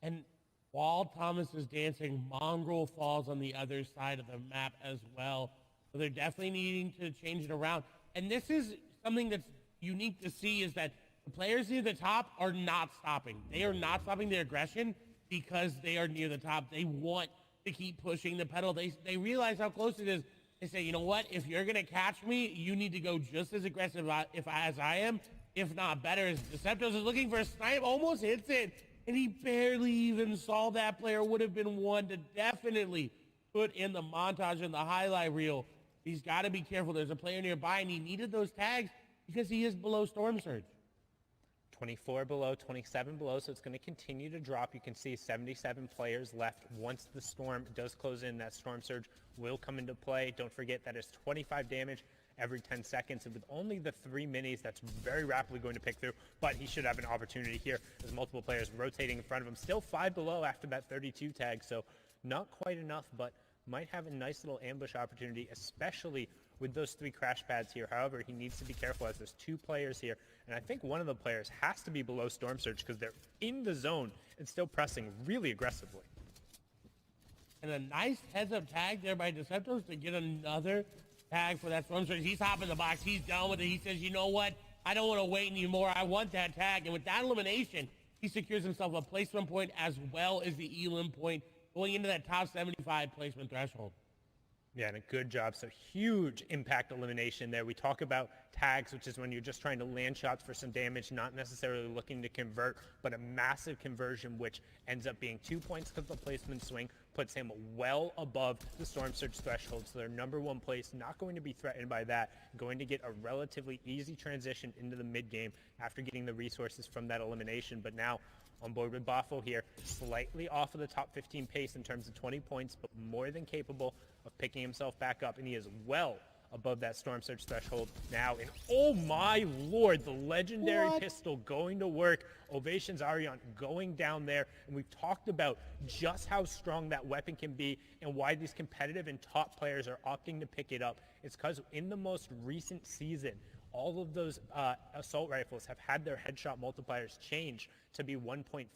E: And while Thomas is dancing, Mongrel falls on the other side of the map as well. So they're definitely needing to change it around. And this is something that's unique to see, is that the players near the top are not stopping. They are not stopping their aggression because they are near the top. They want to keep pushing the pedal. They realize how close it is. They say, you know what? If you're going to catch me, you need to go just as aggressive as I am, if not better. Deceptos is looking for a snipe, almost hits it, and he barely even saw that player. Would have been one to definitely put in the montage and the highlight reel He's got to be careful. There's a player nearby, and he needed those tags because he is below Storm Surge.
D: 24 below, 27 below, so it's going to continue to drop. You can see 77 players left. Once the storm does close in, that Storm Surge will come into play. Don't forget that is 25 damage every 10 seconds, and with only the 3 minis, that's very rapidly going to pick through, but he should have an opportunity here as multiple players rotating in front of him. Still 5 below after that 32 tag, so not quite enough, but might have a nice little ambush opportunity, especially with those 3 crash pads here. However, he needs to be careful as there's 2 players here, and I think one of the players has to be below Storm Surge because they're in the zone and still pressing really aggressively.
E: And a nice heads-up tag there by Deceptos to get another tag for that Storm Surge. He's hopping the box. He's done with it. He says, you know what? I don't want to wait anymore. I want that tag. And with that elimination, he secures himself a placement point as well as the elim point going into that top 75 placement threshold.
D: Yeah, and a good job. So huge impact elimination there. We talk about tags, which is when you're just trying to land shots for some damage, not necessarily looking to convert, but a massive conversion, which ends up being 2 points because the placement swing puts him well above the Storm Surge threshold. So their number 1 place, not going to be threatened by that, going to get a relatively easy transition into the mid game after getting the resources from that elimination. But now on board with Boffo here, slightly off of the top 15 pace in terms of 20 points, but more than capable of picking himself back up, and he is well above that Storm Surge threshold now. And oh my lord, the legendary pistol going to work. Ovations Arion going down there, and we've talked about just how strong that weapon can be and why these competitive and top players are opting to pick it up. It's because in the most recent season, all of those assault rifles have had their headshot multipliers change to be 1.5.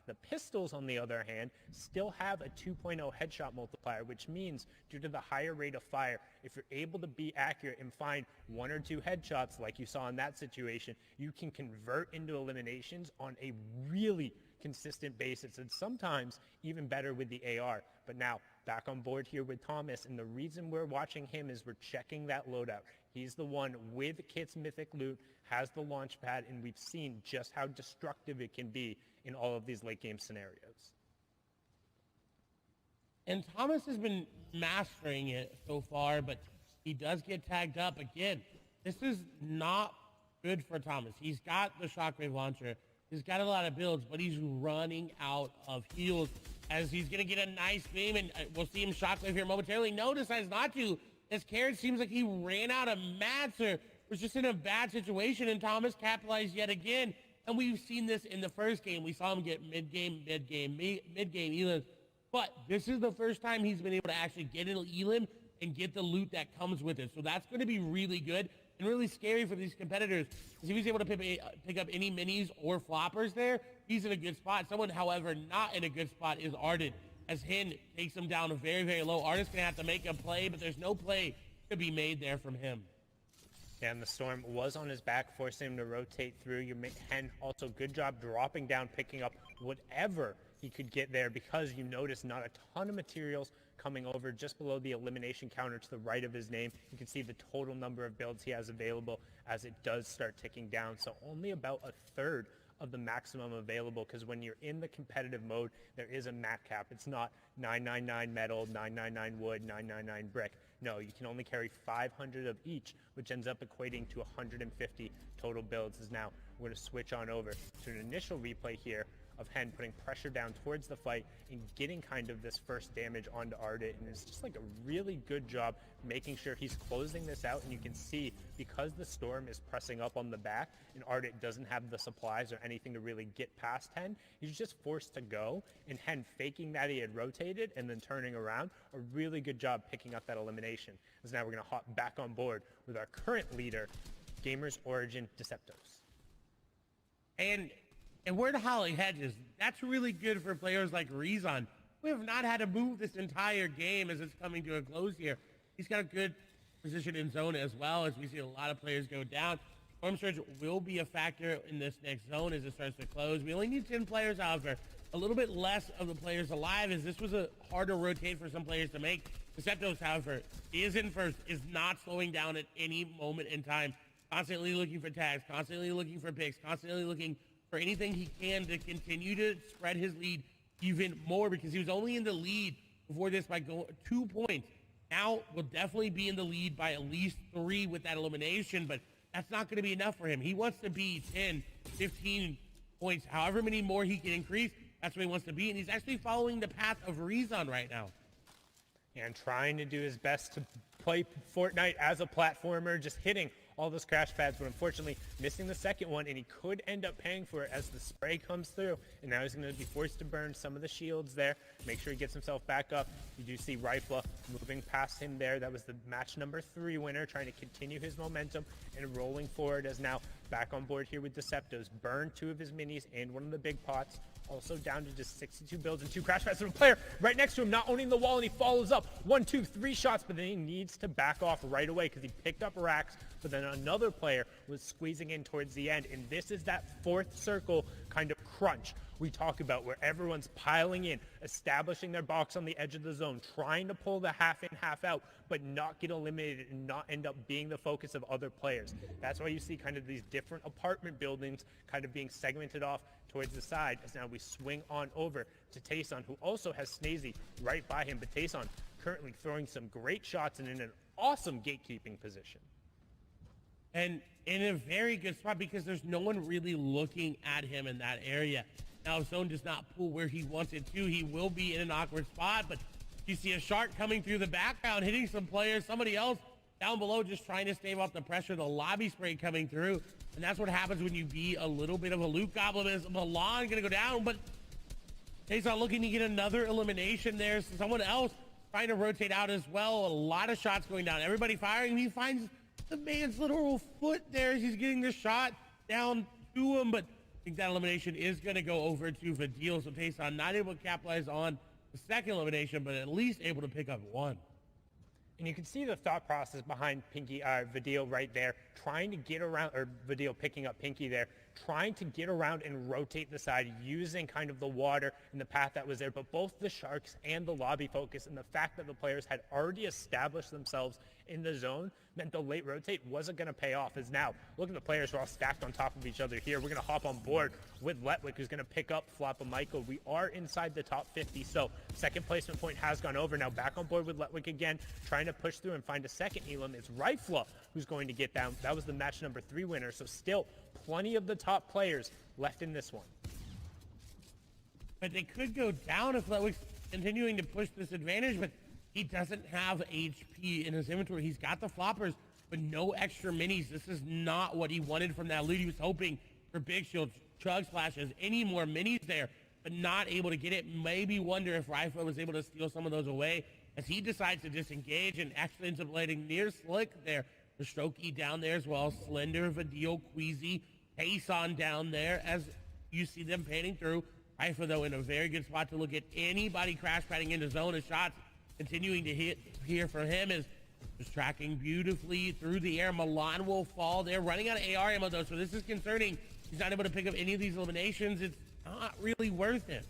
D: The pistols, on the other hand, still have a 2.0 headshot multiplier, which means due to the higher rate of fire, if you're able to be accurate and find 1 or 2 headshots like you saw in that situation, you can convert into eliminations on a really consistent basis, and sometimes even better with the AR. But now back on board here with Thomas, and the reason we're watching him is we're checking that loadout. He's the one with Kit's mythic loot, has the launch pad, and we've seen just how destructive it can be in all of these late game scenarios.
E: And Thomas has been mastering it so far, but he does get tagged up again. This is not good for Thomas. He's got the shockwave launcher. He's got a lot of builds, but he's running out of heals as he's going to get a nice beam, and we'll see him shockwave here momentarily. No, decides not to. As Carrot seems like he ran out of mats or was just in a bad situation, and Thomas capitalized yet again. And we've seen this in the first game. We saw him get mid-game elims. But this is the first time he's been able to actually get an elim and get the loot that comes with it. So that's going to be really good and really scary for these competitors. Because if he's able to pick up any minis or floppers there, he's in a good spot. Someone, however, not in a good spot is Arden, as Hin takes him down very, very low. Arden's going to have to make a play, but there's no play to be made there from him.
D: Yeah, and the storm was on his back, forcing him to rotate through. Hen also good job dropping down, picking up whatever he could get there, because you notice not a ton of materials coming over just below the elimination counter to the right of his name. You can see the total number of builds he has available as it does start ticking down. So only about a third of the maximum available, because when you're in the competitive mode, there is a mat cap. It's not 999 metal, 999 wood, 999 brick. No, you can only carry 500 of each, which ends up equating to 150 total builds. Is now we're going to switch on over to an initial replay here of Hen putting pressure down towards the fight and getting kind of this first damage onto Ardit, and it's just like a really good job making sure he's closing this out. And you can see, because the storm is pressing up on the back and Ardit doesn't have the supplies or anything to really get past Hen, he's just forced to go, and Hen faking that he had rotated and then turning around, a really good job picking up that elimination. As now we're going to hop back on board with our current leader, Gamers Origin Deceptos.
E: And where the Holly hedges, that's really good for players like Rezon, who have not had to move this entire game as it's coming to a close here. He's got a good position in zone as well, as we see a lot of players go down. Storm Surge will be a factor in this next zone as it starts to close. We only need 10 players, however. A little bit less of the players alive, as this was a harder rotate for some players to make. Deceptos, however, is in first, is not slowing down at any moment in time. Constantly looking for tags, constantly looking for picks, constantly looking for anything he can to continue to spread his lead even more, because he was only in the lead before this by 2 points. now will definitely be in the lead by at least 3 with that elimination, but that's not going to be enough for him. He wants to be 10, 15 points, however many more he can increase. That's what he wants to be, and he's actually following the path of Rezon right now.
D: And trying to do his best to play Fortnite as a platformer, just hitting all those crash pads, but unfortunately missing the second one, and he could end up paying for it as the spray comes through, and now he's going to be forced to burn some of the shields there, make sure he gets himself back up. You do see Rifla moving past him there. That was the match number 3 winner, trying to continue his momentum and rolling forward as now back on board here with Deceptos. Burned 2 of his minis and one of the big pots. Also down to just 62 builds and 2 crash pads from a player right next to him, not owning the wall, and he follows up 1, 2, 3 shots, but then he needs to back off right away because he picked up racks, but then another player was squeezing in towards the end, and this is that 4th circle kind of crunch we talk about where everyone's piling in, establishing their box on the edge of the zone, trying to pull the half in, half out, but not get eliminated and not end up being the focus of other players. That's why you see kind of these different apartment buildings kind of being segmented off towards the side, as now we swing on over to Tayson, who also has Snazy right by him, but Tayson currently throwing some great shots and in an awesome gatekeeping position.
E: And in a very good spot because there's no one really looking at him in that area. Now, if Zone does not pull where he wants it to, he will be in an awkward spot, but you see a shark coming through the background, hitting some players, somebody else down below just trying to stave off the pressure, the lobby spray coming through, and that's what happens when you be a little bit of a loot goblin. Is Milan gonna go down, but Tayson looking to get another elimination there. So someone else trying to rotate out as well. A lot of shots going down, everybody firing. He finds the man's literal foot there as he's getting the shot down to him, but I think that elimination is going to go over to Vidil, so Tayson not able to capitalize on the second elimination, but at least able to pick up 1.
D: And you can see the thought process behind Vidil right there, trying to get around, or Vidil picking up Pinky there, trying to get around and rotate the side using kind of the water and the path that was there, but both the Sharks and the lobby focus and the fact that the players had already established themselves in the zone meant the late rotate wasn't going to pay off. As now, look at the players who are all stacked on top of each other here. We're going to hop on board with Letwick, who's going to pick up Floppa Michael. We are inside the top 50, so second placement point has gone over. Now back on board with Letwick again, trying to push through and find a second Elam. It's Rifla who's going to get down. That was the match number 3 winner, so still plenty of the top players left in this one.
E: But they could go down if Letwick's continuing to push this advantage, but he doesn't have HP in his inventory. He's got the floppers, but no extra minis. This is not what he wanted from that loot. He was hoping for big shields, chug splashes, any more minis there, but not able to get it. Maybe wonder if Rifle was able to steal some of those away as he decides to disengage and actually ends up landing near Slick there. The Strokey down there as well. Slender, Vidil, Queasy, Tayson down there as you see them panning through. Rifle, though, in a very good spot to look at anybody crash padding into zone of shots. Continuing to hit here for him is just tracking beautifully through the air. Milan will fall. They're running out of AR ammo, though, so this is concerning. He's not able to pick up any of these eliminations. It's not really worth it.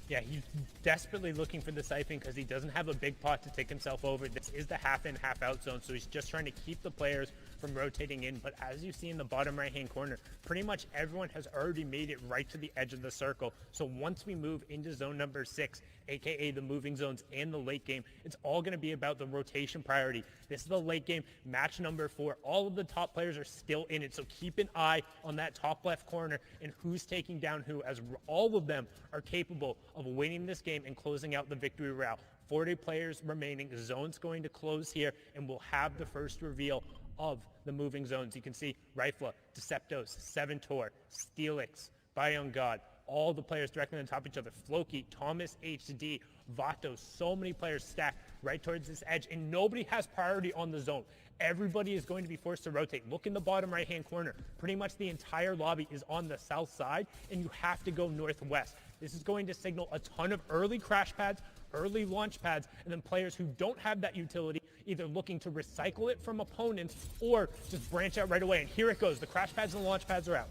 D: Yeah, he's desperately looking for the siphon because he doesn't have a big pot to take himself over. This is the half in, half out zone, so he's just trying to keep the players from rotating in. But as you see in the bottom right-hand corner, pretty much everyone has already made it right to the edge of the circle. So once we move into zone number 6, aka the moving zones and the late game, it's all going to be about the rotation priority. This is the late game, match number 4. All of the top players are still in it, so keep an eye on that top left corner and who's taking down who, as all of them are capable of winning this game and closing out the victory route. 40 players remaining. The zone's going to close here, and we'll have the first reveal of the moving zones. You can see Rifla, Deceptos, Seventor, Steelix, Bion God, all the players directly on top of each other. Floki, Thomas HD, Vato, so many players stacked right towards this edge, and nobody has priority on the zone. Everybody is going to be forced to rotate. Look in the bottom right-hand corner. Pretty much the entire lobby is on the south side, and you have to go northwest. This is going to signal a ton of early crash pads, early launch pads, and then players who don't have that utility either looking to recycle it from opponents or just branch out right away. And here it goes. The crash pads and the launch pads are out.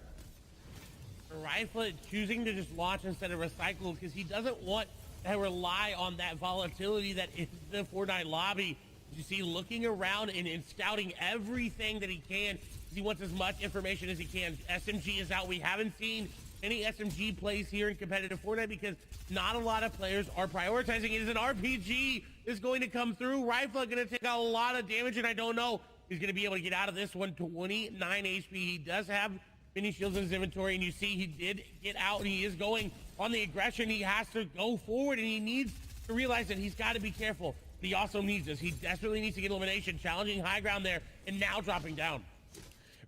E: Rifle choosing to just launch instead of recycle because he doesn't want to rely on that volatility that is the Fortnite lobby. You see, looking around and scouting everything that he can. He wants as much information as he can. SMG is out. We haven't seen any SMG plays here in competitive Fortnite because not a lot of players are prioritizing it. As an RPG is going to come through. Rifle going to take a lot of damage, and I don't know he's going to be able to get out of this one. 29 HP. He does have mini shields in his inventory, and you see he did get out, and he is going on the aggression. He has to go forward, and he needs to realize that he's got to be careful. But he also needs this. He desperately needs to get elimination, challenging high ground there, and now dropping down.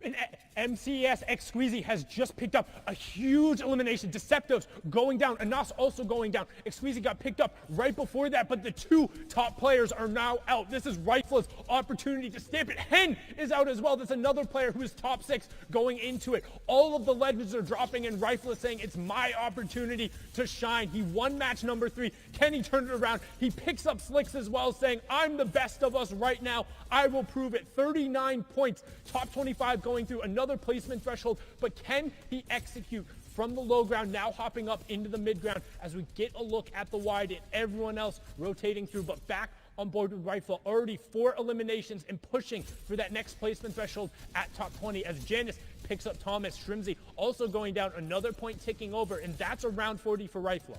D: And MCS X Squeezy has just picked up a huge elimination. Deceptos going down. Anas also going down. X Squeezy got picked up right before that, but the two top players are now out. This is Rifle's opportunity to stamp it. Hen is out as well. That's another player who is top 6 going into it. All of the legends are dropping, and Rifle is saying it's my opportunity to shine. He won match number 3. Kenny turned it around. He picks up Slicks as well, saying I'm the best of us right now. I will prove it. 39 points. Top 25 going through another placement threshold, but can he execute from the low ground, now hopping up into the mid ground as we get a look at the wide and everyone else rotating through, but back on board with Rifle. Already 4 eliminations and pushing for that next placement threshold at top 20 as Janice picks up Thomas. Shrimsy also going down, another point ticking over, and that's around 40 for Rifle.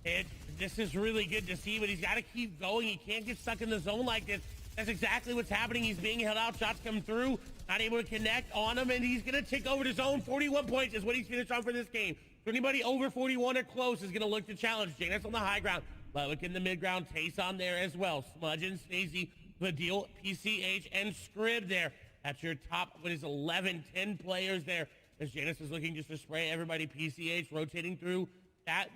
E: And this is really good to see, but he's got to keep going. He can't get stuck in the zone like this. That's exactly what's happening. He's being held out. Shots come through. Not able to connect on him, and he's going to tick over the zone. 41 points is what he's finished on for this game. So anybody over 41 or close is going to look to challenge. Janus on the high ground. Ludwig in the mid ground. Tace on there as well. Smudge and Stacey. Vidil, PCH, and Scrib there. That's your top, 11, 10 players there. As Janus is looking just to spray everybody. PCH rotating through that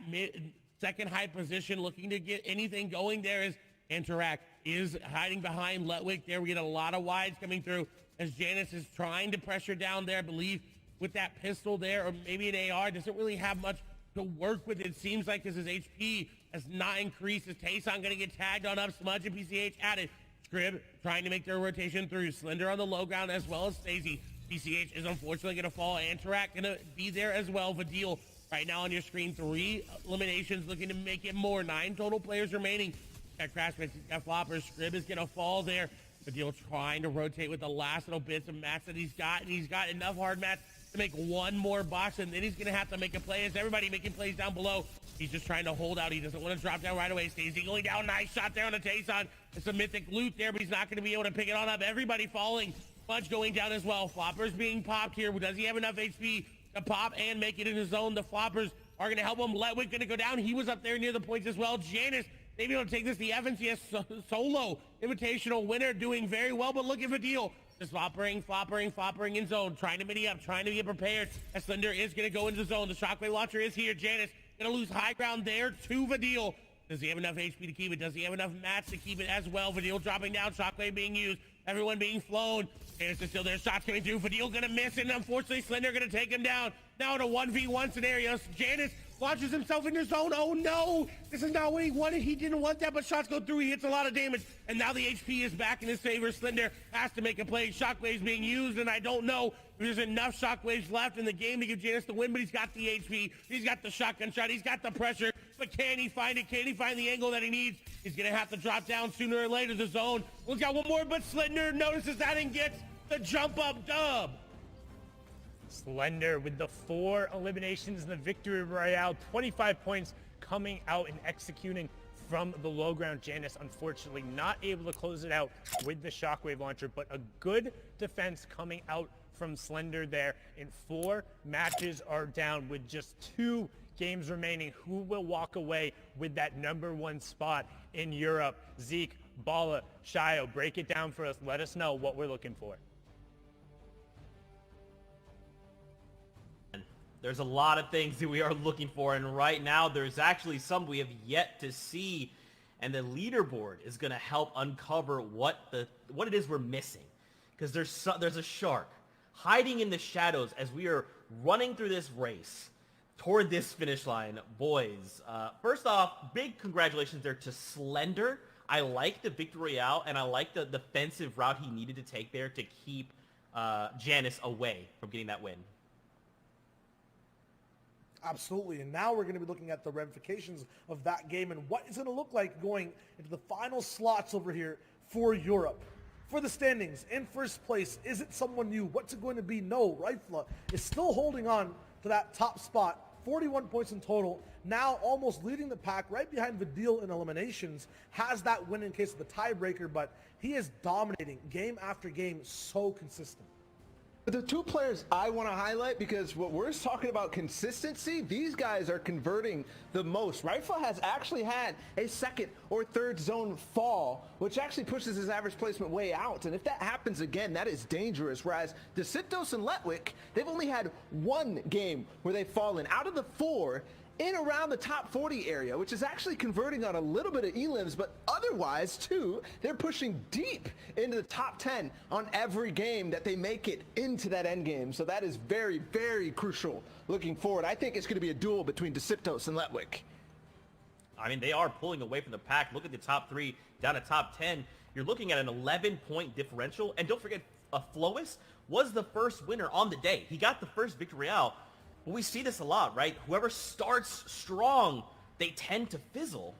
E: second high position, looking to get anything going there as Interact is hiding behind Ludwig there. We get a lot of wides coming through as Janice is trying to pressure down there. I believe with that pistol there, or maybe an AR, doesn't really have much to work with. It seems like as his HP has not increased. As Tayson going to get tagged on up. Smudge and PCH added. Scrib trying to make their rotation through. Slender on the low ground as well as Stacey. PCH is unfortunately going to fall. Interact going to be there as well. Vidil right now on your screen. 3 eliminations looking to make it more. 9 total players remaining. Got Crash, got Floppers. Scrib is going to fall there. Vidil trying to rotate with the last little bits of mats that he's got, and he's got enough hard mats to make one more box, and then he's going to have to make a play. As everybody making plays down below, he's just trying to hold out. He doesn't want to drop down right away. Stacey going down. Nice shot there on the Tayson. It's a mythic loot there, but he's not going to be able to pick it on up. Everybody falling. Smudge going down as well. Floppers being popped here. Does he have enough HP to pop and make it in his zone? The Floppers are going to help him. Ludwig going to go down. He was up there near the points as well. Janice maybe able to take this. The Evans, yes, solo invitational winner, doing very well, but looking for deal. Just floppering in zone, trying to mini up, trying to get prepared. As Slender is going to go into the zone. The Shockwave launcher is here. Janice going to lose high ground there to Vidil. Does he have enough HP to keep it? Does he have enough mats to keep it as well? Vidil dropping down, Shockwave being used, everyone being flown. Janice is still there, shots coming through. Vidil going to miss, and unfortunately Slender going to take him down. Now in a 1v1 scenario, Janice launches himself into zone. Oh no, this is not what he wanted. He didn't want that, but shots go through. He hits a lot of damage, and now the HP is back in his favor. Slender has to make a play. Shockwaves being used, and I don't know if there's enough shockwaves left in the game to give Janice the win, but he's got the HP. He's got the shotgun shot. He's got the pressure, but can he find it? Can he find the angle that he needs? He's going to have to drop down sooner or later. The zone. We've got one more, but Slender notices that and gets the jump up dub.
D: Slender with the 4 eliminations in the Victory Royale, 25 points coming out and executing from the low ground. Janice unfortunately not able to close it out with the Shockwave launcher, but a good defense coming out from Slender there. And 4 matches are down with just 2 games remaining. Who will walk away with that #1 spot in Europe? Zeke, Bala, Shio, break it down for us. Let us know what we're looking for.
A: There's a lot of things that we are looking for, and right now there's actually some we have yet to see, and the leaderboard is going to help uncover what it is we're missing, because there's a shark hiding in the shadows as we are running through this race toward this finish line. Boys, first off, big congratulations there to Slender. I like the Victory Royale, and I like the defensive route he needed to take there to keep Janice away from getting that win.
B: Absolutely, and now we're going to be looking at the ramifications of that game and what it's going to look like going into the final slots over here for Europe. For the standings, in first place, is it someone new? What's it going to be? No, Rifla is still holding on to that top spot. 41 points in total, now almost leading the pack right behind Vidil in eliminations, has that win in case of the tiebreaker, but he is dominating game after game, so consistent.
C: The two players I want to highlight, because what we're talking about consistency, these guys are converting the most. Rifle has actually had a second or third zone fall, which actually pushes his average placement way out. And if that happens again, that is dangerous. Whereas Desitos and Letwick, they've only had one game where they've fallen out of the 4 in around the top 40 area, which is actually converting on a little bit of elims, but otherwise too, they're pushing deep into the top 10 on every game that they make it into that end game. So that is very, very crucial looking forward. I think it's going to be a duel between Desitos and Letwick.
A: I mean, they are pulling away from the pack. Look at the top 3 down to top 10. You're looking at an 11-point differential. And don't forget, Flois was the first winner on the day. He got the first Victory Royale. But we see this a lot, right? Whoever starts strong, they tend to fizzle.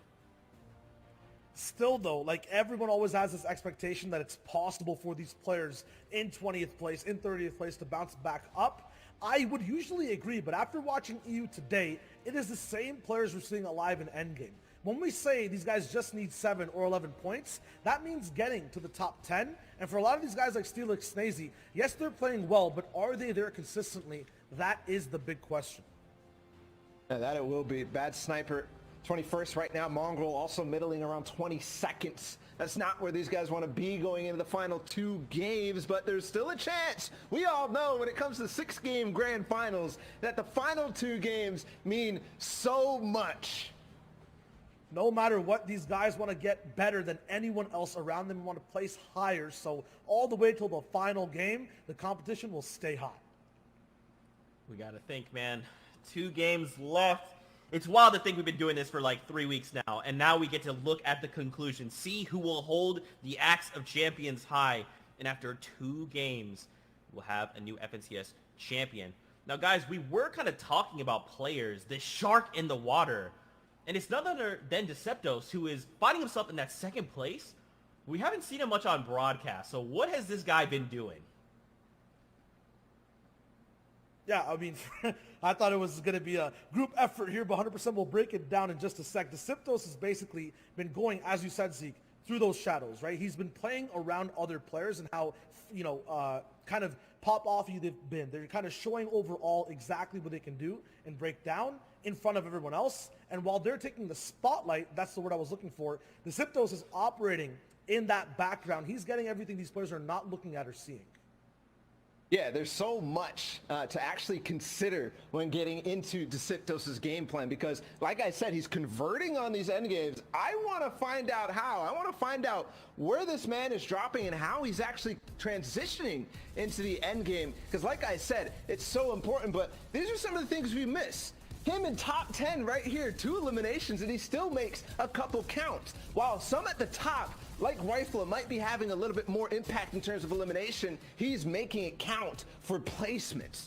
B: Still though, like everyone always has this expectation that it's possible for these players in 20th place, in 30th place to bounce back up. I would usually agree, but after watching EU today, it is the same players we're seeing alive in endgame. When we say these guys just need 7 or 11 points, that means getting to the top 10. And for a lot of these guys like Steelix, Snazy, yes, they're playing well, but are they there consistently? That is the big question.
C: Yeah, that it will be. Bad Sniper, 21st right now. Mongrel also middling around 22nd. That's not where these guys want to be going into the final 2 games, but there's still a chance. We all know when it comes to the 6-game grand finals that the final 2 games mean so much.
B: No matter what, these guys want to get better than anyone else around them, want to place higher. So all the way till the final game, the competition will stay high.
A: We got to think, man. 2 games left. It's wild to think we've been doing this for like 3 weeks now, and now we get to look at the conclusion, see who will hold the Axe of Champions high, and after 2 games, we'll have a new FNCS champion. Now, guys, we were kind of talking about players, the shark in the water, and it's none other than Deceptos, who is finding himself in that 2nd place. We haven't seen him much on broadcast, so what has this guy been doing?
B: Yeah, I mean, I thought it was going to be a group effort here, but 100% we'll break it down in just a sec. Deceptos has basically been going, as you said, Zeke, through those shadows, right? He's been playing around other players and how, you know, kind of pop off they've been. They're kind of showing overall exactly what they can do and break down in front of everyone else. And while they're taking the spotlight, that's the word I was looking for, Deceptos is operating in that background. He's getting everything these players are not looking at or seeing.
C: Yeah, there's so much to actually consider when getting into Deceptos' game plan because, like I said, he's converting on these end games. I want to find out how. I want to find out where this man is dropping and how he's actually transitioning into the end game because, like I said, it's so important, but these are some of the things we miss. Him in top 10 right here, 2 eliminations, and he still makes a couple counts. While some at the top, like Rifle, might be having a little bit more impact in terms of elimination, he's making it count for placements.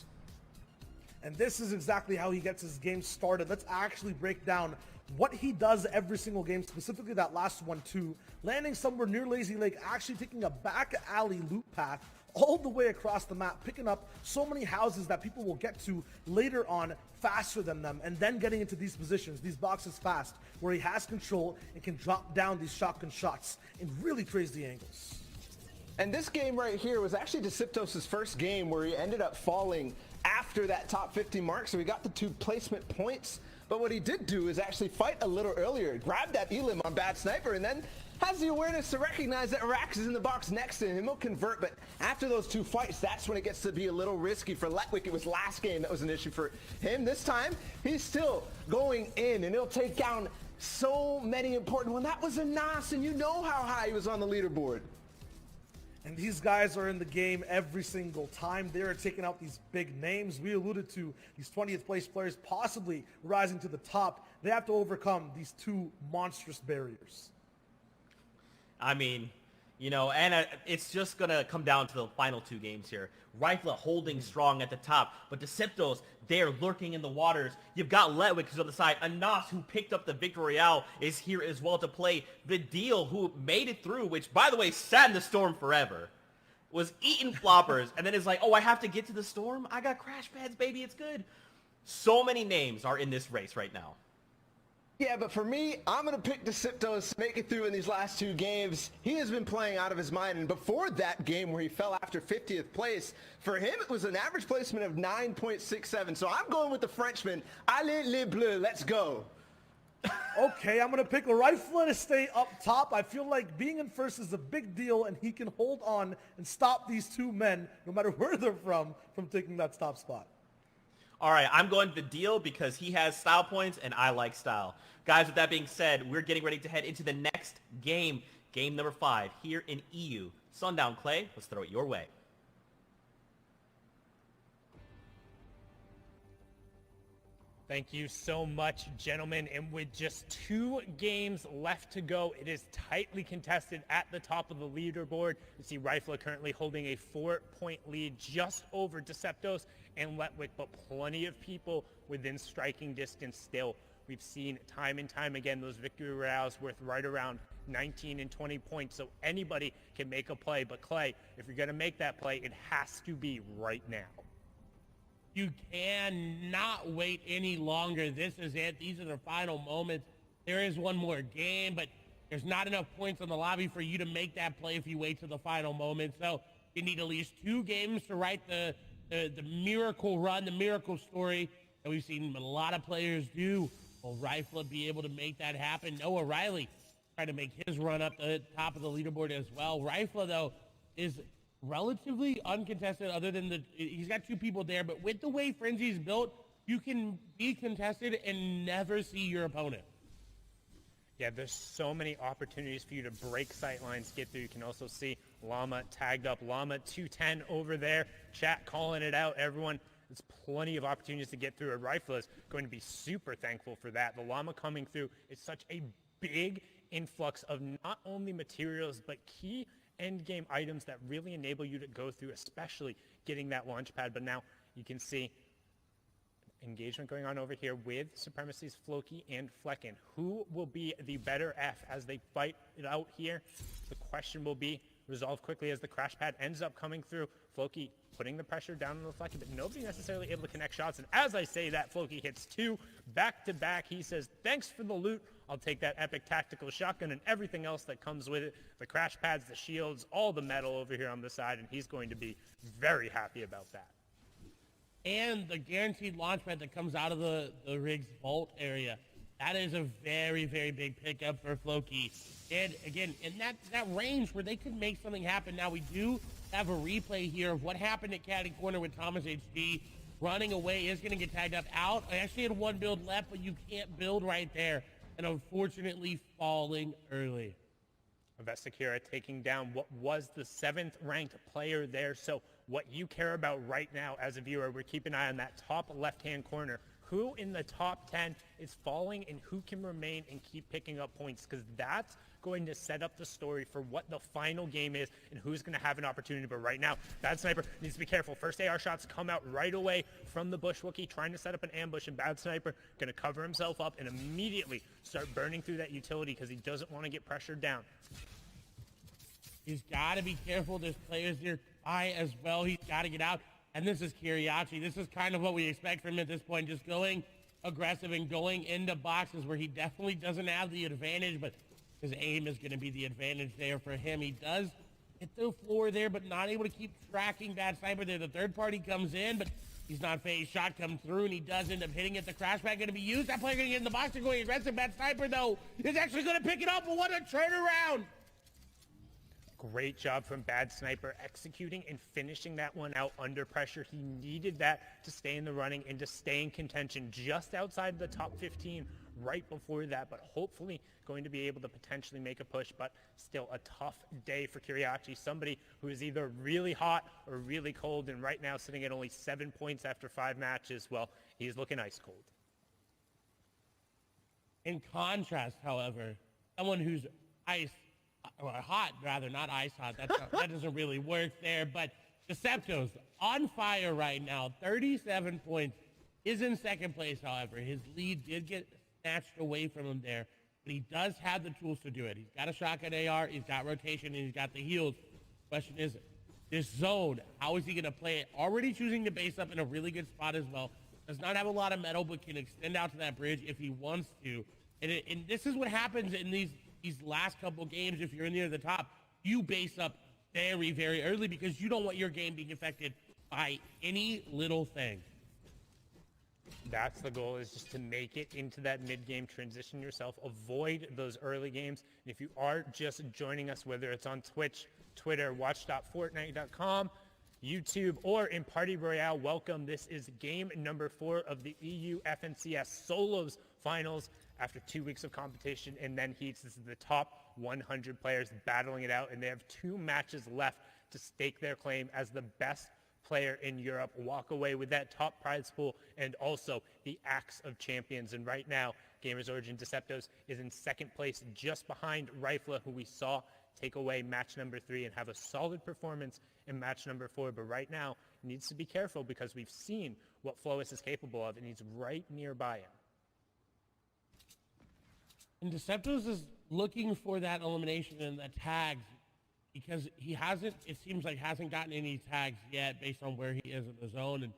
B: And this is exactly how he gets his game started. Let's actually break down what he does every single game, specifically that last one too. Landing somewhere near Lazy Lake, actually taking a back alley loop path all the way across the map, picking up so many houses that people will get to later on faster than them, and then getting into these positions, these boxes fast, where he has control and can drop down these shotgun shots in really crazy angles.
C: And this game right here was actually Deceptos' first game where he ended up falling after that top 50 mark, so he got the 2 placement points. But what he did do is actually fight a little earlier, grab that elim on Bad Sniper, and then has the awareness to recognize that Rax is in the box next to him. He'll convert, but after those 2 fights, that's when it gets to be a little risky for Letwick. It was last game that was an issue for him. This time, he's still going in, and he'll take down so many important ones. That was a Nas, and you know how high he was on the leaderboard.
B: And these guys are in the game every single time. They're taking out these big names. We alluded to these 20th place players possibly rising to the top. They have to overcome these 2 monstrous barriers.
A: I mean, you know, and it's just going to come down to the final 2 games here. Rifle holding strong at the top, but Deceptos, they're lurking in the waters. You've got Letwick who's on the side. Anas, who picked up the Victory Royale, is here as well to play. Vidil, who made it through, which, by the way, sat in the storm forever, was eating floppers, and then is like, oh, I have to get to the storm? I got crash pads, baby, it's good. So many names are in this race right now.
C: Yeah, but for me, I'm going to pick Pseudos to make it through in these last 2 games. He has been playing out of his mind, and before that game where he fell after 50th place, for him it was an average placement of 9.67. So I'm going with the Frenchman. Allez les bleus, let's go.
B: Okay, I'm going to pick a rifler to stay up top. I feel like being in first is a big deal, and he can hold on and stop these 2 men, no matter where they're from taking that top spot.
A: All right, I'm going to the deal because he has style points and I like style. Guys, with that being said, we're getting ready to head into the next game, game number 5 here in EU. Sundown Clay, let's throw it your way.
D: Thank you so much, gentlemen. And with just 2 games left to go, it is tightly contested at the top of the leaderboard. You see Rifle currently holding a 4-point lead just over Deceptos and Letwick, but plenty of people within striking distance still. We've seen time and time again those victory royales worth right around 19 and 20 points, so anybody can make a play. But Clay, if you're going to make that play, it has to be right now.
E: You cannot wait any longer. This is it. These are the final moments. There is one more game, but there's not enough points on the lobby for you to make that play if you wait till the final moment. So you need at least 2 games to write the miracle run, the miracle story that we've seen a lot of players do. Will Rifle be able to make that happen? Noah Riley trying to make his run up the top of the leaderboard as well. Rifle, though, is relatively uncontested other than he's got 2 people there, but with the way Frenzy's built, you can be contested and never see your opponent.
D: Yeah, there's so many opportunities for you to break sight lines, get through. You can also see Llama tagged up. Llama 210 over there. Chat calling it out. Everyone, there's plenty of opportunities to get through. A Rifle is going to be super thankful for that. The Llama coming through is such a big influx of not only materials, but key end game items that really enable you to go through, especially getting that launch pad. But now you can see engagement going on over here with Supremacy's Floki and Flecken. Who will be the better F as they fight it out here? The question will be resolved quickly as the crash pad ends up coming through. Floki putting the pressure down on the Flecken, but nobody necessarily able to connect shots. And as I say that, Floki hits 2 back-to-back. He says, thanks for the loot. I'll take that epic tactical shotgun and everything else that comes with it. The crash pads, the shields, all the metal over here on the side, and he's going to be very happy about that.
E: And the guaranteed launch pad that comes out of the rig's vault area. That is a very, very big pickup for Floki. And again, in that range where they could make something happen. Now we do have a replay here of what happened at Caddy Corner with Thomas HD. Running away is going to get tagged up out. I actually had 1 build left, but you can't build right there. And unfortunately falling early.
D: Vestakira taking down what was the 7th ranked player there. So what you care about right now as a viewer, we're keeping an eye on that top left-hand corner. Who in the top 10 is falling and who can remain and keep picking up points, because that's going to set up the story for what the final game is and who's going to have an opportunity. But right now, Bad Sniper needs to be careful. First AR shots come out right away from the Bush Wookiee, trying to set up an ambush, and Bad Sniper going to cover himself up and immediately start burning through that utility because he doesn't want to get pressured down.
E: He's got to be careful. There's players nearby as well. He's got to get out. And this is Kiriachi. This is kind of what we expect from him at this point, just going aggressive and going into boxes where he definitely doesn't have the advantage, but his aim is going to be the advantage there for him. He does hit the floor there, but not able to keep tracking Bad Sniper there. The third party comes in, but he's not phased. Shot comes through, and he does end up hitting it. The crash pad going to be used. That player going to get in the box. They're going aggressive. Bad Sniper, though, is actually going to pick it up, but what a turnaround.
D: Great job from Bad Sniper executing and finishing that one out under pressure. He needed that to stay in the running and to stay in contention just outside the top 15 right before that, but hopefully going to be able to potentially make a push. But still a tough day for Kiriachi, somebody who is either really hot or really cold, and right now sitting at only 7 points after 5 matches. Well, he's looking ice cold.
E: In contrast, however, someone who's hot, rather, not ice hot. That doesn't really work there. But Deceptos on fire right now. 37 points. Is in second place, however. His lead did get snatched away from him there. But he does have the tools to do it. He's got a shotgun AR. He's got rotation. And he's got the heals. Question is, this zone, how is he going to play it? Already choosing to base up in a really good spot as well. does not have a lot of metal, but can extend out to that bridge if he wants to. And this is what happens in these last couple games. If you're near the top, you base up very, very early because you don't want your game being affected by any little thing.
D: That's the goal, is just to make it into that mid-game, transition yourself, avoid those early games. And if you are just joining us, whether it's on Twitch, Twitter, watch.fortnite.com, YouTube, or in Party Royale, welcome. This is game number 4 of the EU FNCS Solos Finals after 2 weeks of competition and then heats. This is the top 100 players battling it out, and they have 2 matches left to stake their claim as the best player in Europe, walk away with that top prize pool and also the Axe of Champions. And right now, Gamers Origin Deceptos is in 2nd place, just behind Rifla, who we saw take away match number 3 and have a solid performance in match number 4. But right now, he needs to be careful because we've seen what Flois is capable of, and he's right nearby him.
E: And Deceptos is looking for that elimination and the tags, because he hasn't, it seems like, hasn't gotten any tags yet based on where he is in the zone. And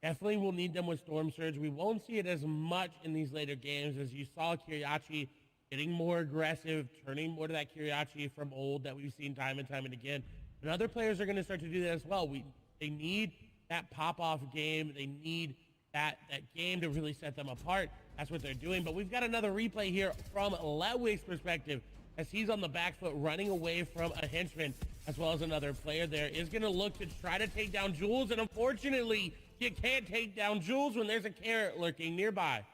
E: definitely will need them with Storm Surge. We won't see it as much in these later games, as you saw Kiriachi getting more aggressive, turning more to that Kiriachi from old that we've seen time and time and again. And other players are going to start to do that as well. They need that pop-off game. They need that game to really set them apart. That's what they're doing. But we've got another replay here from Lewig's perspective, as he's on the back foot running away from a henchman, as well as another player there is going to look to try to take down Jules. And unfortunately, you can't take down Jules when there's a carrot lurking nearby.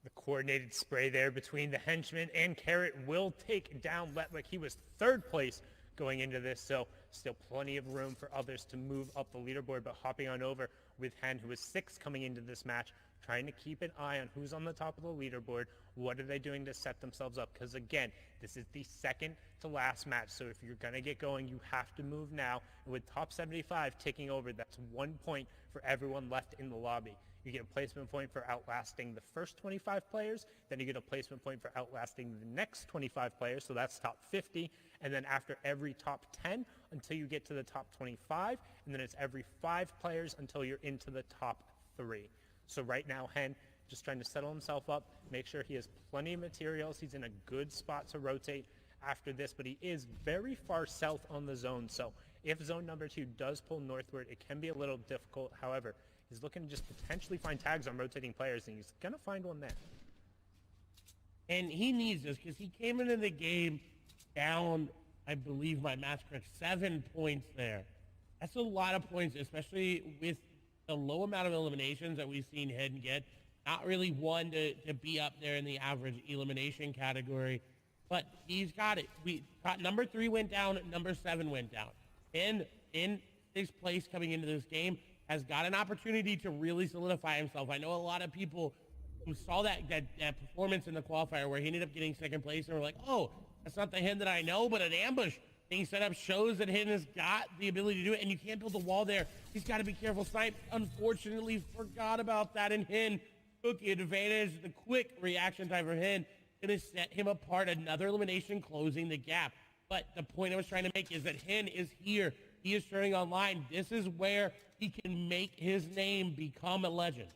D: The coordinated spray there between the henchman and carrot will take down Letwick. He was 3rd place going into this, so still plenty of room for others to move up the leaderboard. But hopping on over with Hen, who was 6th coming into this match, trying to keep an eye on who's on the top of the leaderboard. What are they doing to set themselves up? Because again, this is the 2nd to last match. So if you're going to get going, you have to move now. And with top 75 ticking over, that's 1 point for everyone left in the lobby. You get a placement point for outlasting the first 25 players. Then you get a placement point for outlasting the next 25 players. So that's top 50. And then after every top 10 until you get to the top 25. And then it's every 5 players until you're into the top 3. So right now, Hen just trying to settle himself up, make sure he has plenty of materials. He's in a good spot to rotate after this, but he is very far south on the zone. So if zone number 2 does pull northward, it can be a little difficult. However, he's looking to just potentially find tags on rotating players, and he's going to find one there.
E: And he needs this because he came into the game down, I believe my math's correct, 7 points there. That's a lot of points, especially with the low amount of eliminations that we've seen Hen get. Not really one to be up there in the average elimination category, but he's got it. We got number 3 went down, number 7 went down. And in this place coming into this game has got an opportunity to really solidify himself. I know a lot of people who saw that performance in the qualifier where he ended up getting 2nd place and were like, oh, that's not the Hen that I know, but an ambush being set up shows that Hen has got the ability to do it, and you can't build a wall there. He's got to be careful. Snipe, unfortunately, forgot about that, and Hen took advantage. The quick reaction time for Hen going to set him apart. Another elimination, closing the gap. But the point I was trying to make is that Hen is here. He is turning online. This is where he can make his name become a legend.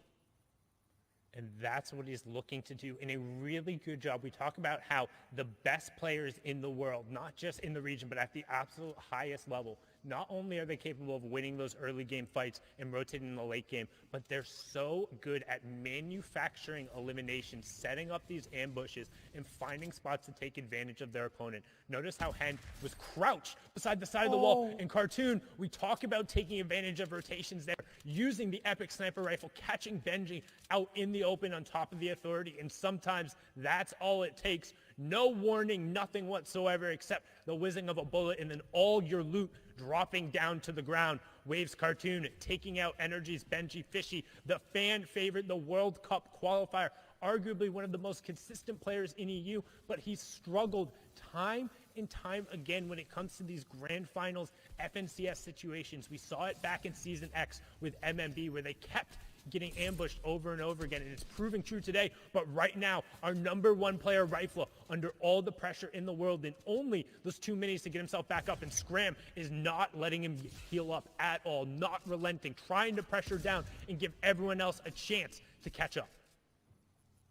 D: And that's what he's looking to do in a really good job. We talk about how the best players in the world, not just in the region, but at the absolute highest level, not only are they capable of winning those early game fights and rotating in the late game, but they're so good at manufacturing elimination, setting up these ambushes, and finding spots to take advantage of their opponent. Notice how Hen was crouched beside the side of the wall. In Cartoon, we talk about taking advantage of rotations there, using the epic sniper rifle, catching Benji out in the open on top of the authority, and sometimes that's all it takes. No warning, nothing whatsoever except the whizzing of a bullet and then all your loot dropping down to the ground. Waves Cartoon taking out Energy's Benji Fishy, the fan favorite, the World Cup qualifier, arguably one of the most consistent players in EU, but he's struggled time and time again when it comes to these grand finals FNCS situations. We saw it back in Season X with MMB where they kept getting ambushed over and over again, and it's proving true today. But right now, our #1 player, Rifle, under all the pressure in the world and only those 2 minis to get himself back up, and Scram is not letting him heal up at all, not relenting, trying to pressure down and give everyone else a chance to catch up.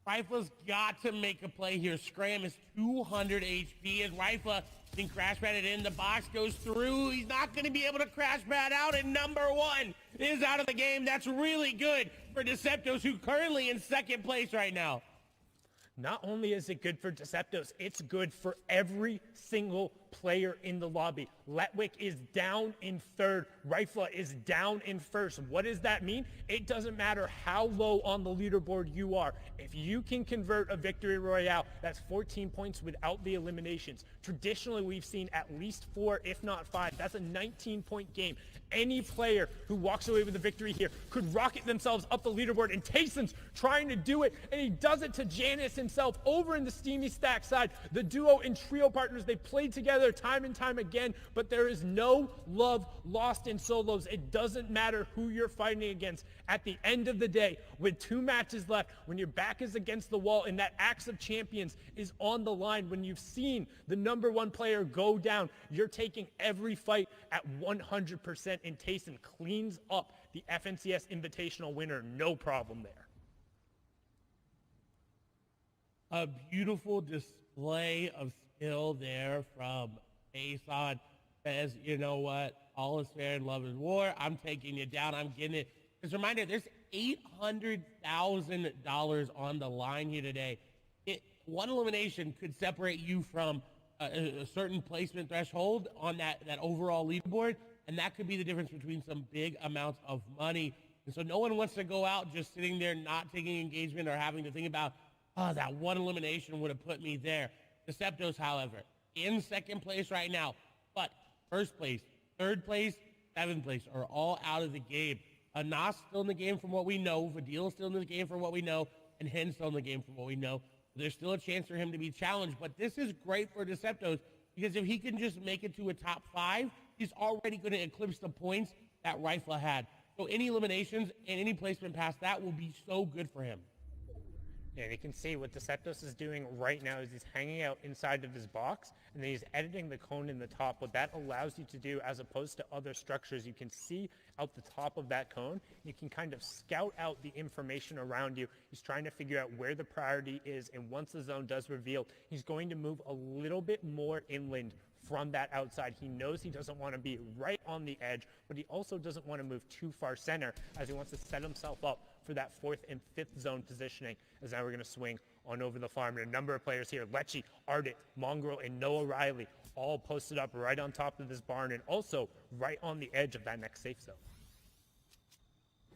E: Rifle's got to make a play here. Scram is 200 HP as Rifle can crash pad it in. The box goes through. He's not going to be able to crash pad out, and #1 is out of the game. That's really good for Deceptos, who currently in 2nd place right now.
D: Not only is it good for Deceptos, it's good for every single player in the lobby. Letwick is down in 3rd. Rifle is down in 1st. What does that mean? It doesn't matter how low on the leaderboard you are. If you can convert a victory royale, that's 14 points without the eliminations. Traditionally, we've seen at least 4, if not 5. That's a 19-point game. Any player who walks away with a victory here could rocket themselves up the leaderboard, and Tayson's trying to do it, and he does it to Janice himself over in the Steamy Stack side. The duo and trio partners, they played together time and time again, but there is no love lost in solos. It doesn't matter who you're fighting against. At the end of the day, with 2 matches left, when your back is against the wall and that Axe of Champions is on the line, when you've seen the #1 player go down, you're taking every fight at 100%, and Tayson cleans up the FNCS Invitational winner. No problem there.
E: A beautiful display of skill there from Tayson. Says, you know what? All is fair in love and war. I'm taking you down. I'm getting it. Just a reminder, there's $800,000 on the line here today. One elimination could separate you from a certain placement threshold on that overall leaderboard, and that could be the difference between some big amounts of money. And so no one wants to go out just sitting there not taking engagement or having to think about, oh, that one elimination would have put me there. Deceptos, however, in 2nd place right now, but 1st place, 3rd place, 7th place are all out of the game. Anas still in the game from what we know, Vadil still in the game from what we know, and Hen still in the game from what we know. There's still a chance for him to be challenged, but this is great for Deceptos because if he can just make it to a top 5, he's already going to eclipse the points that Rifle had. So any eliminations and any placement past that will be so good for him.
D: And you can see what Deceptos is doing right now is he's hanging out inside of his box, and then he's editing the cone in the top. What that allows you to do, as opposed to other structures, you can see out the top of that cone. You can kind of scout out the information around you. He's trying to figure out where the priority is, and once the zone does reveal, he's going to move a little bit more inland from that outside. He knows he doesn't want to be right on the edge, but he also doesn't want to move too far center, as he wants to set himself up for that 4th and 5th zone positioning. As now we're going to swing on over the farm. And a number of players here, Lecce, Ardit, Mongrel, and Noah Riley, all posted up right on top of this barn and also right on the edge of that next safe zone.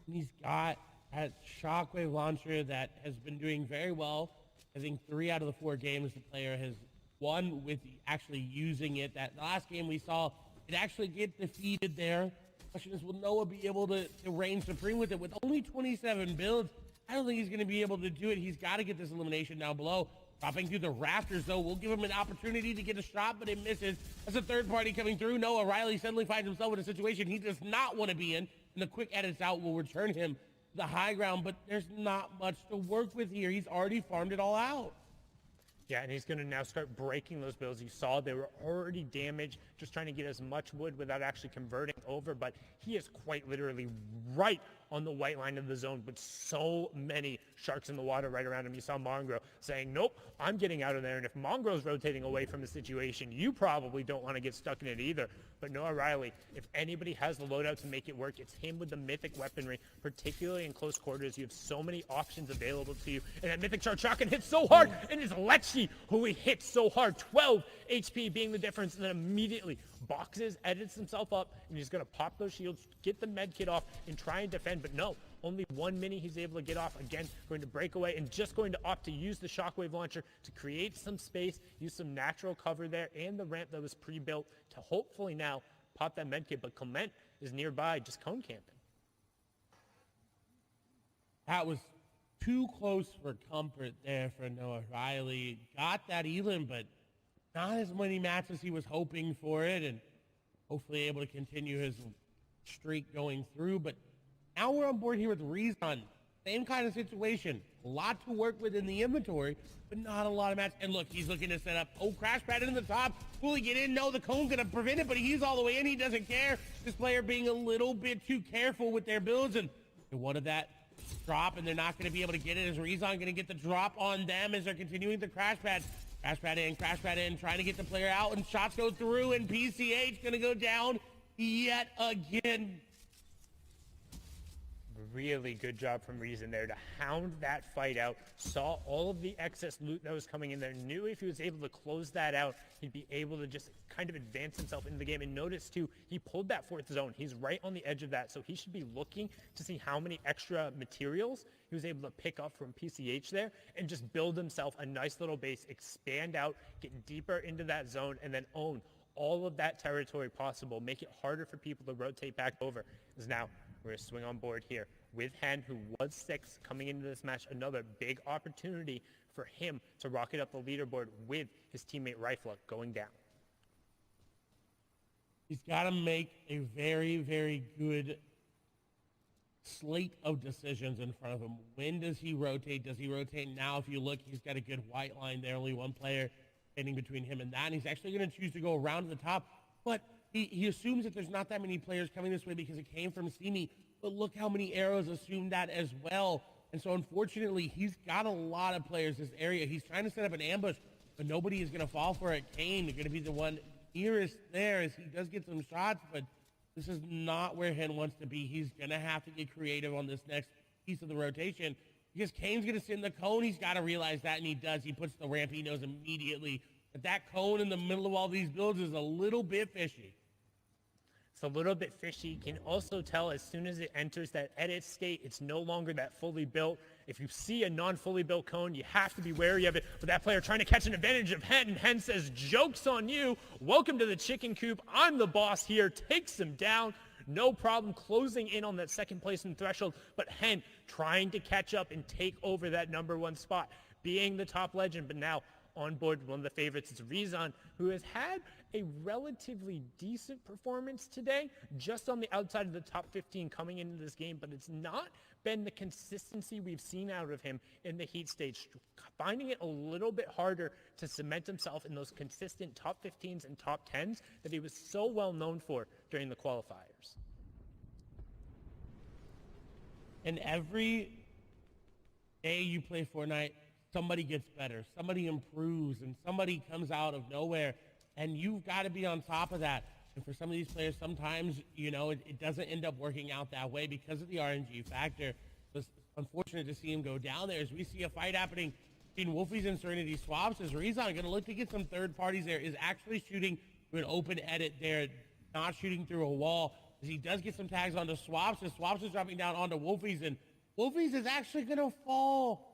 E: He's got a shockwave launcher that has been doing very well. I think 3 out of the 4 games the player has won with actually using it. That last game we saw it actually get defeated there. The question is, will Noah be able to reign supreme with it? With only 27 builds, I don't think he's going to be able to do it. He's got to get this elimination down below. Dropping through the rafters, though, will give him an opportunity to get a shot, but it misses. As a 3rd party coming through, Noah Riley suddenly finds himself in a situation he does not want to be in, and the quick edits out will return him to the high ground, but there's not much to work with here. He's already farmed it all out.
D: Yeah, and he's going to now start breaking those builds. You saw they were already damaged, just trying to get as much wood without actually converting over, but he is quite literally right on the white line of the zone with so many sharks in the water right around him. You saw Mongrel saying, nope, I'm getting out of there, and if Mongrel's rotating away from the situation, you probably don't want to get stuck in it either. But Noah Riley, if anybody has the loadout to make it work, it's him with the mythic weaponry, particularly in close quarters. You have so many options available to you, and that mythic shark shotgun hits so hard, and it's Lecce who he hits so hard, 12 HP being the difference, and then immediately boxes, edits himself up, and he's going to pop those shields, get the med kit off, and try and defend. But no, only 1 mini he's able to get off. Again, going to break away and just going to opt to use the shockwave launcher to create some space, use some natural cover there, and the ramp that was pre-built to hopefully now pop that med kit. But Clement is nearby, just cone camping.
E: That was too close for comfort there for Noah Riley. Got that Elam, but not as many matches he was hoping for it, and hopefully able to continue his streak going through. But Now we're on board here with Rezon. Same kind of situation. A lot to work with in the inventory, but not a lot of match. And look, he's looking to set up. Oh, crash pad in the top. Will he get in? No, the cone's going to prevent it, but he's all the way in. He doesn't care. This player being a little bit too careful with their builds, and they wanted that drop, and they're not going to be able to get it. Is Rezon going to get the drop on them as they're continuing the crash pad? Crash pad in, trying to get the player out, and shots go through, and PCH going to go down yet again.
D: Really good job from Reason there to hound that fight out, saw all of the excess loot that was coming in there, knew if he was able to close that out, he'd be able to just kind of advance himself into the game. And notice too, he pulled that fourth zone. He's right on the edge of that, so he should be looking to see how many extra materials he was able to pick up from PCH there and just build himself a nice little base, expand out, get deeper into that zone, and then own all of that territory possible, make it harder for people to rotate back over. Because now we're going to swing on board here with Hen, who was 6 coming into this match. Another big opportunity for him to rocket up the leaderboard with his teammate Rifla going down.
E: He's got to make a very, very good slate of decisions in front of him. When does he rotate? Does he rotate now? If you look, he's got a good white line there. Only one player standing between him and that. And he's actually going to choose to go around to the top. But he assumes that there's not that many players coming this way because it came from Simi. But look how many arrows assume that as well. And so unfortunately, he's got a lot of players this area. He's trying to set up an ambush, but nobody is going to fall for it. Kane is going to be the one nearest there as he does get some shots, but this is not where Hen wants to be. He's going to have to get creative on this next piece of the rotation because Kane's going to sit in the cone. He's got to realize that, and he does. He puts the ramp. He knows immediately that that cone in the middle of all these builds is a little bit fishy.
D: It's a little bit fishy. You can also tell as soon as it enters that edit state, it's no longer that fully built. If you see a non-fully built cone, you have to be wary of it. But that player trying to catch an advantage of Hen, and Hen says, joke's on you. Welcome to the chicken coop. I'm the boss here. Takes him down. No problem closing in on that second placement threshold. But Hen trying to catch up and take over that #1 spot, being the top legend. But now on board, one of the favorites is Rezon, who has had a relatively decent performance today, just on the outside of the top 15 coming into this game, but it's not been the consistency we've seen out of him in the heat stage, finding it a little bit harder to cement himself in those consistent top 15s and top 10s that he was so well known for during the qualifiers.
E: And every day you play Fortnite, somebody gets better, somebody improves, and somebody comes out of nowhere, and you've got to be on top of that. And for some of these players, sometimes, you know, it doesn't end up working out that way because of the RNG factor. It's unfortunate to see him go down there as we see a fight happening between Wolfies and Serenity Swaps as Rezon going to look to get some third parties there, is actually shooting through an open edit there, not shooting through a wall, as he does get some tags onto Swaps, as Swaps is dropping down onto Wolfies, and Wolfies is actually going to fall.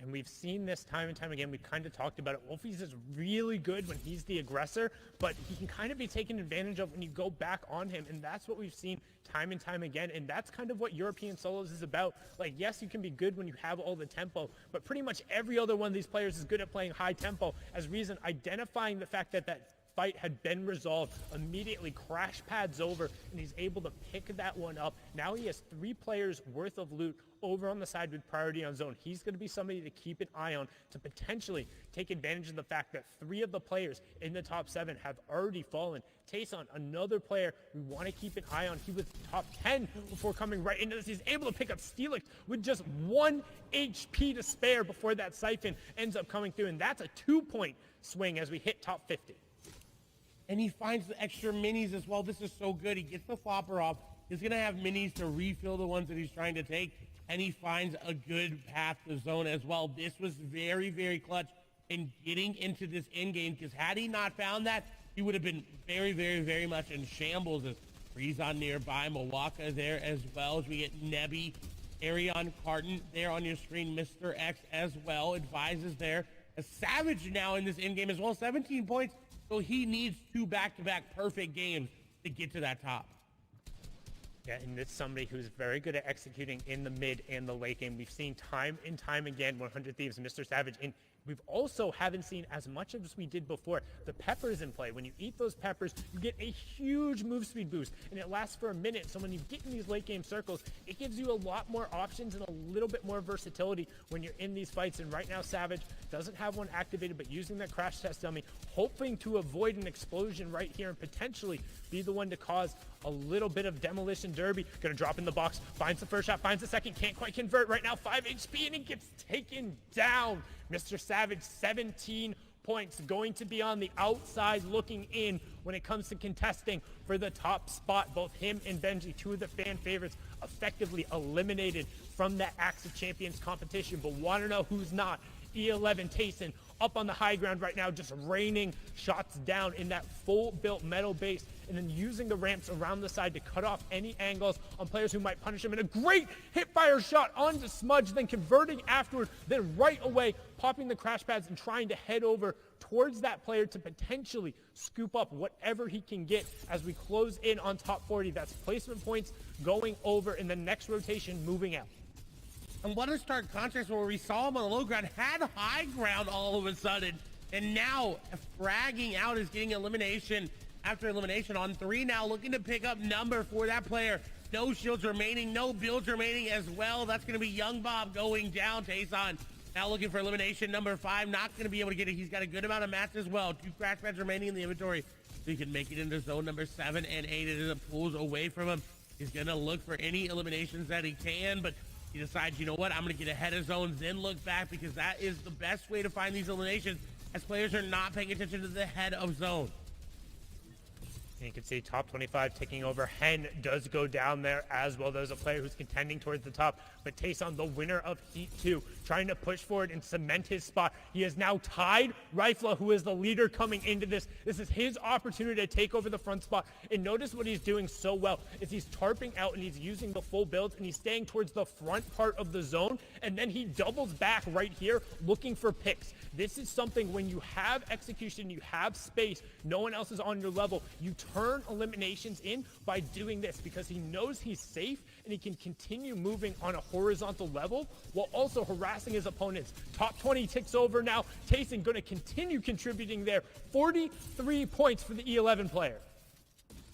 D: And we've seen this time and time again. We've kind of talked about it. Wolfies is really good when he's the aggressor, but he can kind of be taken advantage of when you go back on him. And that's what we've seen time and time again. And that's kind of what European solos is about. Like, yes, you can be good when you have all the tempo, but pretty much every other one of these players is good at playing high tempo. As Reason identifying the fact that that fight had been resolved, immediately crash pads over, and he's able to pick that one up. Now he has 3 players worth of loot over on the side with priority on zone. He's going to be somebody to keep an eye on to potentially take advantage of the fact that 3 of the players in the top 7 have already fallen. Tayson, another player we want to keep an eye on. He was top 10 before coming right into this. He's able to pick up Steelix with just 1 HP to spare before that siphon ends up coming through, and that's a 2-point swing as we hit top 50.
E: And he finds the extra minis as well. This is so good. He gets the flopper off. He's going to have minis to refill the ones that he's trying to take. And he finds a good path to zone as well. This was very, very clutch in getting into this end game, because had he not found that, he would have been very, very, very much in shambles. As Rezon nearby, Mawaka there as well, as we get Nebby, Arion Carton there on your screen, Mr. X as well, advises there. A Savage now in this end game as well, 17 points. So he needs 2 back-to-back perfect games to get to that top.
D: Yeah, and it's somebody who's very good at executing in the mid and the late game. We've seen time and time again 100 Thieves, Mr. Savage in We've also haven't seen as much as we did before. The peppers in play. When you eat those peppers, you get a huge move speed boost, and it lasts for a minute. So when you get in these late game circles, it gives you a lot more options and a little bit more versatility when you're in these fights. And right now, Savage doesn't have one activated, but using that crash test dummy, hoping to avoid an explosion right here and potentially be the one to cause a little bit of demolition derby. Gonna drop in the box, finds the first shot, finds the second, can't quite convert right now. 5 HP, and he gets taken down. Mr. Savage, 17 points, going to be on the outside looking in when it comes to contesting for the top spot. Both him and Benji, two of the fan favorites, effectively eliminated from that Axe of Champions competition. But want to know who's not? E11 Tayson up on the high ground right now, just raining shots down in that full built metal base, and then using the ramps around the side to cut off any angles on players who might punish him. And a great hip fire shot onto Smudge, then converting afterward, then right away popping the crash pads and trying to head over towards that player to potentially scoop up whatever he can get as we close in on top 40. That's placement points going over in the next rotation, moving out.
E: And what a stark contrast where we saw him on the low ground, had high ground all of a sudden, and now fragging out is getting elimination after elimination on 3 now, looking to pick up number for that player. No shields remaining, no builds remaining as well. That's going to be Young Bob going down. Tayson now looking for elimination number 5, not going to be able to get it. He's got a good amount of mats as well. 2 crash pads remaining in the inventory, so he can make it into zone number 7 and 8 as it pulls away from him. He's going to look for any eliminations that he can, but he decides, you know what, I'm going to get ahead of zones, then look back, because that is the best way to find these eliminations, as players are not paying attention to the head of zone.
D: And you can see top 25 ticking over. Hen does go down there as well. There's a player who's contending towards the top. But Tayson, the winner of Heat 2, trying to push forward and cement his spot. He has now tied Rifla, who is the leader coming into this. This is his opportunity to take over the front spot. And notice what he's doing so well is he's tarping out and he's using the full builds and he's staying towards the front part of the zone. And then he doubles back right here looking for picks. This is something when you have execution, you have space, no one else is on your level, you turn eliminations in by doing this because he knows he's safe and he can continue moving on a horizontal level while also harassing his opponents. Top 20 ticks over now. Tayson going to continue contributing there. 43 points for the E11 player.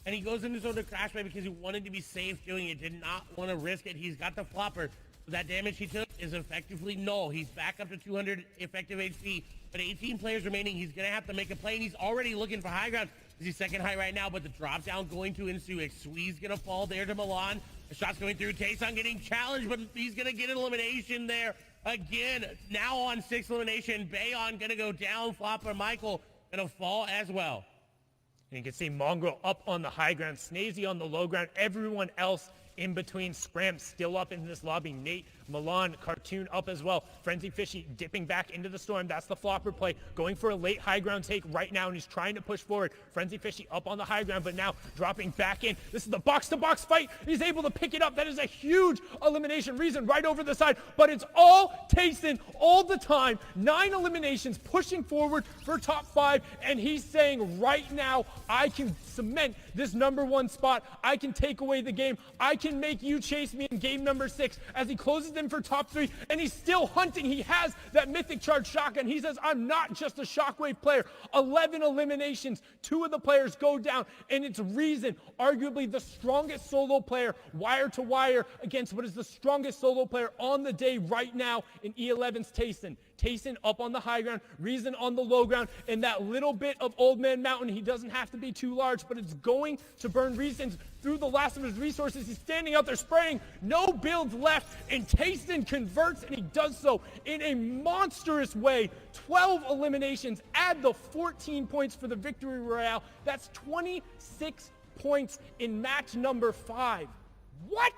E: And he goes into zone to crash play because he wanted to be safe doing it, did not want to risk it. He's got the flopper. That damage he took is effectively null. He's back up to 200 effective HP, but 18 players remaining. He's going to have to make a play, and he's already looking for high ground. He's second high right now, but the drop down going to ensue. Squeeze going to fall there to Milan. The shot's going through. Tayson getting challenged, but he's going to get an elimination there again. Now on 6th elimination. Bayon going to go down. Flopper Michael going to fall as well.
D: And you can see Mongrel up on the high ground, Snazy on the low ground, everyone else in between. Scram still up in this lobby. Nate, Milan, Cartoon up as well. Frenzy Fishy dipping back into the storm. That's the flopper play. Going for a late high ground take right now, and he's trying to push forward. Frenzy Fishy up on the high ground, but now dropping back in. This is the box-to-box fight. He's able to pick it up. That is a huge elimination reason right over the side, but it's all Tayson all the time. 9 eliminations, pushing forward for top 5, and he's saying right now, I can cement this #1 spot. I can take away the game. I can make you chase me in game number 6 as he closes in for top 3, and he's still hunting. He has that mythic charge shotgun. He says, I'm not just a shockwave player. 11 eliminations, 2 of the players go down, and it's Reason, arguably the strongest solo player, wire to wire, against what is the strongest solo player on the day right now in E11's Tayson. Tayson up on the high ground, Reason on the low ground, and that little bit of Old Man Mountain, he doesn't have to be too large, but it's going to burn Reason through the last of his resources. He's standing out there spraying, no builds left, and Tayson converts, and he does so in a monstrous way. 12 eliminations, add the 14 points for the victory royale. That's 26 points in match number 5. What?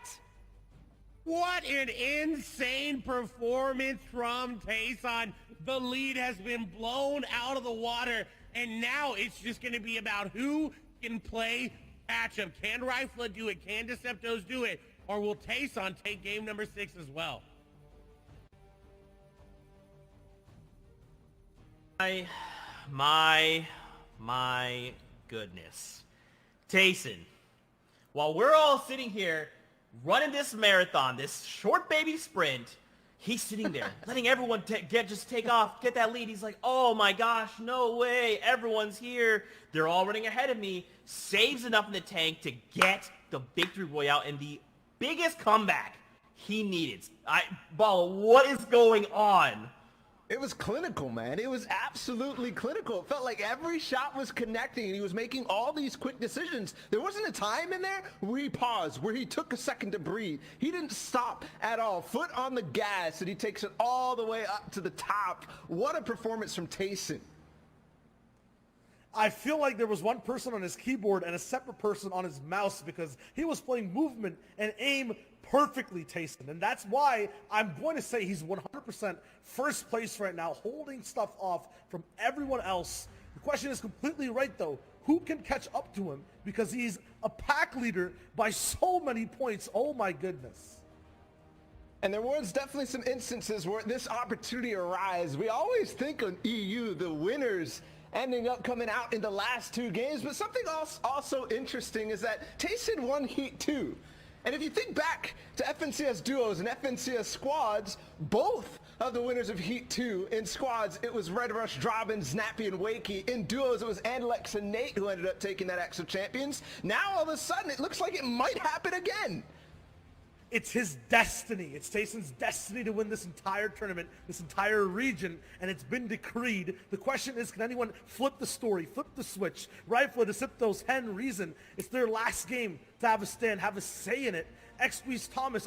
E: What an insane performance from Tayson. The lead has been blown out of the water, and now it's just going to be about who can play matchup. Can Rifla do it? Can Deceptos do it? Or will Tayson take game number 6 as well?
A: My goodness. Tayson, while we're all sitting here running this marathon, this short baby sprint, He's sitting there, letting everyone just take off, get that lead. He's like, oh my gosh, no way. Everyone's here. They're all running ahead of me. Saves enough in the tank to get the victory royale and the biggest comeback he needed. Bala, what is going on?
C: It was clinical, man. It was absolutely clinical. It felt like every shot was connecting and he was making all these quick decisions. There wasn't a time in there where he paused, where he took a second to breathe. He didn't stop at all. Foot on the gas, and he takes it all the way up to the top. What a performance from Tayson.
B: I feel like there was one person on his keyboard and a separate person on his mouse because he was playing movement and aim perfectly, Tayson. And that's why I'm going to say he's 100% first place right now, holding stuff off from everyone else. The question is completely right, though. Who can catch up to him? Because he's a pack leader by so many points. Oh, my goodness.
C: And there was definitely some instances where this opportunity arose. We always think on EU, the winners ending up coming out in the last two games. But something else also interesting is that Tayson won Heat 2. And if you think back to FNCS duos and FNCS squads, both of the winners of Heat 2 in squads, it was Red Rush, Drobbin, Snappy, and Wakey. In duos, it was Andlex and Nate who ended up taking that X of Champions. Now, all of a sudden, it looks like it might happen again.
B: It's his destiny. It's Tayson's destiny to win this entire tournament, this entire region, and it's been decreed. The question is, can anyone flip the story, flip the switch? Rifle to Siptos, Hen, Reason. It's their last game to have a stand, have a say in it. XB's Thomas,